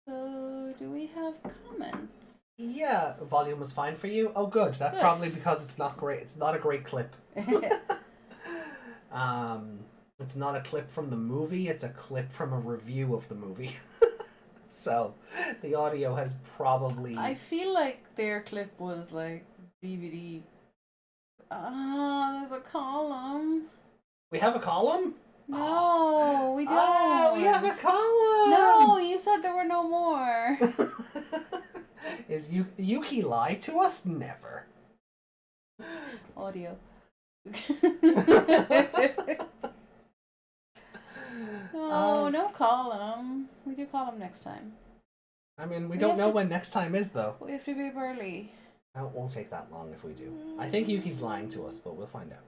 S5: So, do we have comments?
S4: Yeah, volume was fine for you. Oh, good. That's
S5: Good.
S4: probably because it's not great. It's not a great clip. It's not a clip from the movie. It's a clip from a review of the movie. So, the audio has probably.
S5: I feel like their clip was like DVD. There's a column.
S4: We have a column.
S5: No, we don't.
S4: Ah, we have a column.
S5: No, you said there were no more.
S4: Is Yuki lie to us? Never.
S5: Audio. No column. We do column next time.
S4: I mean, we don't know when next time is, though.
S5: We have to be up early.
S4: It won't take that long if we do. I think Yuki's lying to us, but we'll find out.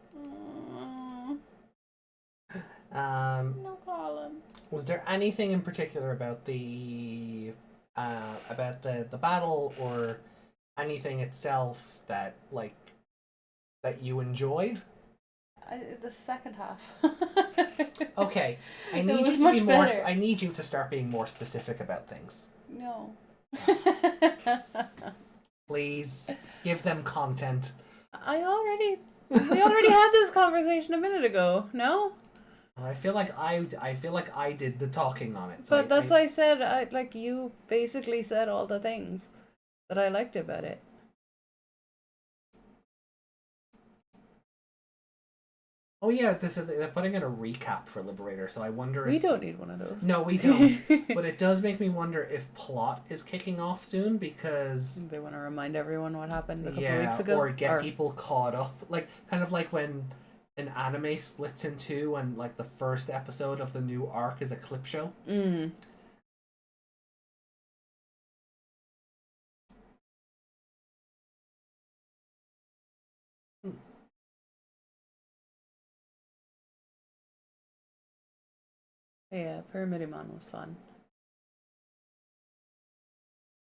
S5: No column.
S4: Was there anything in particular about the battle or anything itself that you enjoyed?
S5: The second half.
S4: Okay, I
S5: It
S4: need
S5: was
S4: you to
S5: much
S4: be more.
S5: better.
S4: I need you to start being more specific about things.
S5: No.
S4: Please give them content.
S5: We already had this conversation a minute ago. No.
S4: I feel like I did the talking on it.
S5: But that's why I said you basically said all the things that I liked about it.
S4: Oh yeah, they're putting in a recap for Liberator, so I wonder if...
S5: We don't need one of those.
S4: No, we don't. But it does make me wonder if plot is kicking off soon, because...
S5: They want to remind everyone what happened a couple
S4: yeah,
S5: of weeks ago.
S4: or get people caught up. Kind of like when an anime splits in two and the first episode of the new arc is a clip show.
S5: Mm. Yeah, Pyramidimon was fun.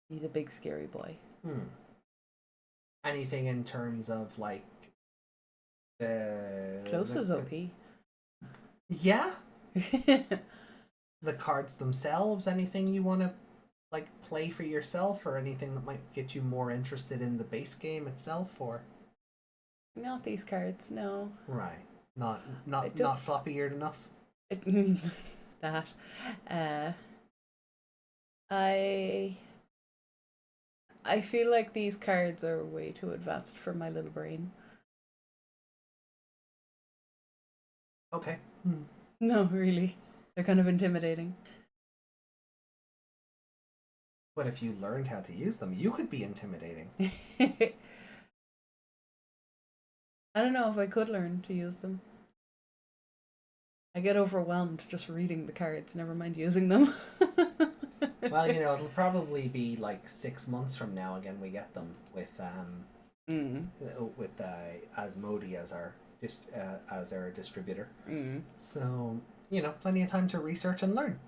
S5: He's a big scary boy.
S4: Anything in terms of the...
S5: Close is OP.
S4: Yeah? The cards themselves, anything you want to play for yourself, or anything that might get you more interested in the base game itself, or
S5: Not these cards, no.
S4: right, not floppy-eared enough.
S5: That. I feel like these cards are way too advanced for my little brain.
S4: Okay.
S5: No, really. They're kind of intimidating.
S4: But if you learned how to use them, you could be intimidating.
S5: I don't know if I could learn to use them. I get overwhelmed just reading the cards, never mind using them.
S4: Well, it'll probably be 6 months from now again we get them with Asmodee as our distributor. So, plenty of time to research and learn.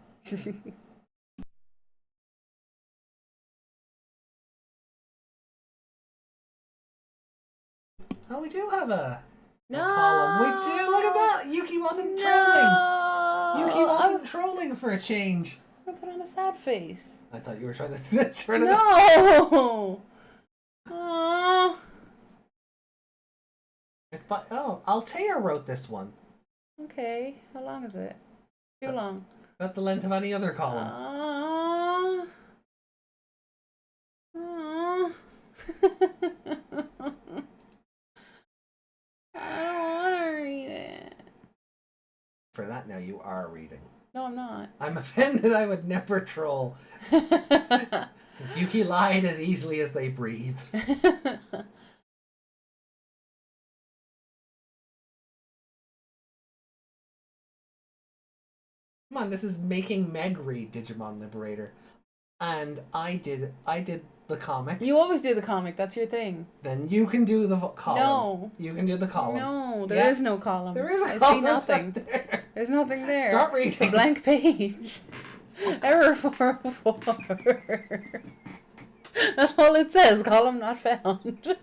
S4: Oh, we do have a column. We do. Look at that. Yuki wasn't trolling. Yuki wasn't trolling for a change.
S5: I'm gonna put on a sad face.
S4: I thought you were trying to turn it.
S5: No. Aww.
S4: It's by Altair wrote this one.
S5: Okay. How long is it? Too long.
S4: About the length of any other column.
S5: Aww. Aww. I don't want to read it.
S4: For that, now you are reading.
S5: No, I'm not.
S4: I'm offended. I would never troll. Yuki lied as easily as they breathed. Come on, this is making Meg read Digimon Liberator, and I did the comic.
S5: You always do the comic. That's your thing.
S4: Then you can do the column.
S5: No.
S4: You can do the column.
S5: No, there is no column.
S4: There is a
S5: I
S4: column.
S5: see nothing.
S4: There.
S5: There's nothing there.
S4: Start reading.
S5: It's a blank page. Error 404. That's all it says. Column not found.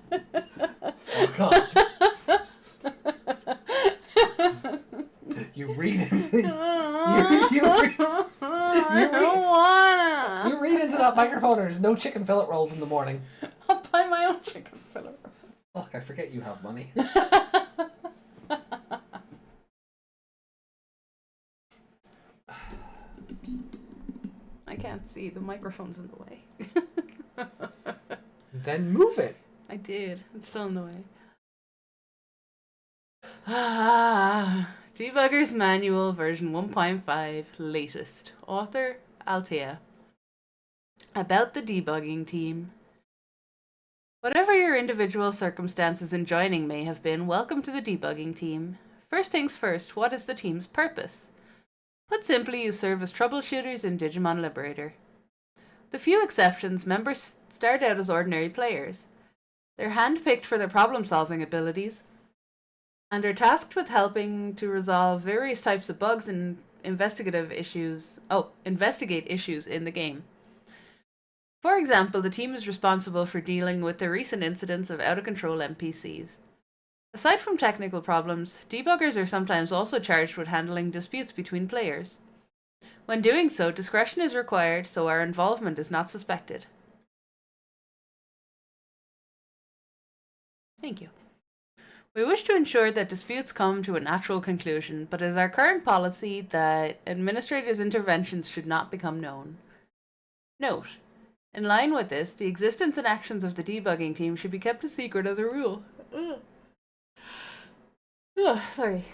S4: Oh god. You read into you read into that microphone. There's no chicken fillet rolls in the morning.
S5: I'll buy my own chicken fillet.
S4: Fuck! I forget you have money.
S5: I can't see. The microphone's in the way.
S4: Then move it.
S5: I did. It's still in the way. Debugger's Manual version 1.5 latest. Author Altea. About the debugging team. Whatever your individual circumstances in joining may have been, welcome to the debugging team. First things first, what is the team's purpose? Put simply, you serve as troubleshooters in Digimon Liberator. With a few exceptions, members start out as ordinary players. They're handpicked for their problem-solving abilities and are tasked with helping to resolve various types of bugs and investigate issues in the game. For example, the team is responsible for dealing with the recent incidents of out-of-control NPCs. Aside from technical problems, debuggers are sometimes also charged with handling disputes between players. When doing so, discretion is required so our involvement is not suspected. Thank you. We wish to ensure that disputes come to a natural conclusion, but it is our current policy that administrators' interventions should not become known. Note: in line with this, the existence and actions of the debugging team should be kept a secret as a rule. Sorry.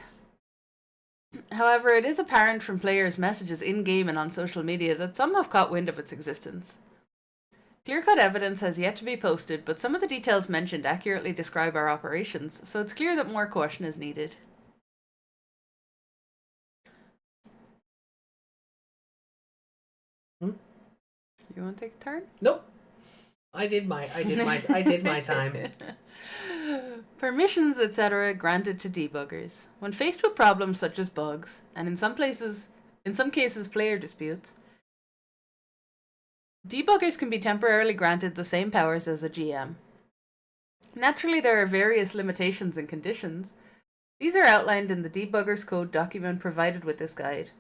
S5: However, it is apparent from players' messages in-game and on social media that some have caught wind of its existence. Clear-cut evidence has yet to be posted, but some of the details mentioned accurately describe our operations, so it's clear that more caution is needed. You want to take a turn?
S4: Nope. I did my time.
S5: Permissions, etc., granted to debuggers. When faced with problems such as bugs, and in some cases player disputes, debuggers can be temporarily granted the same powers as a GM. Naturally, there are various limitations and conditions. These are outlined in the Debugger's Code document provided with this guide.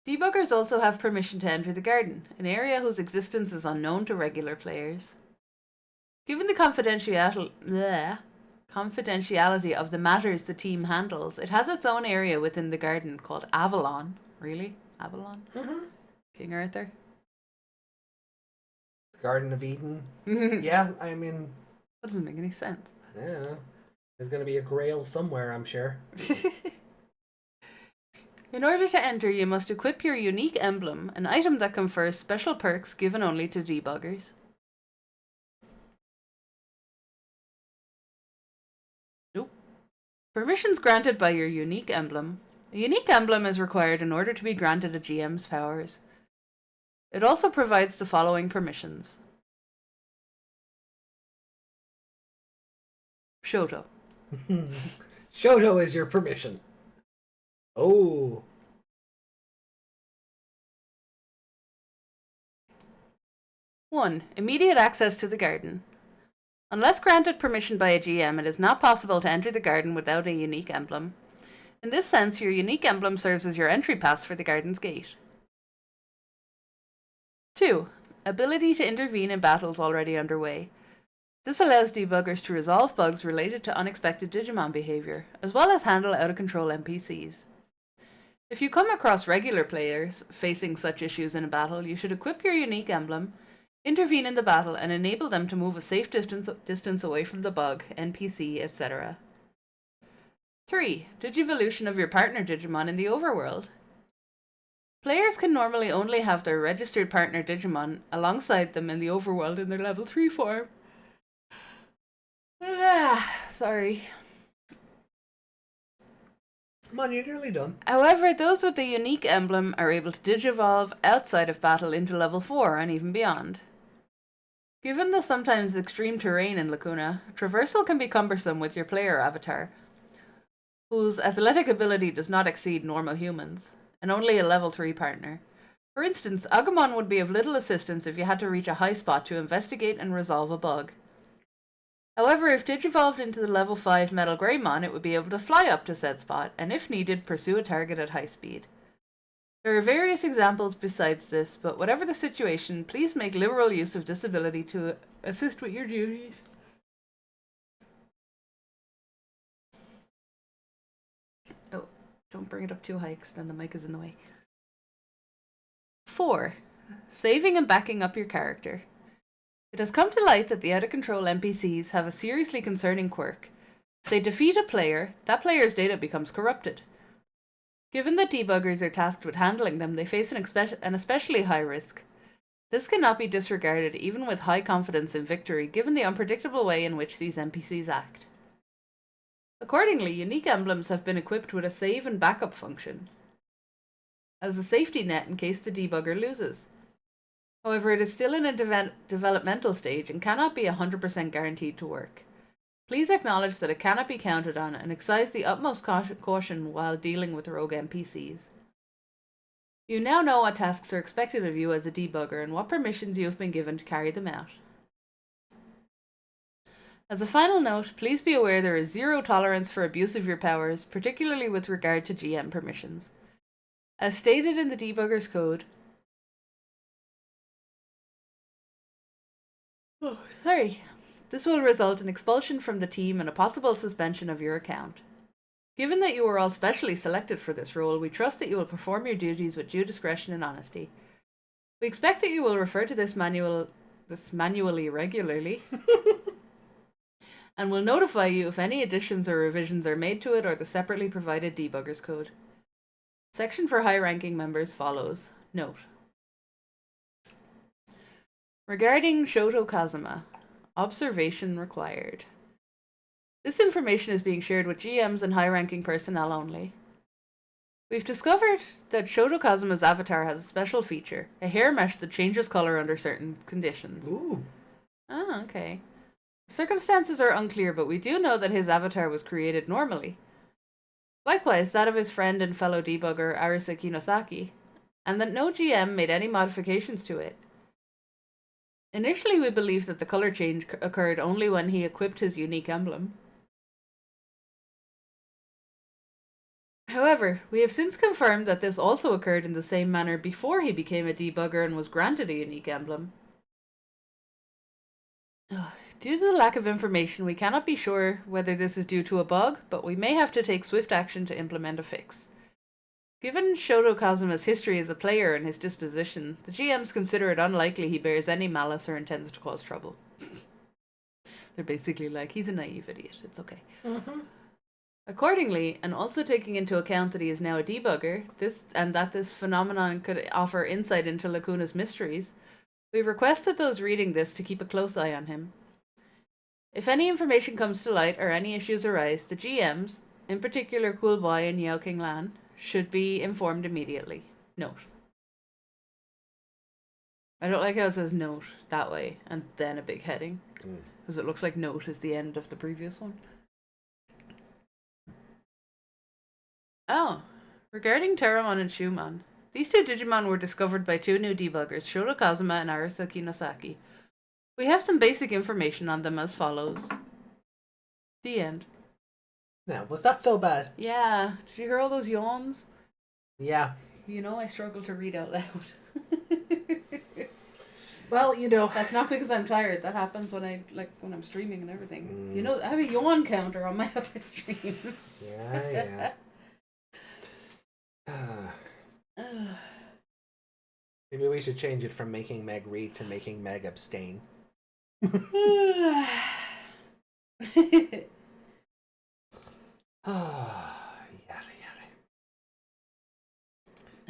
S5: Debuggers also have permission to enter the garden, an area whose existence is unknown to regular players. Given the confidentiality of the matters the team handles, it has its own area within the garden called Avalon. Really? Avalon?
S4: Mm-hmm.
S5: King Arthur?
S4: Garden of Eden. Yeah, I mean...
S5: That doesn't make any sense.
S4: Yeah. There's going to be a grail somewhere, I'm sure.
S5: In order to enter, you must equip your unique emblem, an item that confers special perks given only to debuggers. Nope. Permissions granted by your unique emblem. A unique emblem is required in order to be granted a GM's powers. It also provides the following permissions. Shoto.
S4: Shoto is your permission. Oh.
S5: One, immediate access to the garden. Unless granted permission by a GM, it is not possible to enter the garden without a unique emblem. In this sense, your unique emblem serves as your entry pass for the garden's gate. 2. Ability to intervene in battles already underway. This allows debuggers to resolve bugs related to unexpected Digimon behavior, as well as handle out-of-control NPCs. If you come across regular players facing such issues in a battle, you should equip your unique emblem, intervene in the battle, and enable them to move a safe distance away from the bug, NPC, etc. 3. Digivolution of your partner Digimon in the overworld. Players can normally only have their registered partner Digimon alongside them in the overworld in their level 3 form. Sorry.
S4: Come on, you're nearly done.
S5: However, those with the unique emblem are able to digivolve outside of battle into level 4 and even beyond. Given the sometimes extreme terrain in Lacuna, traversal can be cumbersome with your player avatar, whose athletic ability does not exceed normal humans, and only a level 3 partner. For instance, Agumon would be of little assistance if you had to reach a high spot to investigate and resolve a bug. However, if digivolved into the level 5 Metal Greymon, it would be able to fly up to said spot, and if needed, pursue a target at high speed. There are various examples besides this, but whatever the situation, please make liberal use of this ability to assist with your duties. Oh, don't bring it up too high, because then the mic is in the way. 4. Saving and backing up your character. It has come to light that the out-of-control NPCs have a seriously concerning quirk. If they defeat a player, that player's data becomes corrupted. Given that debuggers are tasked with handling them, they face an especially high risk. This cannot be disregarded even with high confidence in victory, given the unpredictable way in which these NPCs act. Accordingly, unique emblems have been equipped with a save and backup function as a safety net in case the debugger loses. However, it is still in a developmental stage and cannot be 100% guaranteed to work. Please acknowledge that it cannot be counted on and exercise the utmost caution while dealing with rogue NPCs. You now know what tasks are expected of you as a debugger and what permissions you have been given to carry them out. As a final note, please be aware there is zero tolerance for abuse of your powers, particularly with regard to GM permissions. As stated in the debugger's code, this will result in expulsion from the team and a possible suspension of your account. Given that you are all specially selected for this role, we trust that you will perform your duties with due discretion and honesty. We expect that you will refer to this manually regularly and will notify you if any additions or revisions are made to it or the separately provided debugger's code. Section for high-ranking members follows. Note. Regarding Shoto Kazuma, observation required. This information is being shared with GMs and high-ranking personnel only. We've discovered that Shoto Kazuma's avatar has a special feature, a hair mesh that changes color under certain conditions.
S4: Ooh.
S5: Ah, okay. Circumstances are unclear, but we do know that his avatar was created normally. Likewise, that of his friend and fellow debugger Arisa Kinosaki, and that no GM made any modifications to it. Initially, we believed that the color change occurred only when he equipped his unique emblem. However, we have since confirmed that this also occurred in the same manner before he became a debugger and was granted a unique emblem. Due to the lack of information, we cannot be sure whether this is due to a bug, but we may have to take swift action to implement a fix. Given Shoto Kazuma's history as a player and his disposition, the GMs consider it unlikely he bears any malice or intends to cause trouble. They're basically like, he's a naive idiot, it's okay.
S4: Mm-hmm.
S5: Accordingly, and also taking into account that he is now a debugger, that this phenomenon could offer insight into Lacuna's mysteries, we request that those reading this to keep a close eye on him. If any information comes to light or any issues arise, the GMs, in particular Cool Boy and Yao King Lan, should be informed immediately. Note. I don't like how it says note that way, and then a big heading. Because it looks like note is the end of the previous one. Oh, regarding Terramon and Shumon, these two Digimon were discovered by two new debuggers, Shoto Kazuma and Arisa Kinosaki. We have some basic information on them as follows. The end.
S4: Now, was that so bad?
S5: Yeah, did you hear all those yawns?
S4: Yeah.
S5: You know I struggle to read out loud.
S4: Well, you know.
S5: That's not because I'm tired. That happens when when I'm streaming and everything. You know, I have a yawn counter on my other streams.
S4: Yeah. Maybe we should change it from making Meg read to making Meg abstain. Yada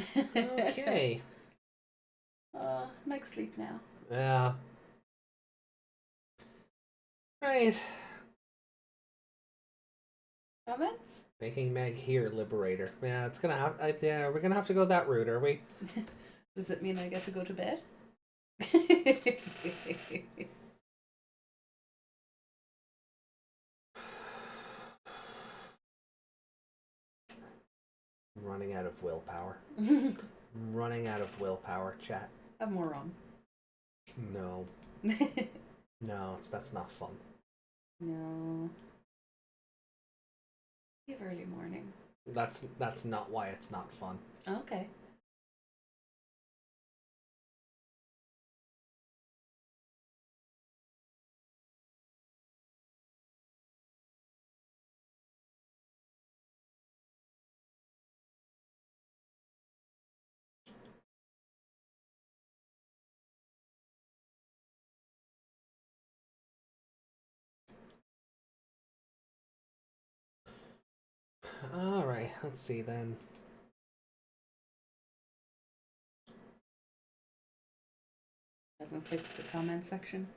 S4: yada. Okay.
S5: Meg sleep now.
S4: Yeah. Right.
S5: Comments?
S4: Making Meg hear Liberator. Yeah, it's gonna have. Yeah, we're gonna have to go that route, are we?
S5: Does it mean I get to go to bed?
S4: I'm running out of willpower. I'm running out of willpower, chat.
S5: Have more rum.
S4: No. No, that's not fun.
S5: No. You have early morning.
S4: That's not why it's not fun.
S5: Okay.
S4: Alright, let's see then.
S5: Hasn't fixed the comment section.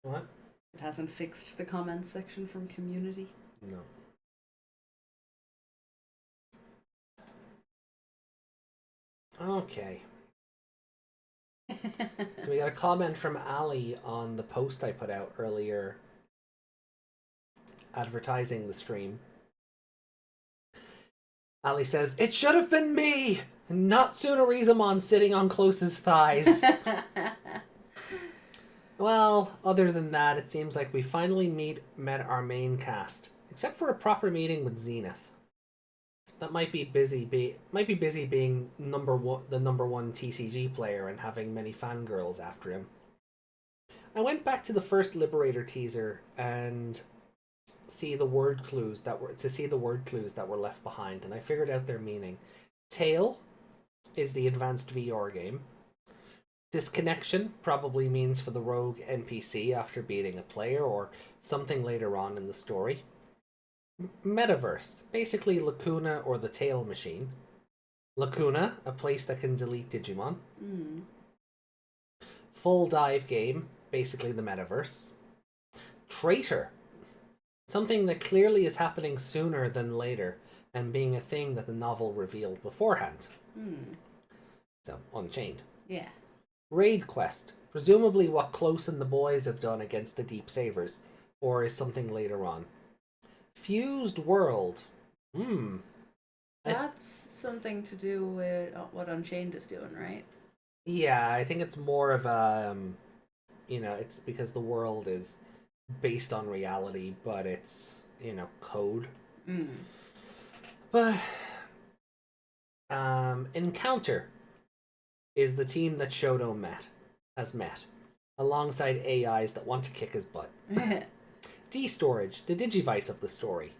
S4: What?
S5: It hasn't fixed the comment section from community.
S4: No. Okay. So we got a comment from Ali on the post I put out earlier advertising the stream. Ali says, "It should have been me! Not Tsunorizamon sitting on Close's thighs." Well, other than that, it seems like we finally met our main cast. Except for a proper meeting with Zenith. That might be busy being the number one TCG player and having many fangirls after him. I went back to the first Liberator teaser and see the word clues that were left behind, and I figured out their meaning. Tail is the advanced VR game. Disconnection probably means for the rogue NPC after beating a player or something later on in the story. Metaverse, basically Lacuna or the Tail Machine. Lacuna, a place that can delete Digimon. Full dive game, basically the Metaverse. Traitor, something that clearly is happening sooner than later and being a thing that the novel revealed beforehand. So, Unchained.
S5: Yeah.
S4: Raid Quest, presumably what Close and the boys have done against the Deep Savers, or is something later on. Fused World.
S5: That's something to do with what Unchained is doing, right?
S4: Yeah, I think it's more of a, it's because the world is based on reality, but it's, code. But, Encounter is the team that Shoto has met, alongside AIs that want to kick his butt. D-Storage, the Digivice of the story.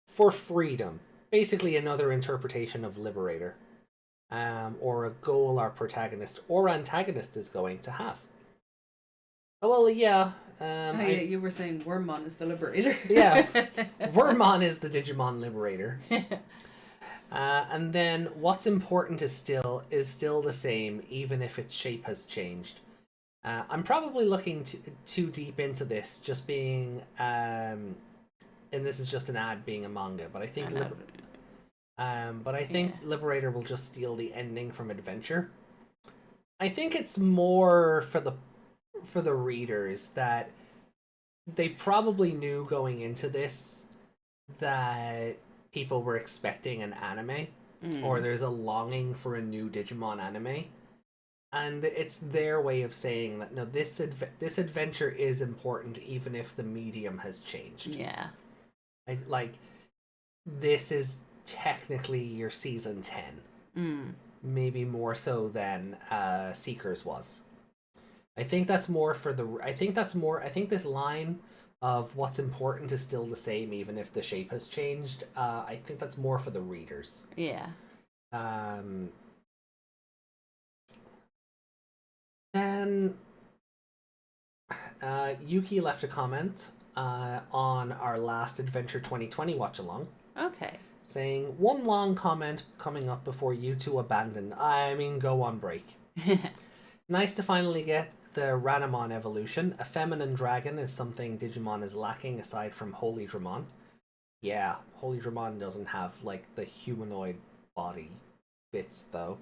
S4: For Freedom, basically another interpretation of Liberator, or a goal our protagonist or antagonist is going to have. Oh, well, yeah.
S5: You were saying Wormmon is the Liberator.
S4: Yeah, Wormmon is the Digimon Liberator. And then what's important is still the same, even if its shape has changed. I'm probably looking too deep into this, just being, and this is just an ad being a manga, but I think, Liberator will just steal the ending from Adventure. I think it's more for the readers that they probably knew going into this that people were expecting an anime, or there's a longing for a new Digimon anime. And it's their way of saying that, no, this adventure is important even if the medium has changed.
S5: Yeah.
S4: This is technically your season 10. Maybe more so than Seekers was. I think this line of what's important is still the same even if the shape has changed. I think that's more for the readers.
S5: Yeah.
S4: Then Yuki left a comment on our last Adventure 2020 watch along.
S5: Okay.
S4: Saying, one long comment coming up before you two go on break. Nice to finally get the Ranamon evolution. A feminine dragon is something Digimon is lacking aside from Holy Dramon. Yeah, Holy Dramon doesn't have the humanoid body bits though.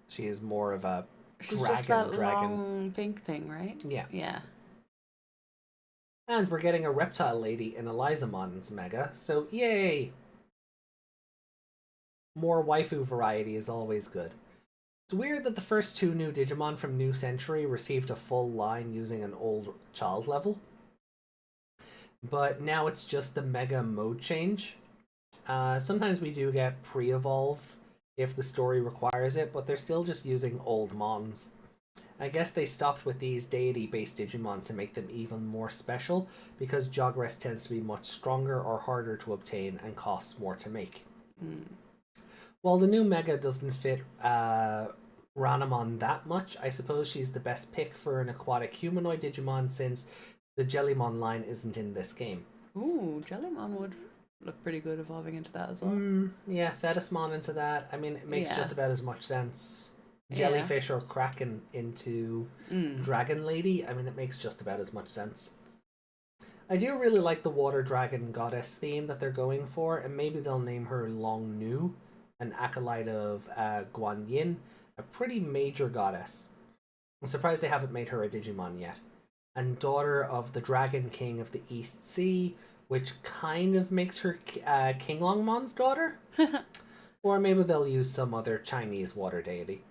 S4: She is more of a
S5: She's
S4: dragon.
S5: just that long pink thing, right?
S4: Yeah.
S5: Yeah.
S4: And we're getting a reptile lady in Elizamon's Mega, so yay! More waifu variety is always good. It's weird that the first two new Digimon from New Century received a full line using an old child level. But now it's just the Mega mode change. Sometimes we do get pre-evolved if the story requires it, but they're still just using old Mons. I guess they stopped with these deity-based Digimon to make them even more special, because Jogress tends to be much stronger or harder to obtain and costs more to make. While the new Mega doesn't fit Ranamon that much, I suppose she's the best pick for an aquatic humanoid Digimon since the Jellymon line isn't in this game.
S5: Ooh, Jellymon would look pretty good evolving into that as well.
S4: Yeah, Thetismon into that. I mean, it makes just about as much sense. Jellyfish or Kraken into Dragon Lady. I mean, it makes just about as much sense. I do really like the water dragon goddess theme that they're going for, and maybe they'll name her Long Nu, an acolyte of Guan Yin, a pretty major goddess. I'm surprised they haven't made her a Digimon yet. And daughter of the Dragon King of the East Sea, which kind of makes her King Longmon's daughter. Or maybe they'll use some other Chinese water deity.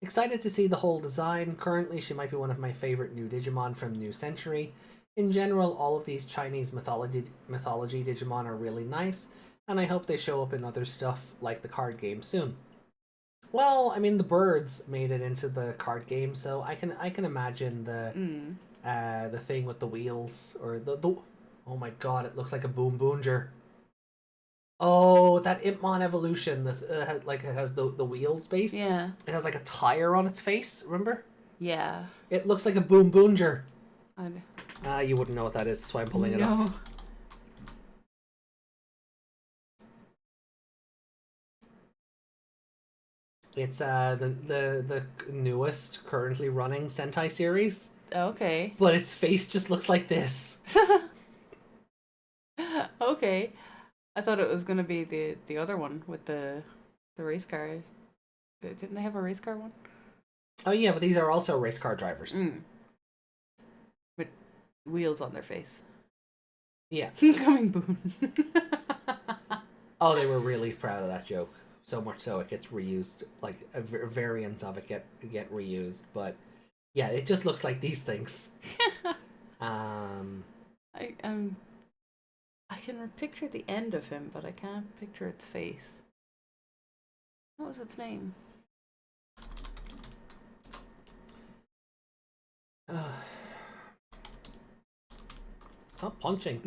S4: Excited to see the whole design. Currently, she might be one of my favorite new Digimon from New Century. In general, all of these Chinese mythology Digimon are really nice, and I hope they show up in other stuff like the card game soon. Well, I mean, the birds made it into the card game, so I can imagine the thing with the wheels, or the oh my god, it looks like a Boom Boonger. Oh, that Impmon evolution, like it has the wheels base.
S5: Yeah.
S4: It has like a tire on its face. Remember?
S5: Yeah.
S4: It looks like a Boom Boonger. You wouldn't know what that is. That's why I'm pulling it up.
S5: No.
S4: It's the newest currently running Sentai series.
S5: Okay.
S4: But its face just looks like this.
S5: Okay. I thought it was gonna be the other one with the race car. Didn't they have a race car one?
S4: Oh yeah, but these are also race car drivers.
S5: With wheels on their face.
S4: Yeah.
S5: Coming boon.
S4: Oh, they were really proud of that joke. So much so it gets reused, like variants of it get reused. But yeah, it just looks like these things.
S5: I can picture the end of him, but I can't picture its face. What was its name?
S4: Stop punching.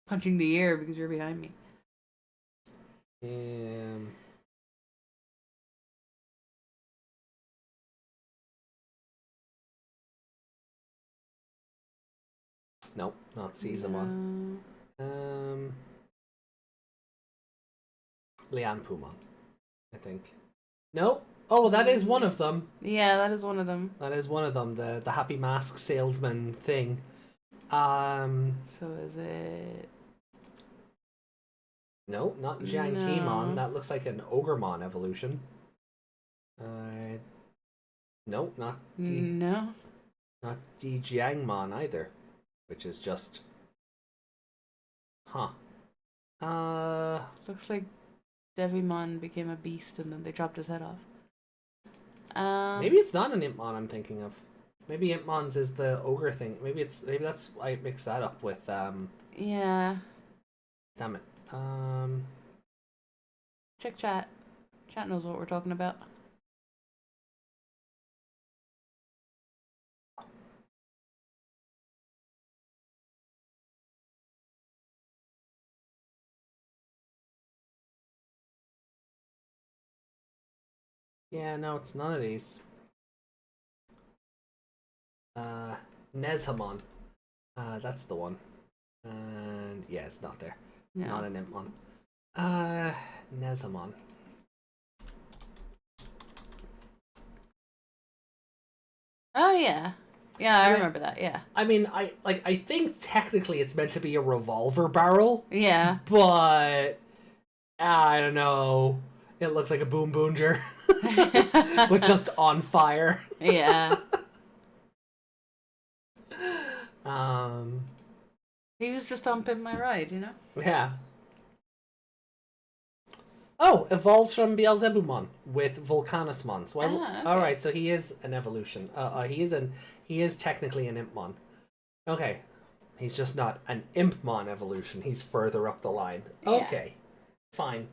S5: Punching the air because you're behind me.
S4: Nope, not Caesarmon. Lianpumon, I think. Nope. Oh, that is one of them.
S5: Yeah, that is one of them.
S4: That is one of them. The Happy Mask salesman thing.
S5: So is it?
S4: No, not Jiang Timon. That looks like an Ogremon evolution. Nope, not
S5: No.
S4: not Di Jiangmon either, which is just
S5: Looks like Devimon became a beast and then they chopped his head off.
S4: maybe it's not an Impmon I'm thinking of. Maybe Impmon's is the ogre thing. Maybe that's I mixed that up with
S5: Yeah.
S4: Damn it.
S5: Check chat. Chat knows what we're talking about.
S4: Yeah, no, it's none of these. Nezhamon. That's the one. And yeah, it's not there. It's not an Impmon. Nezhamon.
S5: Oh yeah. Yeah, I remember that, yeah.
S4: I mean, I think technically it's meant to be a revolver barrel.
S5: Yeah.
S4: But I don't know. It looks like a Boom Boonger. With just on fire.
S5: Yeah.
S4: Um,
S5: He was just on Pimp My Ride, you know?
S4: yeah. Oh, evolves from Beelzebumon with Volcanusmon. So
S5: Okay.
S4: all right, so he is an evolution. He is technically an Impmon. Okay, he's just not an Impmon evolution. He's further up the line.
S5: Yeah.
S4: Okay, fine.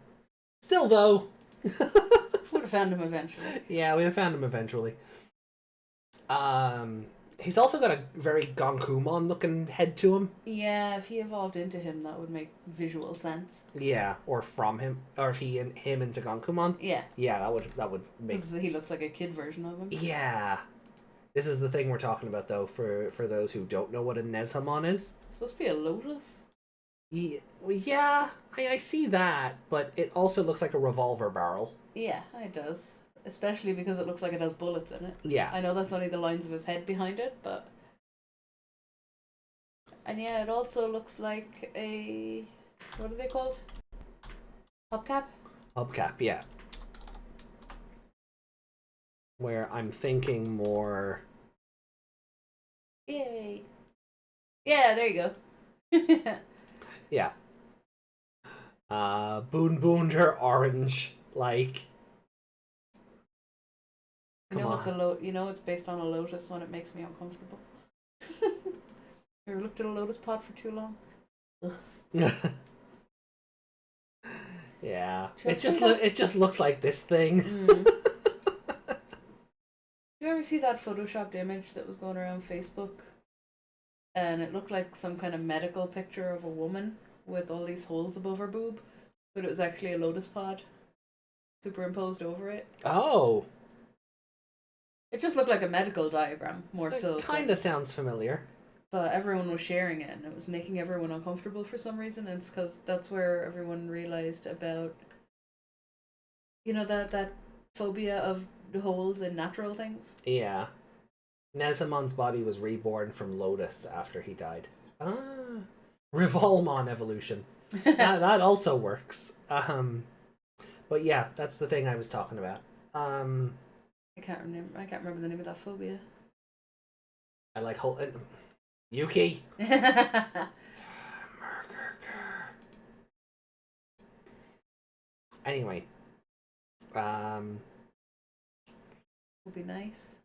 S4: Still though.
S5: Would have found him eventually.
S4: Yeah, we have found him eventually. He's also got a very Gonkumon looking head to him.
S5: Yeah, if he evolved into him, that would make visual sense.
S4: Yeah, or from him, or if him into Gonkumon.
S5: Yeah.
S4: Yeah, that would make.
S5: 'Cause he looks like a kid version of him.
S4: Yeah, this is the thing we're talking about though. For those who don't know what a Nezhamon is.
S5: It's supposed to be a lotus.
S4: Yeah, I see that, but it also looks like a revolver barrel.
S5: Yeah, it does. Especially because it looks like it has bullets in it.
S4: Yeah.
S5: I know that's only the lines of his head behind it, but... And yeah, it also looks like a... What are they called? Hubcap?
S4: Hubcap, yeah. Where I'm thinking more...
S5: Yay. Yeah, there you go.
S4: Yeah. Boon Booner orange, like...
S5: You know it's based on a lotus when it makes me uncomfortable. Ever looked at a lotus pod for too long?
S4: Yeah.
S5: Should
S4: It just looks like this thing.
S5: You ever see that photoshopped image that was going around Facebook? And it looked like some kind of medical picture of a woman with all these holes above her boob, but it was actually a lotus pod superimposed over it.
S4: Oh.
S5: It just looked like a medical diagram, more so.
S4: It kind of sounds familiar.
S5: But everyone was sharing it, and it was making everyone uncomfortable for some reason, and it's because that's where everyone realized about, you know, that phobia of holes in natural things.
S4: Yeah. Nezhamon's body was reborn from Lotus after he died. Ah. Revolmon evolution. that also works. But yeah, that's the thing I was talking about.
S5: I can't remember the name of that phobia.
S4: I like Yuki. Anyway.
S5: Would be nice.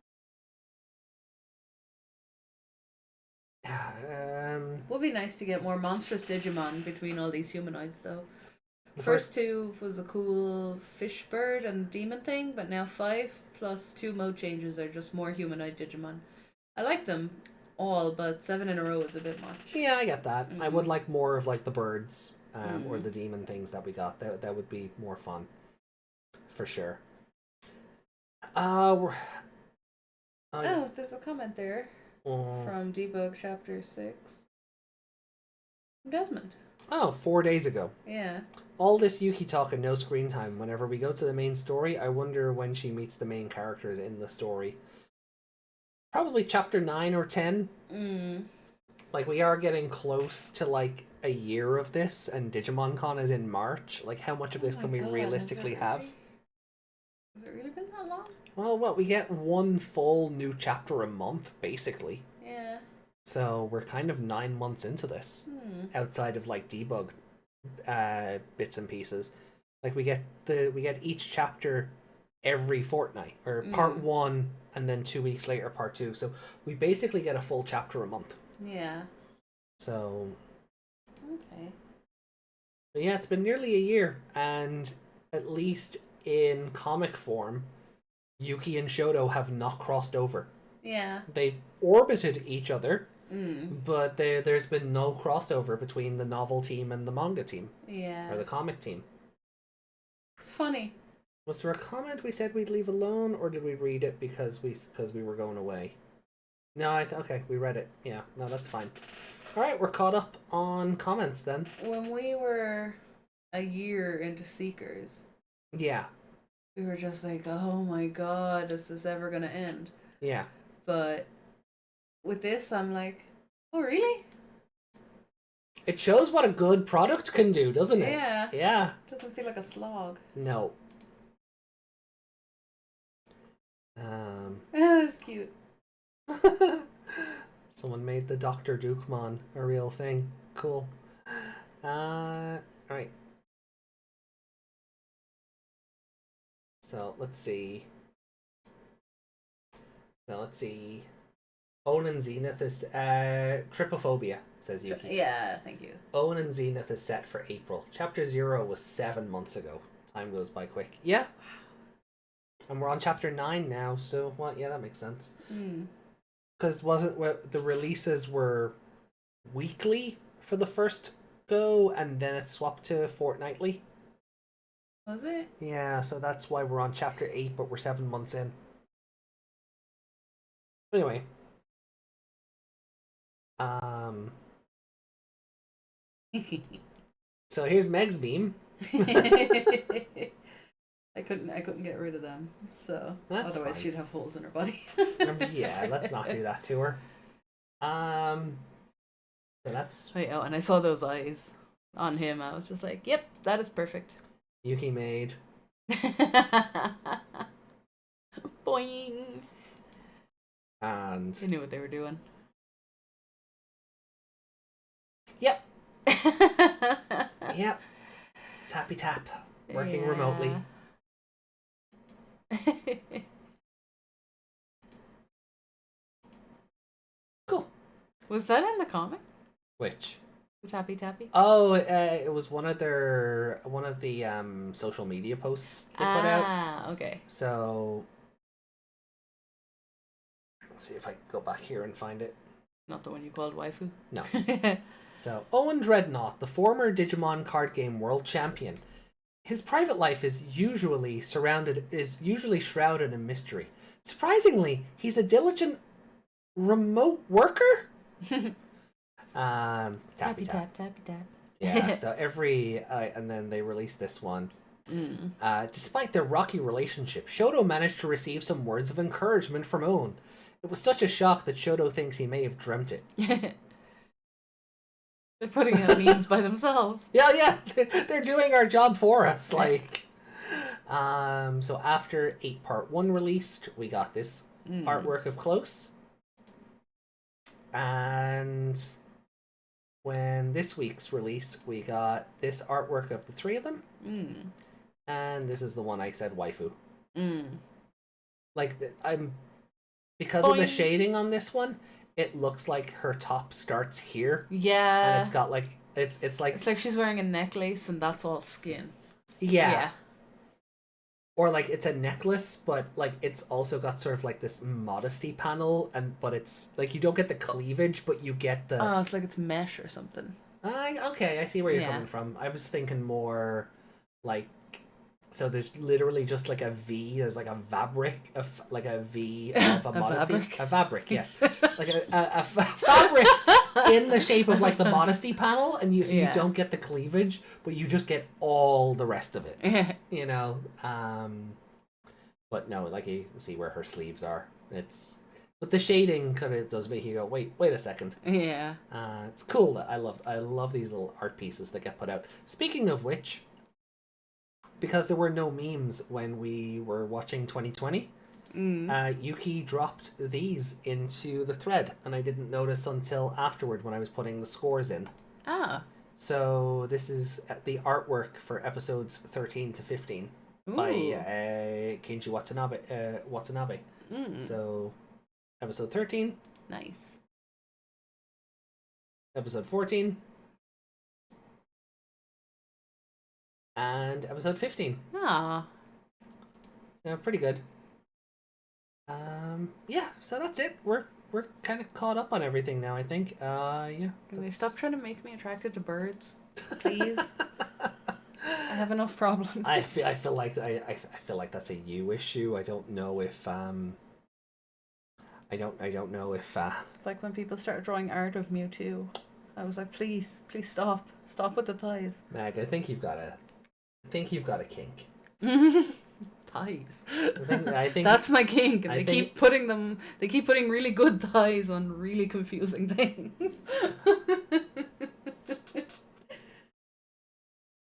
S5: Would be nice to get more monstrous Digimon between all these humanoids, though. The first two was a cool fish bird and demon thing, but now 5 plus 2 mode changes are just more humanoid Digimon. I like them all, but 7 in a row is a bit much.
S4: Yeah, I get that. I would like more of like the birds or the demon things that we got. That would be more fun, for sure.
S5: Oh, there's a comment there from Debug Chapter 6. From Desmond.
S4: Oh, 4 days ago.
S5: Yeah.
S4: All this Yuki talk and no screen time. Whenever we go to the main story, I wonder when she meets the main characters in the story. Probably chapter 9 or 10. Like, we are getting close to, like, a year of this, and Digimon Con is in March. Like, how much of this can we realistically have?
S5: Has it really been that long?
S4: Well, what, we get one full new chapter a month, basically.
S5: Yeah.
S4: So, we're kind of 9 months into this. Outside of, like, debug bits and pieces. Like, we get each chapter every fortnight, or part 1, and then 2 weeks later part 2. So we basically get a full chapter a month.
S5: Yeah.
S4: So
S5: okay.
S4: But yeah, it's been nearly a year, and at least in comic form, Yuki and Shoto have not crossed over.
S5: Yeah.
S4: They've orbited each other, but there's been no crossover between the novel team and the manga team.
S5: Yeah.
S4: Or the comic team.
S5: It's funny.
S4: Was there a comment we said we'd leave alone, or did we read it because we were going away? No, okay, we read it. Yeah, no, that's fine. All right, we're caught up on comments then.
S5: When we were a year into Seekers,
S4: yeah,
S5: we were just like, oh my god, is this ever gonna end?
S4: Yeah.
S5: But with this, I'm like, oh really?
S4: It shows what a good product can do, doesn't it?
S5: Yeah.
S4: Yeah.
S5: Doesn't feel like a slog.
S4: No.
S5: That's cute.
S4: Someone made the Dr. Dukemon a real thing. Cool. Alright. So let's see. Owen and Zenith is Trypophobia, says Yuki.
S5: Yeah, thank you.
S4: Owen and Zenith is set for April. Chapter 0 was 7 months ago. Time goes by quick. Yeah. And we're on chapter 9 now, so what? Yeah, that makes sense. Because the releases were weekly for the first go, and then it swapped to fortnightly.
S5: Was it?
S4: Yeah, so that's why we're on chapter 8, but we're 7 months in. Anyway. So here's Meg's beam.
S5: I couldn't get rid of them, so
S4: That's
S5: otherwise
S4: fine.
S5: she'd have holes in her body.
S4: Yeah, let's not do that to her. So that's
S5: Wait, oh, and I saw those eyes on him. I was just like, yep, that is perfect.
S4: Yuki made.
S5: Boing.
S4: And
S5: They knew what they were doing. Yep.
S4: yep. Tappy tap. Working remotely. Cool.
S5: Was that in the comic?
S4: Which?
S5: Tappy tappy?
S4: Oh, it was one of the social media posts they put out.
S5: Ah, okay.
S4: So let's see if I can go back here and find it.
S5: Not the one you called waifu?
S4: No. So Owen Dreadnought, the former Digimon card game world champion. His private life is usually shrouded in mystery. Surprisingly, he's a diligent remote worker. Tappy tap.
S5: tappy tap.
S4: Yeah, so and then they released this one. Despite their rocky relationship, Shoto managed to receive some words of encouragement from Owen. It was such a shock that Shoto thinks he may have dreamt it.
S5: They're putting out memes by themselves.
S4: Yeah, they're doing our job for us. Like, so after 8 Part 1 released, we got this artwork of Close. And when this week's released, we got this artwork of the 3 of them. And this is the one I said waifu. Like, because of the shading on this one, it looks like her top starts here.
S5: Yeah.
S4: And it's got like it's like
S5: she's wearing a necklace and that's all skin.
S4: Yeah. Or like it's a necklace, but like it's also got sort of like this modesty panel, but it's like you don't get the cleavage, but you get the.
S5: Oh, it's like it's mesh or something.
S4: Okay, I see where you're coming from. I was thinking more like. So there's literally just like a V. There's like a fabric, like a V of a modesty.
S5: Fabric?
S4: A fabric, yes. Like a fabric in the shape of like the modesty panel, and you don't get the cleavage, but you just get all the rest of it. You know. But no, like you see where her sleeves are. But the shading kind of does make you go, wait a second.
S5: Yeah.
S4: It's cool. That I love these little art pieces that get put out. Speaking of which. Because there were no memes when we were watching 2020, Yuki dropped these into the thread, and I didn't notice until afterward when I was putting the scores in.
S5: Ah.
S4: So this is the artwork for episodes 13 to 15 by Kenji Watanabe. So episode 13.
S5: Nice.
S4: Episode 14. And episode 15.
S5: Ah.
S4: Yeah, pretty good. Yeah, so that's it. We're kind of caught up on everything now, I think. Yeah.
S5: Can they stop trying to make me attracted to birds, please? I have enough problems.
S4: I feel like that's a you issue. I don't know if I don't know if
S5: It's like when people started drawing art of Mewtwo. I was like, please stop with the thighs.
S4: Meg, I think you've got a kink.
S5: Thighs.
S4: I think
S5: That's my kink. And they keep putting really good thighs on really confusing things.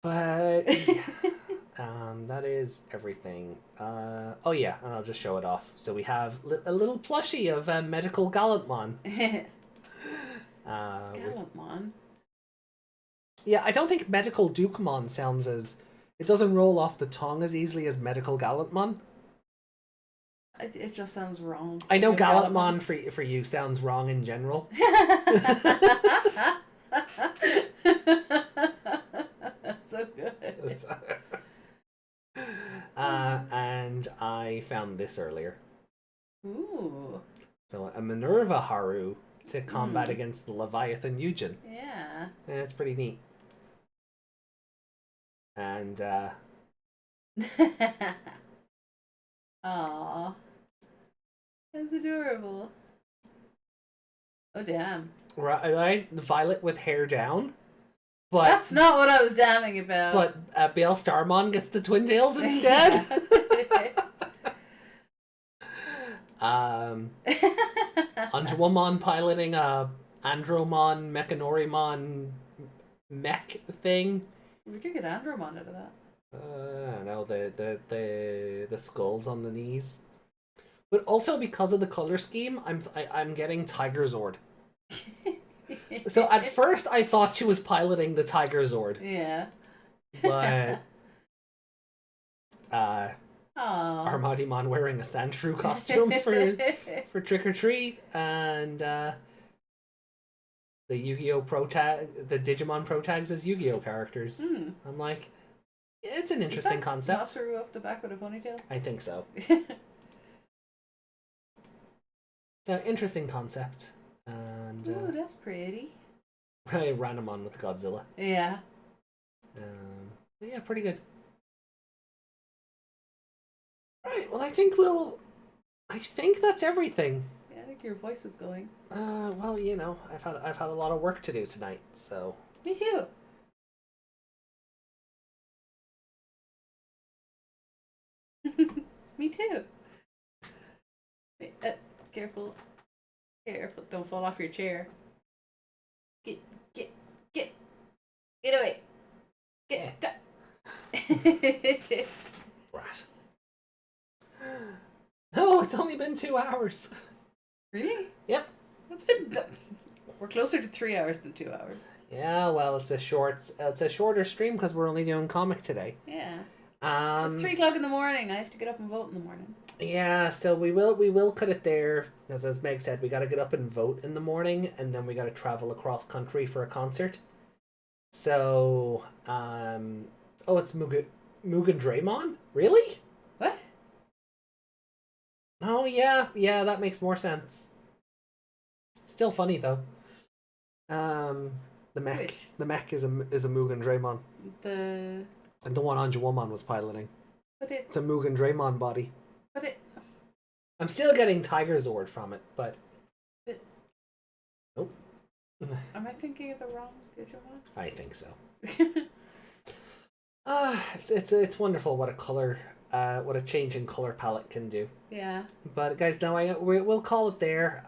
S4: But that is everything. Oh yeah, and I'll just show it off. So we have a little plushie of Medical Gallantmon.
S5: Gallantmon.
S4: Yeah, I don't think Medical Dukemon sounds as It doesn't roll off the tongue as easily as Medical Gallantmon.
S5: It just sounds wrong.
S4: I know
S5: Like
S4: Gallantmon for you sounds wrong in general.
S5: So good.
S4: And I found this earlier.
S5: Ooh.
S4: So a Minerva Haru to combat against the Leviathan Eugen.
S5: Yeah.
S4: And it's pretty neat. And
S5: Aww. That's adorable. Oh damn.
S4: right, Violet with hair down. But
S5: That's not what I was damning about.
S4: But Bale Starmon gets the twin tails instead. Anjuwamon piloting a Andromon Mechanorimon mech thing.
S5: We could get Andromon out of that.
S4: I don't know, the skulls on the knees. But also because of the color scheme, I'm getting Tiger Zord. So at first I thought she was piloting the Tiger Zord.
S5: Yeah.
S4: But
S5: Aww.
S4: Armadimon wearing a Sandshrew costume for Trick or Treat, and the Yu-Gi-Oh! The Digimon Pro tags as Yu-Gi-Oh! Characters. I'm like, it's an interesting concept.
S5: Masaru off the back with a ponytail?
S4: I think so. So interesting concept. And
S5: Ooh, that's pretty.
S4: Randomon with Godzilla.
S5: Yeah.
S4: So yeah, pretty good. Right, well I think that's everything.
S5: Yeah, I think your voice is going.
S4: Well, you know, I've had a lot of work to do tonight, so
S5: Me too. Me too. Wait, careful. Careful, don't fall off your chair. Get away. Get.
S4: Rat. No, it's only been 2 hours.
S5: Really?
S4: Yep.
S5: We're closer to 3 hours than 2 hours.
S4: Yeah, well, it's a shorter stream because we're only doing comic today.
S5: Yeah. It's 3 o'clock in the morning. I have to get up and vote in the morning.
S4: Yeah, so we will cut it there. As Meg said, we got to get up and vote in the morning, and then we got to travel across country for a concert. So, oh, it's Mugen Draymon? Really?
S5: What?
S4: Oh yeah, that makes more sense. Still funny though. The mech,
S5: Which?
S4: the mech is a Mugen Draymon,
S5: The.
S4: and the one Anjuwamon was piloting.
S5: But it.
S4: It's a Mugen Draymon body.
S5: But it.
S4: I'm still getting Tiger Zord from it, but. Nope.
S5: Am I thinking of the wrong Digimon?
S4: I think so. It's wonderful what a change in color palette can do.
S5: Yeah.
S4: But guys, now we'll call it there.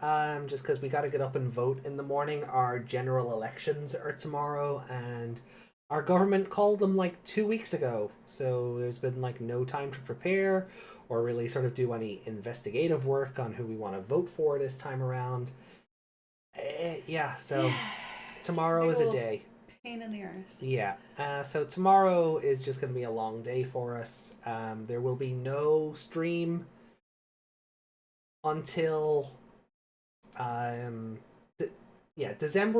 S4: Just because we got to get up and vote in the morning. Our general elections are tomorrow, and our government called them like 2 weeks ago. So there's been like no time to prepare or really sort of do any investigative work on who we want to vote for this time around. So tomorrow is a day.
S5: Pain in the arse.
S4: Yeah. So tomorrow is just going to be a long day for us. There will be no stream until December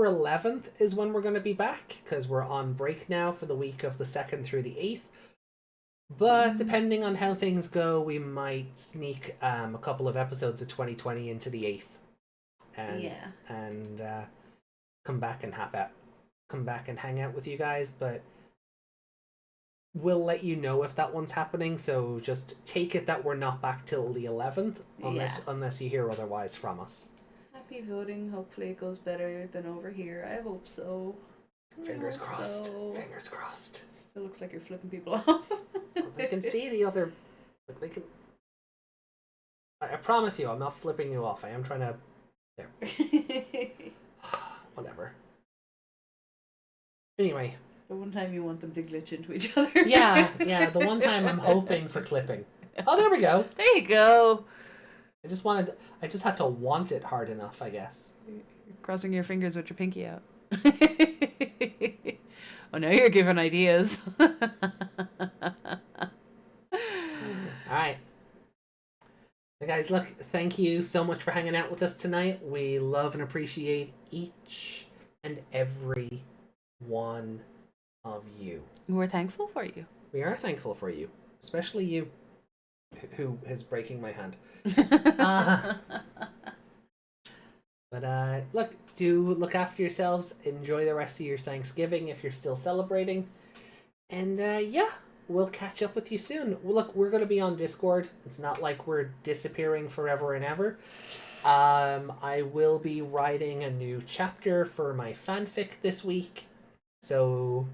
S4: 11th is when we're going to be back, because we're on break now for the week of the 2nd through the 8th. But depending on how things go, we might sneak a couple of episodes of 2020 into the 8th. And come back and hang out with you guys, but we'll let you know if that one's happening, so just take it that we're not back till the 11th unless you hear otherwise from us.
S5: Happy voting. Hopefully it goes better than over here. I hope so.
S4: Fingers
S5: I hope
S4: crossed.
S5: so.
S4: Fingers crossed.
S5: Still looks like you're flipping people off.
S4: They can see the other. Like they can. I promise you, I'm not flipping you off. I am trying to. There. Whatever. Anyway.
S5: The one time you want them to glitch into each other.
S4: Yeah. The one time I'm hoping for clipping. Oh, there we go.
S5: There you go.
S4: I just had to want it hard enough, I guess.
S5: You're crossing your fingers with your pinky out. Oh, now you're giving ideas.
S4: right. So guys, look, thank you so much for hanging out with us tonight. We love and appreciate each and every one of you.
S5: We're thankful for you.
S4: We are thankful for you, especially you, who is breaking my hand. But look, do look after yourselves. Enjoy the rest of your Thanksgiving if you're still celebrating. And yeah, we'll catch up with you soon. Look, we're going to be on Discord. It's not like we're disappearing forever and ever. I will be writing a new chapter for my fanfic this week. So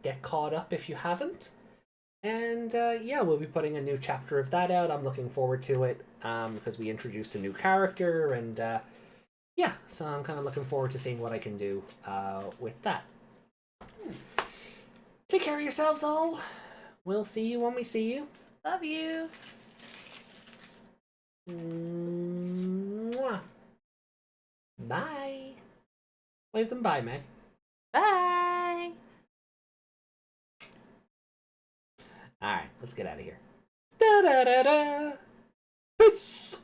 S4: get caught up if you haven't. And yeah, we'll be putting a new chapter of that out. I'm looking forward to it because we introduced a new character. And yeah, so I'm kind of looking forward to seeing what I can do with that. Take care of yourselves all. We'll see you when we see you.
S5: Love you.
S4: Mwah. Bye. Wave them bye, Meg.
S5: Bye.
S4: Alright, let's get out of here. Da da da da. Peace.